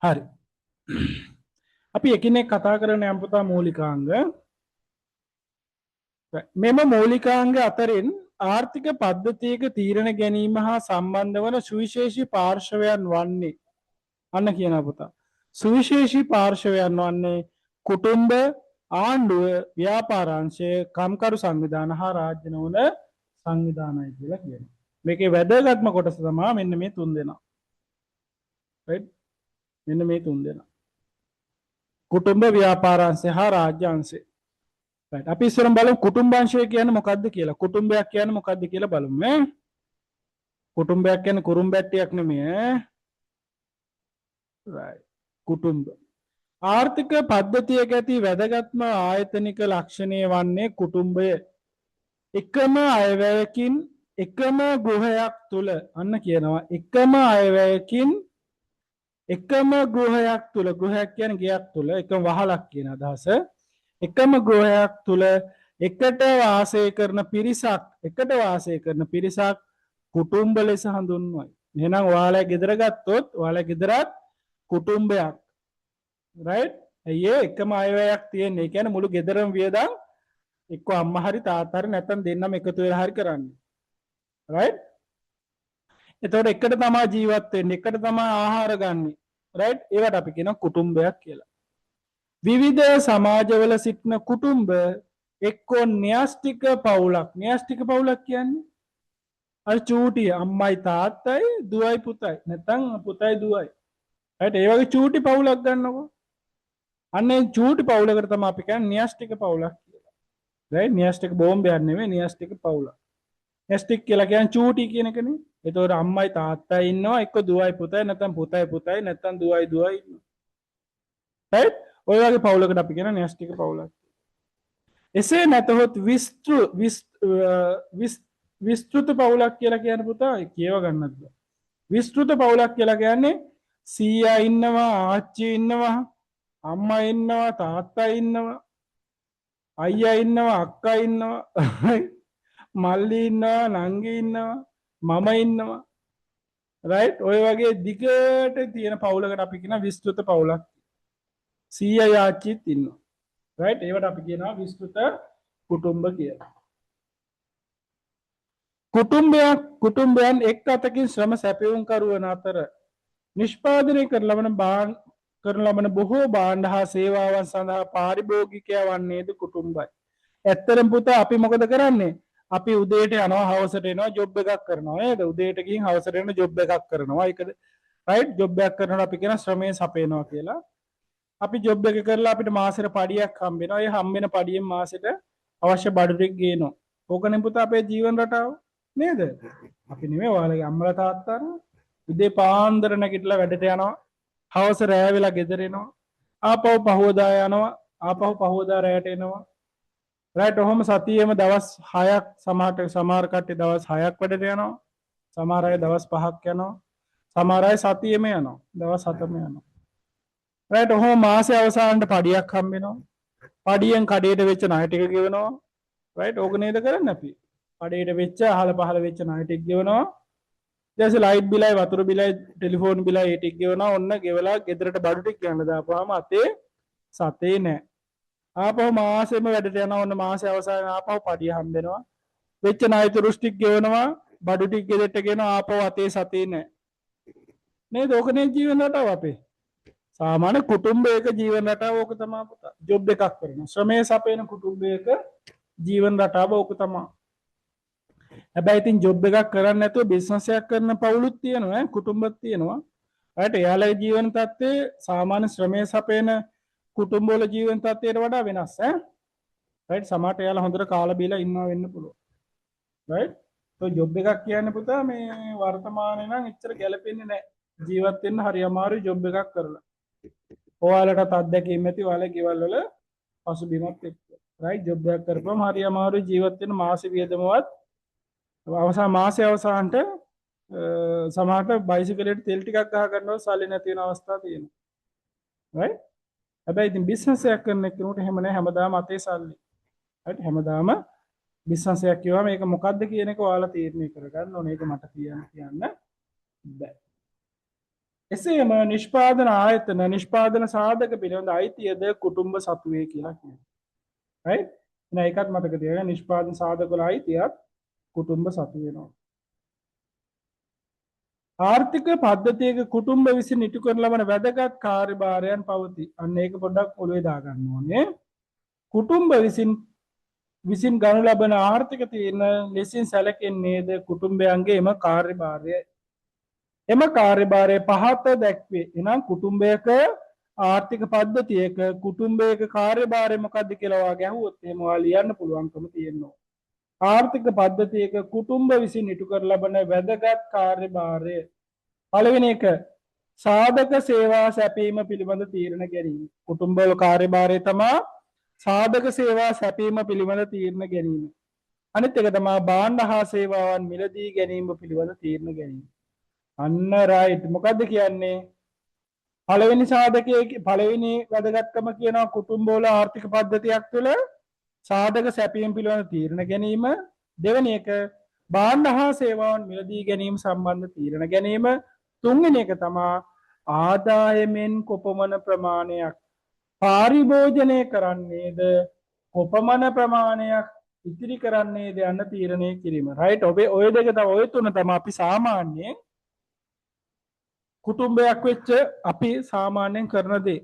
හරි. අපි එකිනෙක කතා කරන යම් පුතා මූලිකාංග. මෙම මූලිකාංග අතරින් ආර්ථික පද්ධතියක තීරණ ගැනීම හා සම්බන්ධ වන සුවිශේෂී පාර්ශවයන් වන්නේ අන්න කියන පුතා. සුවිශේෂී පාර්ශවයන් වන්නේ කුටුම්බ, ආණ්ඩුව, ව්‍යාපාරාංශය, කම්කරු සංවිධාන හා රාජ්‍ය නොවන සංවිධානයි කියලා කියනවා. මේකේ වැදගත්ම කොටස තමයි මෙන්න මේ තුන් දෙනා. right මෙන්න මේ තුන් දෙනා. කුටුම්බ, ව්‍යාපාරාංශය හා රාජ්‍ය අංශය. right අපි ඉස්සරම බලමු කුටුම්බාංශය කියන්නේ මොකක්ද කියලා. කුටුම්බයක් කියන්නේ මොකක්ද කියලා බලමු ඈ. කුටුම්බයක් කියන්නේ කුරුම්බැට්ටියක් නෙමෙයි ඈ. right කුටුම්බ. ආර්ථික පද්ධතියක ඇති වැදගත්ම ආයතනික ලක්ෂණය වන්නේ කුටුම්බය. එකම අයවැයකින් එකම ගෘහයක් තුල අන්න කියනවා එකම අයවැයකින් එකම ගෘහයක් තුල ගෘහයක් කියන්නේ ගෙයක් තුල එකම වහලක් කියන අදහස එකම ගෘහයක් තුල එකට වාසය කරන පිරිසක් එකට වාසය කරන පිරිසක් කුටුම්බ ලෙස හඳුන්වයි. එහෙනම් ඔයාලා ගෙදර ගත්තොත් ඔයාලා ගෙදරත් කුටුම්බයක් right අයියේ එකම අයවැයක් තියෙන. ඒ කියන්නේ මුළු ගෙදරම වියදම් එක්ක අම්මා හරි තාත්තා හරි නැත්නම් දෙන්නම එකතු වෙලා හරි කරන්නේ. right එතකොට එකට තමයි ජීවත් වෙන්නේ එකට තමයි ආහාර ගන්නෙ. right ඒකට අපි කියනවා කුටුම්බයක් කියලා. විවිධ සමාජවල සිටින කුටුම්බ එක්කෝ න්‍යෂ්ටික පවුලක්. න්‍යෂ්ටික පවුලක් කියන්නේ අර චූටි අම්මයි තාත්තයි දුවයි පුතයි නැත්නම් පුතයි දුවයි. right ඒ වගේ චූටි පවුලක් ගන්නකො. අන්නේ චූටි පවුලකට තමයි අපි කියන්නේ න්‍යෂ්ටික පවුලක් කියලා. right න්‍යෂ්ටික බෝම්බයක් නෙමෙයි න්‍යෂ්ටික පවුලක්. න්‍යෂ්ටික කියලා කියන්නේ චූටි කියන එකනේ. ඒතකොට අම්මයි තාත්තයි ඉන්නවා එක්ක දුවයි පුතයි නැත්නම් පුතයි පුතයි නැත්නම් දුවයි දුවයි ඉන්නවා. right ඔය වගේ පවුලකට අපි කියන න්‍යෂ්ටික පවුලක්. එසේ නැතහොත් විස්තෘත පවුලක් කියලා කියන පුතා කියව ගන්නත් බෑ. විස්තෘත පවුලක් කියලා කියන්නේ සීයා ඉන්නවා ආච්චි ඉන්නවා අම්මා ඉන්නවා තාත්තා ඉන්නවා අයියා ඉන්නවා අක්කා ඉන්නවා මල්ලි ඉන්නවා නංගි ඉන්නවා මම ඉන්නවා right ඔය වගේ දිගට තියෙන පවුලකට අපි කියන විස්තෘත පවුලක්. සීයා ආච්චිත් ඉන්නවා right ඒවට අපි කියනවා විස්තෘත කුටුම්බ කියලා. කුටුම්බයන් එක් අතකින් ශ්‍රම සැපයුම් කරුවන අතර නිෂ්පාදනය කරන ලබන බොහෝ භාණ්ඩ හා සේවාවන් සඳහා පාරිභෝගිකයා වන්නේද කුටුම්බයි. ඇත්තරම පුතා අපි මොකද කරන්නේ? අපි උදේට යනවා හවසට එනවා ජොබ් එකක් කරනවා නේද? උදේට ගිහින් හවසට එන ජොබ් එකක් කරනවා. ඒකද රයිට් ජොබ් එකක් කරනකොට අපි කියන ශ්‍රමයේ සපයනවා කියලා. අපි ජොබ් එක කරලා අපිට මාසෙට පඩියක් හම්බ වෙනවා. ඒ හම්බ වෙන පඩියෙන් මාසෙට අවශ්‍ය බඩු ටික ගේනවා. ඕකනේ පුතා අපේ ජීවන රටාව නේද? අපි නෙමෙයි ඔයාලගේ අම්මලා තාත්තා උදේ පාන්දර නැගිටලා වැඩට යනවා. හවස රෑ වෙලා ගෙදර එනවා. ආපහු පහවදා යනවා. ආපහු පහවදා රැයට එනවා. රයිට් ඔහොම සතියේම දවස් 6ක් සමහර කට්ටිය දවස් 6ක් වැඩට යනවා. සමහර අය දවස් 5ක් යනවා. සමහර අය සතියෙම යනවා. දවස් 7ම යනවා. රයිට් ඔහොම මාසේ අවසානයේ පඩියක් හම්බ වෙනවා. පඩියෙන් කඩේට වෙච්ච ණය ටික ගෙවනවා. රයිට් ඕක නේද කරන්නේ අපි? කඩේට වෙච්ච අහල පහල වෙච්ච ණය ටික ගෙවනවා. ඊට පස්සේ ලයිට් බිලයි වතුර බිලයි ටෙලිෆෝන් බිලයි ඒ ටික ගෙවනවා. ඔන්න ගෙවලා ගෙදරට බඩු ටික ගන්න දාපුවාම අතේ සතේ නැහැ. ආපහු මාසෙම වැඩට යනවා. ඔන්න මාසේ අවසානයේ ආපහු පඩිය හම්බ වෙනවා. වෙච්ච ණය තුරුස් ටික ගෙවනවා. බඩු ටික ගෙදරට ගෙනවා. ආපහු අතේ සතේ නැහැ. නේද? ඕක නේ ජීවන රටාව අපේ. සාමාන්‍ය කුටුම්බයක ජීවන රටාව ඕක තමයි පුතා. ජොබ් එකක් කරනවා. ශ්‍රමයේ සපයන කුටුම්බයක ජීවන රටාව ඕක තමයි. හැබැයි ඉතින් ජොබ් එකක් කරන්නේ නැතුව බිස්නස් එකක් කරන පවුලුත් තියෙනවා ඈ කුටුම්බත් තියෙනවා. රයිට් එයාලගේ ජීවන තත්ත්වය සාමාන්‍ය ශ්‍රමයේ සපයන කුටුම්බ වල ජීවන තත්ත්වයට වඩා වෙනස් ඈ. රයිට් සමහරට එයාලා හොඳට කාලා බීලා ඉන්නවා වෙන්න පුළුවන්. රයිට් તો ජොබ් එකක් කියන්නේ පුතා මේ වර්තමානයේ නම් එච්චර ගැලපෙන්නේ නැහැ. ජීවත් වෙන්න හරි අමාරුයි ජොබ් එකක් කරලා. ඔයාලටත් අත්දැකීම් ඇති ඔයාලගේ ගෙවල් වල පසුබිමත් එක්ක. රයිට් ජොබ් එකක් කරපුවම හරි අමාරුයි ජීවත් වෙන්න මාසෙ වියදමවත් මාසය අවසානට සමහරට බයිසිකලෙට තෙල් ටිකක් ගහ ගන්නවා සල්ලි නැති වෙන අවස්ථා තියෙනවා. right හැබැයි ඉතින් බිස්නස් එකක් කරන කෙනෙකුට එහෙම නැහැ හැමදාම අතේ සල්ලි. right හැමදාම බිස්නස් එකක් කියවම මේක මොකද්ද කියන එක ඔයාලා තීරණය කරගන්න ඕනේ. ඒක මට කියන්න බෑ. එසේම නිෂ්පාදන ආයතන නිෂ්පාදන සාධක පිළිබඳ අයිතියද කුටුම්බ සතුවේ කියලා කියනවා. right එහෙනම් ඒකත් මතක තියාගන්න නිෂ්පාදන සාධක වල අයිතියත් කුටුම්බ සතු වෙනවා. ආර්ථික පද්ධතියක කුටුම්බ විසින් ඉටු කරන ලබන වැදගත් කාර්යභාරයන් පවතී. අන්න ඒක පොඩ්ඩක් ඔළුවේ දාගන්න ඕනේ. කුටුම්බ විසින් ගනු ලබන ආර්ථික තීරණ ලෙසින් සැලකෙන්නේද කුටුම්බයන්ගේ එම කාර්යභාරය. එම කාර්යභාරය පහත දැක්වේ. එනම් කුටුම්බයක ආර්ථික පද්ධතියක කුටුම්බයක කාර්යභාරය මොකක්ද කියලා ඔයාලා අහුවොත් එහෙම ඔයාලා ලියන්න පුළුවන්කම තියෙනවා. ආර්ථික පද්ධතියක කුටුම්බ විසින් ඉටු කර ලබන වැදගත් කාර්යභාරය. පළවෙනි එක සාධක සේවා සැපීම පිළිබඳ තීරණ ගැනීම. කුටුම්බවල කාර්යභාරය තමා සාධක සේවා සැපීම පිළිබඳ තීරණ ගැනීම. අනිත් එක තමා භාණ්ඩ හා සේවාවන් මිලදී ගැනීම පිළිබඳ තීරණ ගැනීම. අන්න රයිට්. මොකද්ද කියන්නේ? පළවෙනි සාධකයේ පළවෙනි වැදගත්කම කියනවා කුටුම්බවල ආර්ථික පද්ධතියක් තුළ සාධක සැපීම පිළිබඳ තීරණ ගැනීම. දෙවෙනි එක භාණ්ඩ හා සේවාවන් මිලදී ගැනීම සම්බන්ධ තීරණ ගැනීම. තුන්වෙනි එක තමා ආදායමෙන් කොපමණ ප්‍රමාණයක් පාරිභෝජනය කරන්නේද කොපමණ ප්‍රමාණයක් ඉතිරි කරන්නේද යන්න තීරණය කිරීම. රයිට්. ඔය දෙක තමයි ඔය තුන තමයි අපි සාමාන්‍යයෙන් කුටුම්බයක් වෙච්ච අපි සාමාන්‍යයෙන් කරන දේ.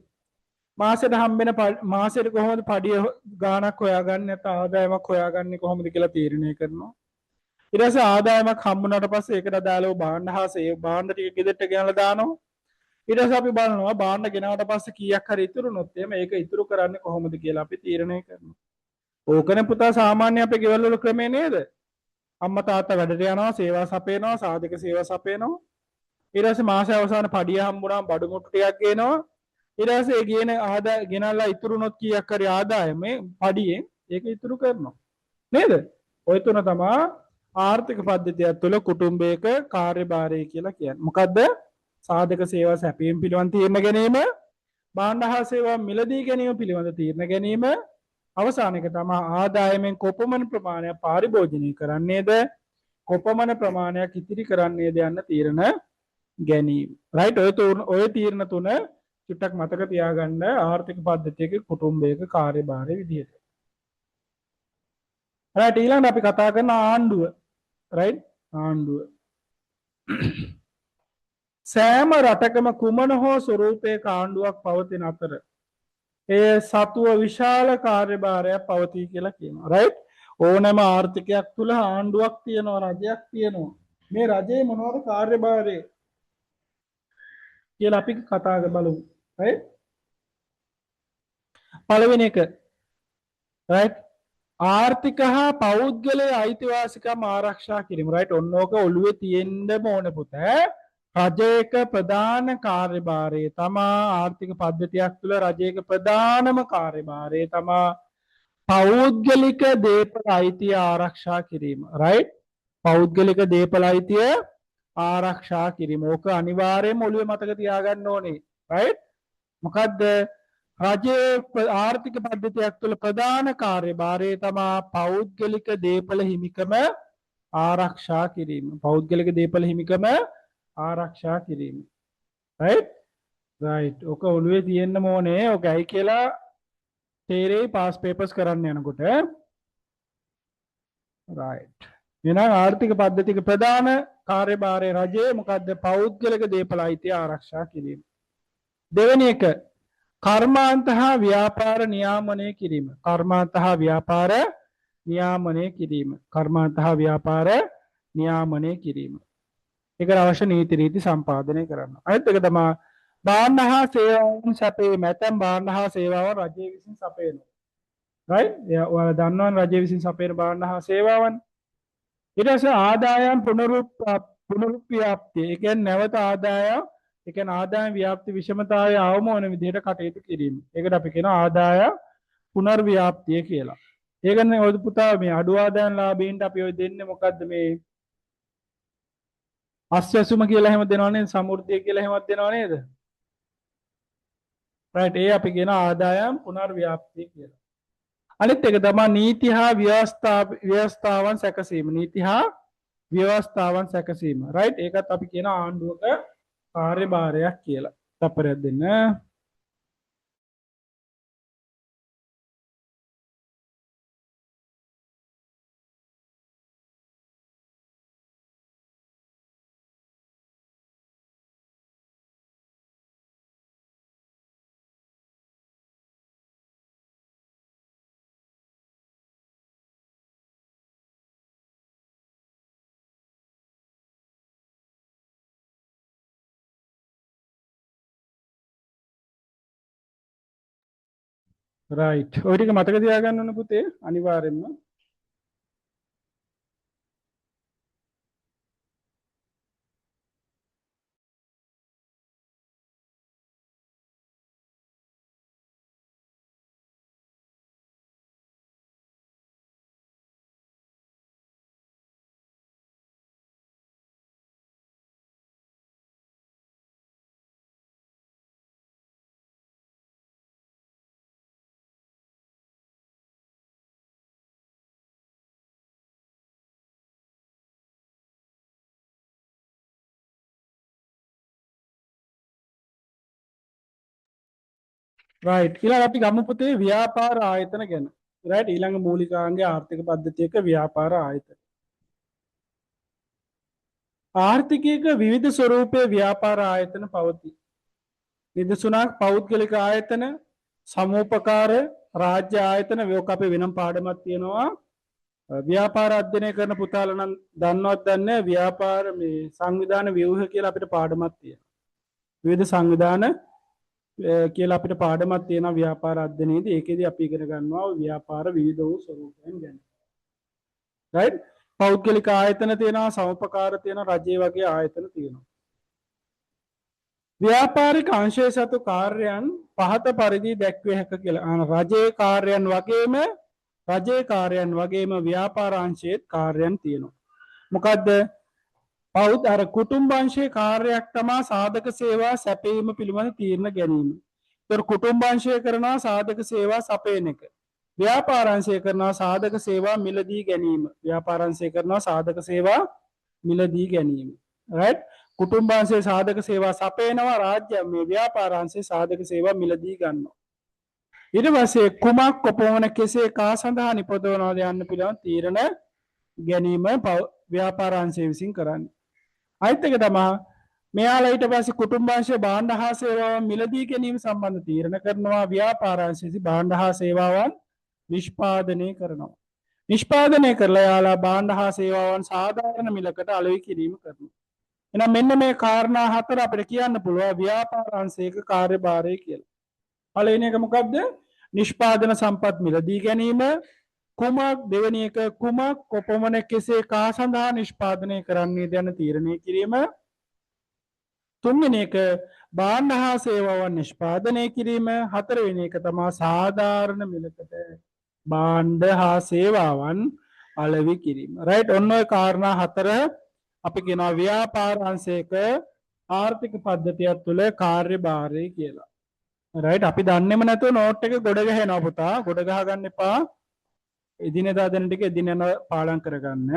මාසෙට හම්බෙන මාසෙට කොහොමද පඩිය ගාණක් හොයාගන්නේ නැත්නම් ආදායමක් හොයාගන්නේ කොහොමද කියලා තීරණය කරනවා. ඊට පස්සේ ආදායමක් හම්බුනාට පස්සේ ඒකට අදාළව භාණ්ඩ හා භාණ්ඩ ටික ගෙදරට ගෙනලා දානවා. ඊට පස්සේ අපි බලනවා භාණ්ඩ ගෙනාවට පස්සේ කීයක් හරි ඉතුරුනොත් එහෙම ඒක ඉතුරු කරන්නේ කොහොමද කියලා අපි තීරණය කරනවා. ඕකනේ පුතා සාමාන්‍ය අපේ ගෙවල් වල ක්‍රමේ නේද? අම්මා තාත්තා වැඩට යනවා, සේවා සපයනවා, සාධක සේවා සපයනවා. ඊට පස්සේ මාසය අවසාන පඩිය හම්බුනාම බඩු මුට්ටු ටිකක් ගේනවා. ඊට පස්සේ ඒ ගේන ආදාය ගෙනල්ලා ඉතුරුනොත් කීයක් හරි ආදායමේ පඩියෙන් ඒක ඉතුරු කරනවා. නේද? ඔය තුන තමයි ආර්ථික පද්ධතිය තුළ කුටුම්බයක කාර්යභාරය කියලා කියන්නේ. මොකද්ද? සාධක සේවා සැපීම පිළිබඳ තීරණ ගැනීම, භාණ්ඩ හා සේවා මිලදී ගැනීම පිළිබඳ තීරණ ගැනීම, අවසාන එක තමයි ආදායමෙන් කොපමණ ප්‍රමාණයක් පාරිභෝජනය කරන්නේද, කොපමණ ප්‍රමාණයක් ඉතිරි කරන්නේද යන්න තීරණ ගැනීම. රයිට්. ඔය තීරණ තුන චුට්ටක් මතක තියාගන්න ආර්ථික පද්ධතියක කුටුම්බයක කාර්යභාරය විදිහට. රයිට්. ඊළඟට අපි කතා කරන ආණ්ඩුව. රයිට්. ආණ්ඩුව. සෑම රටකම කුමන හෝ ස්වරූපයක ආණ්ඩුවක් පවතින අතර එය සතුව විශාල කාර්යභාරයක් පවතී කියලා කියනවා. රයිට්. ඕනෑම ආර්ථිකයක් තුල ආණ්ඩුවක් තියෙනවා, රජයක් තියෙනවා. මේ රජයේ මොනවද කාර්යභාරය කියලා අපි කතා බලමු. රයිට්. පළවෙනි එක රයිට් ආර්ථික හා පෞද්ගලික අයිතිවාසිකම් ආරක්ෂා කිරීම. රයිට්. ඔන්න ඕක ඔළුවේ තියෙන්නම ඕන පුතේ. රජයක ප්‍රධාන කාර්යභාරය තමා ආර්ථික පද්ධතියක් තුළ රජයක ප්‍රධානම කාර්යභාරය තමා පෞද්ගලික දේපල අයිතිය ආරක්ෂා කිරීම. රයිට්. පෞද්ගලික දේපල අයිතිය ආරක්ෂා කිරීම. ඕක අනිවාර්යයෙන්ම ඔළුවේ මතක තියාගන්න ඕනේ. රයිට්. මොකද්ද? රජයේ ආර්ථික පද්ධතියක් තුළ ප්‍රධාන කාර්යභාරය තමා පෞද්ගලික දේපල හිමිකම ආරක්ෂා කිරීම. පෞද්ගලික දේපල හිමිකම ආරක්ෂා කිරීම. රයිට්. රයිට්. ඕක ඔළුවේ තියෙන්න ඕනේ. ඕක ඇයි කියලා තේරෙයි පාස් පේපර්ස් කරන්න යනකොට. රයිට්. එහෙනම් ආර්ථික පද්ධතික ප්‍රධාන කාර්යභාරය රජයේ මොකද්ද? පෞද්ගලික දේපල අයිතිය ආරක්ෂා කිරීම. දෙවෙනි එක කර්මාන්ත හා ව්‍යාපාර නියාමනය කිරීම. කර්මාන්ත හා ව්‍යාපාර නියාමනය කිරීම. කර්මාන්ත හා ව්‍යාපාර නියාමනය කිරීම. ඒකට අවශ්‍ය නීති රීති සම්පාදනය කරන්න. අනිත් එක තමයි භාණ්ඩ හා සේවාවන් සැපයීම. ඇතැම් භාණ්ඩ හා සේවාවන් රජය විසින් සපයනවා. රයිට්. ඔයාලා දන්නවනේ රජය විසින් සපයන භාණ්ඩ හා සේවාවන්. ඊට පස්සේ ආදායම් පුනරුත්ප්‍රාප්තිය. ඒ කියන්නේ නැවත ආදායම් ඒ කියන්නේ ආදායම් ව්‍යාප්ති විෂමතාවය අවම වන විදිහට කටයුතු කිරීම. ඒකට අපි කියනවා ආදායම් පුනර්ව්‍යාප්තිය කියලා. ඒකනේ ඔය පුතා මේ අඩු ආදායම් ලාභීන්ට අපි ඔය දෙන්නේ මොකද්ද මේ අස්වැසුම කියලා එහෙම දෙනවනේ, සමෘද්ධිය කියලා එහෙමත් දෙනව නේද? රයිට්. ඒ අපි කියන ආදායම් පුනර්ව්‍යාප්තිය කියලා. අනිත් එක තමයි නීති හා ව්‍යවස්ථාවන් සැකසීම. නීති හා ව්‍යවස්ථාවන් සැකසීම. රයිට්. ඒකත් අපි කියන ආණ්ඩුවක කාර්යභාරයක් කියලා. තප්පරයක් දෙන්න. රයිට්. ඔය ටික මතක තියාගන්න ඕන පුතේ අනිවාර්යෙන්ම. රයිට්. ඊළඟ අපි ගමු පුතේ ව්‍යාපාර ආයතන ගැන. රයිට්. ඊළඟ මූලිකාංගයේ ආර්ථික පද්ධතියක ව්‍යාපාර ආයතන. ආර්ථිකයක විවිධ ස්වරූපයේ ව්‍යාපාර ආයතන පවතී. නිදසුනක් පෞද්ගලික ආයතන, සමූපකාර, රාජ්‍ය ආයතන වේක අපේ වෙනම් පාඩමක් තියෙනවා. ව්‍යාපාර අධ්‍යයනය කරන පුතාලා නම් දන්නවත් දන්නේ ව්‍යාපාර මේ සංවිධාන ව්‍යුහ කියලා අපිට පාඩමක් තියෙනවා. විවිධ සංවිධාන කියලා අපිට පාඩමක් තියෙනවා ව්‍යාපාර අධ්‍යයනයේදී. ඒකෙදි අපි ඉගෙන ගන්නවා ව්‍යාපාර විවිධ වූ ස්වරූපයන් ගැන. රයිට්? පෞද්ගලික ආයතන තියෙනවා, සමූපකාර තියෙනවා, රජයේ වගේ ආයතන තියෙනවා. ව්‍යාපාරික අංශය සතු කාර්යයන් පහත පරිදි දැක්විය හැක කියලා. රජයේ කාර්යයන් වගේම රජයේ කාර්යයන් වගේම ව්‍යාපාර අංශයේත් කාර්යයන් තියෙනවා. මොකද්ද? පෞද්ගල අර කුටුම්බාංශයේ කාර්යයක් තමයි සාධක සේවා සැපයීම පිළිබඳ තීරණ ගැනීම. ඒතර කුටුම්බාංශය කරනවා සාධක සේවා සපයන එක. ව්‍යාපාරාංශය කරනවා සාධක සේවා මිලදී ගැනීම. ව්‍යාපාරාංශය කරනවා සාධක සේවා මිලදී ගැනීම. රයිට්? කුටුම්බාංශයේ සාධක සේවා සපයනවා, රාජ්‍ය මේ ව්‍යාපාරාංශයේ සාධක සේවා මිලදී ගන්නවා. ඊට පස්සේ කුමක් කොපමණ කෙසේ කා සඳහා නිපදවනවද යන්න පිළිබඳ තීරණ ගැනීම ව්‍යාපාරාංශය විසින් කරන්නේ. අනිත් එක තමයි මෙයාලා ඊට පස්සේ කුටුම්බාංශයේ භාණ්ඩ හා සේවාවන් මිලදී ගැනීම සම්බන්ධ තීරණ කරනවා. ව්‍යාපාරාංශයේ භාණ්ඩ හා සේවාවන් නිෂ්පාදනය කරනවා. නිෂ්පාදනය කරලා යාලා භාණ්ඩ හා සේවාවන් සාධාරණ මිලකට අලෙවි කිරීම කරනවා. එහෙනම් මෙන්න මේ කාරණා හතර අපිට කියන්න පුළුවන් ව්‍යාපාරාංශයක කාර්යභාරය කියලා. පළවෙනි එක මොකක්ද? නිෂ්පාදන සම්පත් මිලදී ගැනීම. කුමක් දෙවෙනි එක කුමක් කොපමණ කෙසේ කා සඳහා නිෂ්පාදනය කරන්නේද යන තීරණය කිරීම. තුන්වෙනි එක භාණ්ඩ හා සේවාවන් නිෂ්පාදනය කිරීම. හතරවෙනි එක තමයි සාධාරණ මිලකට භාණ්ඩ හා සේවාවන් අලෙවි කිරීම. රයිට්? ඔන්න ඔය කාරණා හතර අපි කියනවා ව්‍යාපාරාංශයක ආර්ථික පද්ධතියක් තුළ කාර්යභාරය කියලා. රයිට්? අපි දන්නේම නැතුව නෝට් එක ගොඩ ගහනවා පුතා. ගොඩ ගහ ගන්න එපා. එදිනෙදා දැන ටික එදිනෙන පාඩම් කරගන්න.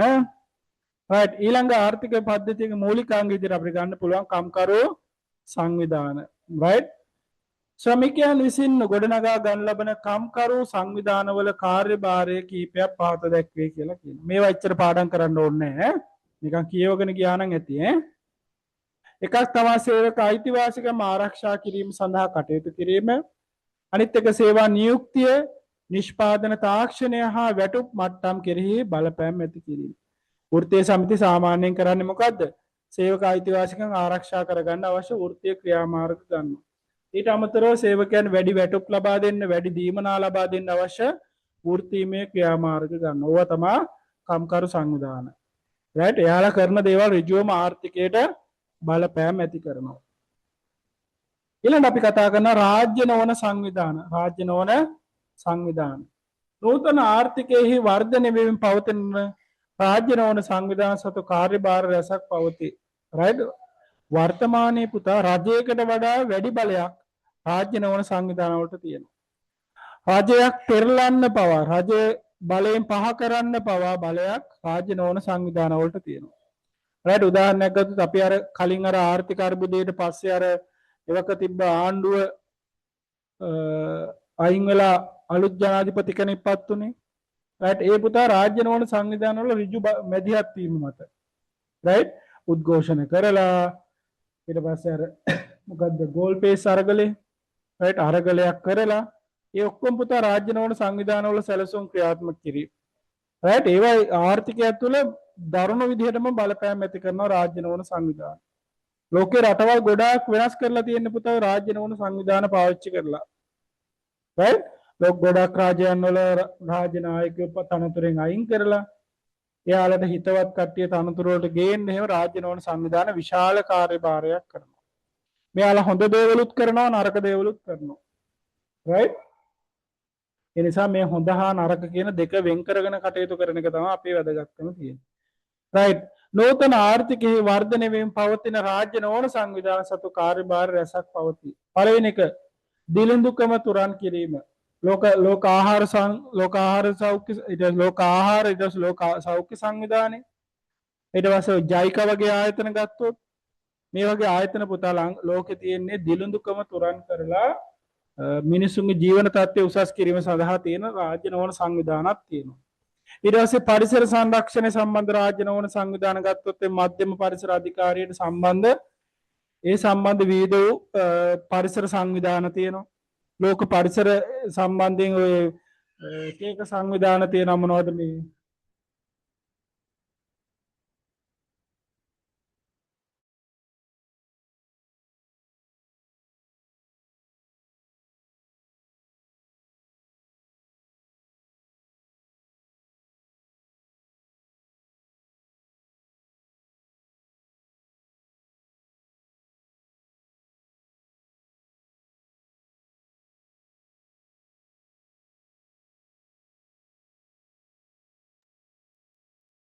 රයිට්? ඊළඟ ආර්ථික පද්ධතියක මූලිකාංග විදිහට අපිට ගන්න පුළුවන් කම්කරු සංවිධාන. රයිට්? ශ්‍රමිකයන් විසින් ගොඩනගා ගන්න ලබන කම්කරු සංවිධානවල කාර්යභාරය කීපයක් පහත දැක්වේ කියලා කියනවා. මේවා එච්චර පාඩම් කරන්න ඕනේ නැහැ. නිකන් කියවගෙන ගියා නම් ඇති ඈ. එකක් තමයි සේවක අයිතිවාසිකම් ආරක්ෂා කිරීම සඳහා කටයුතු කිරීම. අනිත් එක සේවා නියුක්තිය, නිෂ්පාදන තාක්ෂණය හා වැටුප් මට්ටම් කෙරෙහි බලපෑම් ඇති කිරීම. වෘත්තීය සමිති සාමාන්‍යයෙන් කරන්නේ මොකද්ද? සේවක අයිතිවාසිකම් ආරක්ෂා කරගන්න අවශ්‍ය වෘත්තීය ක්‍රියාමාර්ග ගන්නවා. ඊට අමතරව සේවකයන් වැඩි වැටුප් ලබා දෙන්න, වැඩි දීමනා ලබා දෙන්න අවශ්‍ය වෘත්තීමය ක්‍රියාමාර්ග ගන්නවා. ඕවා තමයි කම්කරු සංවිධාන. රයිට්? එයාලා කරන දේවල් ඍජුවම ආර්ථිකයට බලපෑම් ඇති කරනවා. ඊළඟ අපි කතා කරන රාජ්‍ය නොවන සංවිධාන. රාජ්‍ය නොවන සංවිධාන. නූතන ආර්ථිකයෙහි වර්ධනය වෙමින් පවතින රාජ්‍ය නොවන සංවිධාන සතු කාර්යභාර රැසක් පවතී. රයිට්? වර්තමානයේ පුතා රජයකට වඩා වැඩි බලයක් රාජ්‍ය නොවන සංවිධාන වලට තියෙනවා. රජයක් පෙරලන්න පවා, රජය බලයෙන් පහ කරන්න පවා බලයක් රාජ්‍ය නොවන සංවිධාන වලට තියෙනවා. රයිට්? උදාහරණයක් ගත්තොත් අපි අර කලින් අර ආර්ථික අර්බුදයට පස්සේ අර එවක තිබ්බ ආණ්ඩුව අයින් වෙලා අලුත් ජනාධිපති කෙනෙක් පත් උනේ. රයිට්? ඒ පුතා රාජ්‍ය නොවන සංවිධාන වල ඍජු මැදිහත් වීම මත. රයිට්? උද්ඝෝෂණ කරලා ඊට පස්සේ අර මොකද්ද ගෝල්පේස් අරගලේ. රයිට්? අරගලයක් කරලා ඒ ඔක්කොම පුතා රාජ්‍ය නොවන සංවිධාන වල සැලසුම් ක්‍රියාත්මක කිරීම. රයිට්? ඒවා ආර්ථිකය තුළ දරුණු විදිහටම බලපෑම් ඇති කරනවා රාජ්‍ය නොවන සංවිධාන. ලෝකේ රටවල් ගොඩාක් වෙනස් කරලා තියෙන පුතා රාජ්‍ය නොවන සංවිධාන පාවිච්චි කරලා. රයිට්? ලෝක ගොඩාක් රාජ්‍යයන් වල රාජ්‍ය නායකයෝ තනතුරෙන් අයින් කරලා එයාලට හිතවත් කට්ටිය තනතුරු වලට ගේන්න එහෙම රාජ්‍ය නොවන සංවිධාන විශාල කාර්යභාරයක් කරනවා. මෙයාලා හොඳ දේවලුත් කරනවා, නරක දේවලුත් කරනවා. රයිට්? ඒ නිසා මේ හොඳ හා නරක කියන දෙක වෙන් කරගෙන කටයුතු කරන එක තමයි අපේ වැදගත්කම තියෙන්නේ. රයිට්? නූතන ආර්ථිකයේ වර්ධනය වෙමින් පවතින රාජ්‍ය නොවන සංවිධාන සතු කාර්යභාර රැසක් පවතී. පළවෙනි එක දිලිඳුකම තුරන් කිරීම. ලෝක ආහාර සෞඛ්‍ය ලෝක ආහාර ලෝක සෞඛ්‍ය සංවිධානය. ඊට පස්සේ ජයික වගේ ආයතන ගත්තොත් මේ වගේ ආයතන පුතා ලෝකේ තියෙන්නේ දිලිඳුකම තුරන් කරලා මිනිසුන්ගේ ජීවන තත්ත්වය උසස් කිරීම සඳහා තියෙන රාජ්‍ය නොවන සංවිධානක් තියෙනවා. ඊට පස්සේ පරිසර සංරක්ෂණය සම්බන්ධ රාජ්‍ය නොවන සංවිධාන ගත්තොත් මධ්‍යම පරිසර අධිකාරියට සම්බන්ධ ඒ සම්බන්ධ විවිධ වූ පරිසර සංවිධාන තියෙනවා. ලෝක පරිසර සම්බන්ධයෙන් ඔය එක එක සංවිධාන තියෙනවා. මොනවද මේ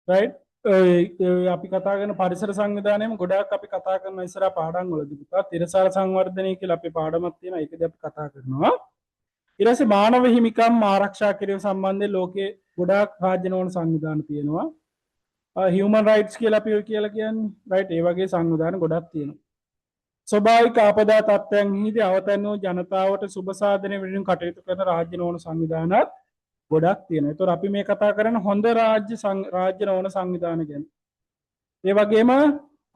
රයිට් අපි කතා කරන පරිසර සංවිධානයම ගොඩාක් අපි කතා කරන ඉස්සරහ පාඩම් වලදී පුතා තිරසාර සංවර්ධනය කියලා අපේ පාඩමක් තියෙනවා. ඒකදී අපි කතා කරනවා. ඊට පස්සේ මානව හිමිකම් ආරක්ෂා කිරීම සම්බන්ධයෙන් ලෝකේ ගොඩාක් රාජ්‍ය නොවන සංවිධාන තියෙනවා. හියුමන් රයිට්ස් කියලා අපි ඔය කියලා කියන්නේ. රයිට් ඒ වගේ සංවිධාන ගොඩක් තියෙනවා. ස්වභාවික ආපදා තත්ත්වයන්හිදී අවතැන් වූ ජනතාවට සුබ සාධනය වෙනුවෙන් කටයුතු කරන රාජ්‍ය නොවන සංවිධානත් ගොඩක් තියෙනවා. ඒතකොට අපි මේ කතා කරන හොඳ රාජ්‍ය නොවන සංවිධාන ගැන. ඒ වගේම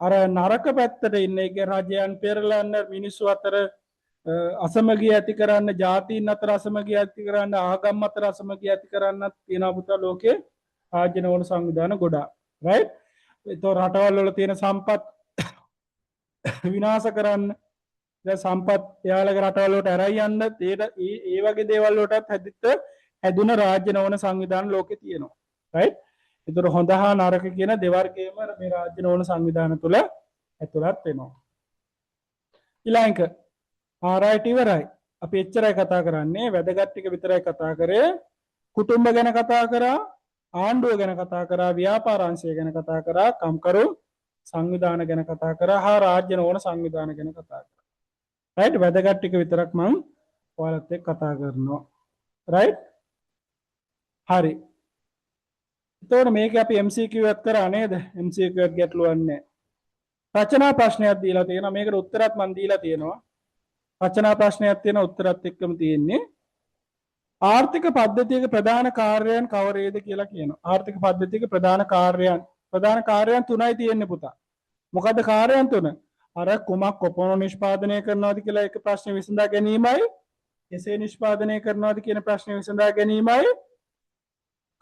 අර නරක පැත්තට ඉන්න ඒ රජයන් පෙරලන්න මිනිස්සු අතර අසමගිය ඇති කරන්න, ජාතීන් අතර අසමගිය ඇති කරන්න, ආගම් අතර අසමගිය ඇති කරන්නත් තියෙනවා පුතා ලෝකේ රාජ්‍ය නොවන සංවිධාන ගොඩාක්. රයිට්? ඒතකොට රටවල් වල තියෙන සම්පත් විනාශ කරන්න, දැන් සම්පත් එයාලගේ රටවල් වලට ඇරයි යන්න, ඒ වගේ දේවල් වලටත් හැදුන රාජ්‍ය නොවන සංවිධාන ලෝකේ තියෙනවා. රයිට්? ඒතකොට හොඳ හා නරක කියන දෙවර්ගයේම මේ රාජ්‍ය නොවන සංවිධාන තුල ඇතුළත් වෙනවා. ඊළඟ ආරයිට් ඉවරයි. අපි එච්චරයි කතා කරන්නේ. වැදගත් ටික විතරයි කතා කරේ. කුටුම්බ ගැන කතා කරා, ආණ්ඩුව ගැන කතා කරා, ව්‍යාපාර අංශය ගැන කතා කරා, කම්කරු සංවිධාන ගැන කතා කරා, හා රාජ්‍ය නොවන සංවිධාන ගැන කතා කරා. රයිට්? වැදගත් ටික විතරක් මම ඔයාලත් එක්ක කතා කරනවා. රයිට්? හරි. එතකොට මේක අපි MCQ එකක් කරා නේද? MCQ එකක් ගැටලුවක් නැහැ. රචනා ප්‍රශ්නයක් දීලා තියෙනවා. මේකට උත්තරත් මම දීලා තියෙනවා. රචනා ප්‍රශ්නයක් තියෙන උත්තරත් එක්කම තියෙන්නේ ආර්ථික පද්ධතියක ප්‍රධාන කාර්යයන් කවරේද කියලා කියනවා. ආර්ථික පද්ධතියක ප්‍රධාන කාර්යයන් තුනයි තියෙන්නේ පුතා. මොකද්ද කාර්යයන් තුන? අර කුමක් කොපමණ නිෂ්පාදනය කරනවද කියලා එක ප්‍රශ්නේ විසඳා ගැනීමයි, කෙසේ නිෂ්පාදනය කරනවද කියන ප්‍රශ්නේ විසඳා ගැනීමයි,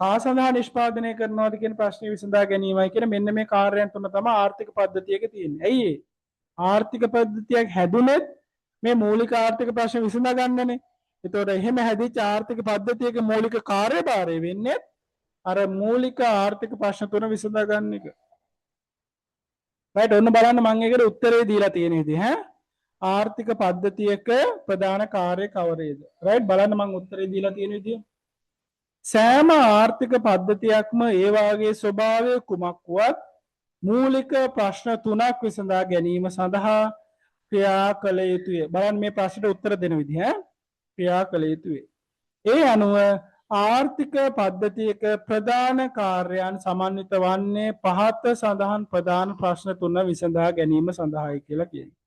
කා සඳහා නිෂ්පාදනය කරනවද කියන ප්‍රශ්නේ විසඳා ගැනීමයි කියන මෙන්න මේ කාර්යයන් තුන තමයි ආර්ථික පද්ධතියක තියෙන්නේ. ඇයි ඒ? ආර්ථික පද්ධතියක් හැදුනෙත් මේ මූලික ආර්ථික ප්‍රශ්න විසඳා ගන්නනේ. එතකොට එහෙම හැදිච්ච ආර්ථික පද්ධතියක මූලික කාර්යභාරය වෙන්නේ අර මූලික ආර්ථික ප්‍රශ්න තුන විසඳා ගන්න එක. රයිට්? ඔන්න බලන්න මම ඒකට උත්තරේ දීලා තියෙන විදිහ ඈ. ආර්ථික පද්ධතියක ප්‍රධාන කාර්ය කවරේද? රයිට්? බලන්න මම උත්තරේ දීලා තියෙන විදිහ. සෑම ආර්ථික පද්ධතියක්ම ඒ වාගේ ස්වභාවය කුමක් වුවත් මූලික ප්‍රශ්න තුනක් විසඳා ගැනීම සඳහා ක්‍රියා කළ යුතුය. බලන්න මේ ප්‍රශ්නට උත්තර දෙන විදිහ ක්‍රියා කළ යුතුය. ඒ අනුව ආර්ථික පද්ධතියක ප්‍රධාන කාර්යයන් සමන්විත වන්නේ පහත සඳහන් ප්‍රධාන ප්‍රශ්න තුන විසඳා ගැනීම සඳහායි කියලා කියනවා.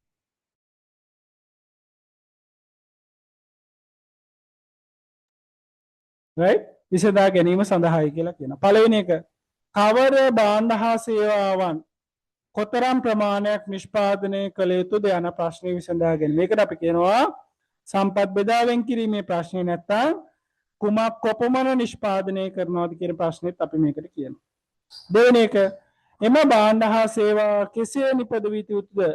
right? විසඳා ගැනීම සඳහායි කියලා කියනවා. පළවෙනි එක කවර භාණ්ඩ හා සේවාවන් කොතරම් ප්‍රමාණයක් නිෂ්පාදනය කළ යුතුද යන ප්‍රශ්නේ විසඳා ගැනීම. මේකට අපි කියනවා සම්පත් බෙදා වෙන් කිරීමේ ප්‍රශ්නේ නැත්තම් කුමක් කොපමණ නිෂ්පාදනය කරනවද කියන ප්‍රශ්නෙත් අපි මේකට කියනවා. දෙවෙනි එක එම භාණ්ඩ හා සේවා කෙසේ නිපදවිය යුතුද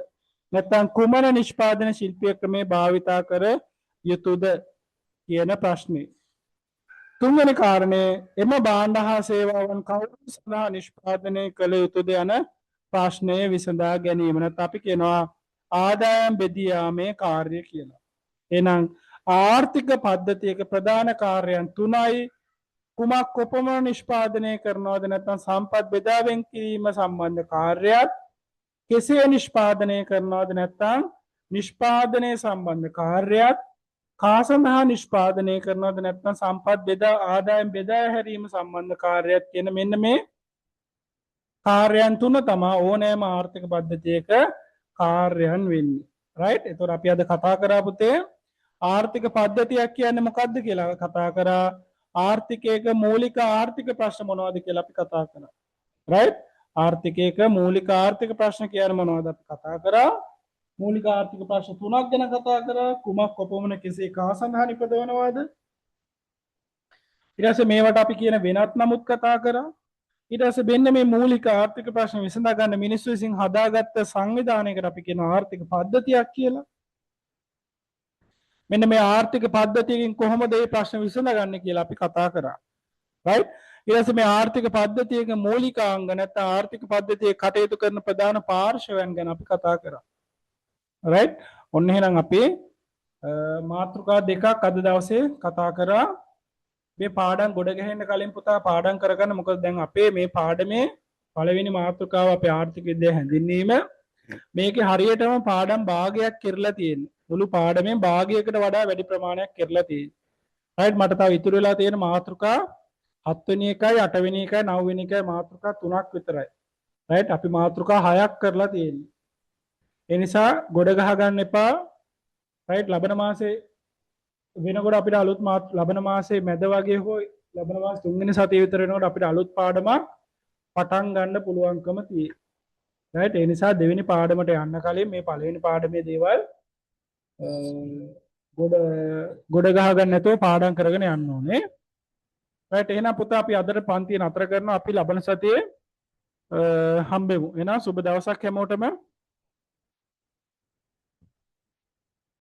නැත්තම් කුමන නිෂ්පාදන ශිල්පීය ක්‍රමේ භාවිතා කර යුතුද කියන ප්‍රශ්නේ. තුන්වෙනි කාරණේ එම භාණ්ඩ හා සේවාවන් කවුරු සඳහා නිෂ්පාදනය කළ යුතුද යන ප්‍රශ්නය විසඳා ගැනීම. නැත්නම් අපි කියනවා ආදායම් බෙදී යාමේ කාර්යය කියලා. එහෙනම් ආර්ථික පද්ධතියක ප්‍රධාන කාර්යයන් තුනයි කුමක් කොපමණ නිෂ්පාදනය කරනවද නැත්නම් සම්පත් බෙදා වෙන් කිරීම සම්බන්ධ කාර්යයක් කෙසේ නිෂ්පාදනය කරනවද නැත්නම් නිෂ්පාදනය සම්බන්ධ කාර්යයක් කා සඳහා නිෂ්පාදනය කරනවද නැත්නම් සම්පත් බෙදා ආදායම් බෙදා හැරීම සම්බන්ධ කාර්යයක් කියන මෙන්න මේ කාර්යයන් තුන තමයි ඕනෑම ආර්ථික පද්ධතියක කාර්යයන් වෙන්නේ. රයිට්? ඒතකොට අපි අද කතා කරා පුතේ ආර්ථික පද්ධතියක් කියන්නේ මොකක්ද කියලා කතා කරා. ආර්ථිකයක මූලික ආර්ථික ප්‍රශ්න මොනවද කියලා අපි කතා කරා. right? ආර්ථිකයක මූලික ආර්ථික ප්‍රශ්න කියන්නේ මොනවද අපි කතා කරා. මූලික ආර්ථික ප්‍රශ්න තුනක් ගැන කතා කරා. කුමක් කොපමණ කෙසේ කා සඳහා නිපදවනවද? ඊට පස්සේ මේවට අපි කියන වෙනත් නමුත් කතා කරා. ඊට පස්සේ මෙන්න මේ මූලික ආර්ථික ප්‍රශ්න විසඳා ගන්න මිනිස්සු විසින් හදාගත්ත සංවිධානයකට අපි කියන ආර්ථික පද්ධතියක් කියලා. මෙන්න මේ ආර්ථික පද්ධතියකින් කොහොමද මේ ප්‍රශ්න විසඳගන්නේ කියලා අපි කතා කරා. right? ඊට පස්සේ මේ ආර්ථික පද්ධතියක මූලිකාංග නැත්නම් ආර්ථික පද්ධතියේ කටයුතු කරන ප්‍රධාන පාර්ශවයන් ගැන අපි කතා කරා. right? ඔන්න එහෙනම් අපි මාතෘකා දෙකක් අද දවසේ කතා කරා. මේ පාඩම් ගොඩ ගැහෙන්න කලින් පුතා පාඩම් කරගන්න. මොකද දැන් අපේ මේ පාඩමේ පළවෙනි මාතෘකාව අපේ ආර්ථික විද්‍යාව හැඳින්වීම. මේකේ හරියටම පාඩම් භාගයක් කරලා තියෙන්නේ. මුළු පාඩමෙන් භාගයකට වඩා වැඩි ප්‍රමාණයක් කරලා තියෙන්නේ. right? මට තව ඉතුරු වෙලා තියෙන මාතෘකා 7 වෙනි එකයි 8 වෙනි එකයි 9 වෙනි එකයි මාතෘකා 3ක් විතරයි. right? අපි මාතෘකා 6ක් කරලා තියෙන්නේ. ඒ නිසා ගොඩ ගහ ගන්න එපා. right? ලබන මාසේ වෙනකොට අපිට අලුත් ලබන මාසේ මැද වගේ හෝ ලබන මාස 3 වෙනි සතිය විතර වෙනකොට අපිට අලුත් පාඩමක් පටන් ගන්න පුළුවන්කම තියෙනවා. right? ඒ නිසා දෙවෙනි පාඩමට යන්න කලින් මේ පළවෙනි පාඩමේ දේවල් ගොඩ ගහ ගන්න නැතුව පාඩම් කරගෙන යන්න ඕනේ. right? එහෙනම් පුතා අපි අදට පන්තිය නතර කරනවා. අපි ලබන සතියේ හම්බෙමු. එහෙනම් සුබ දවසක් හැමෝටම.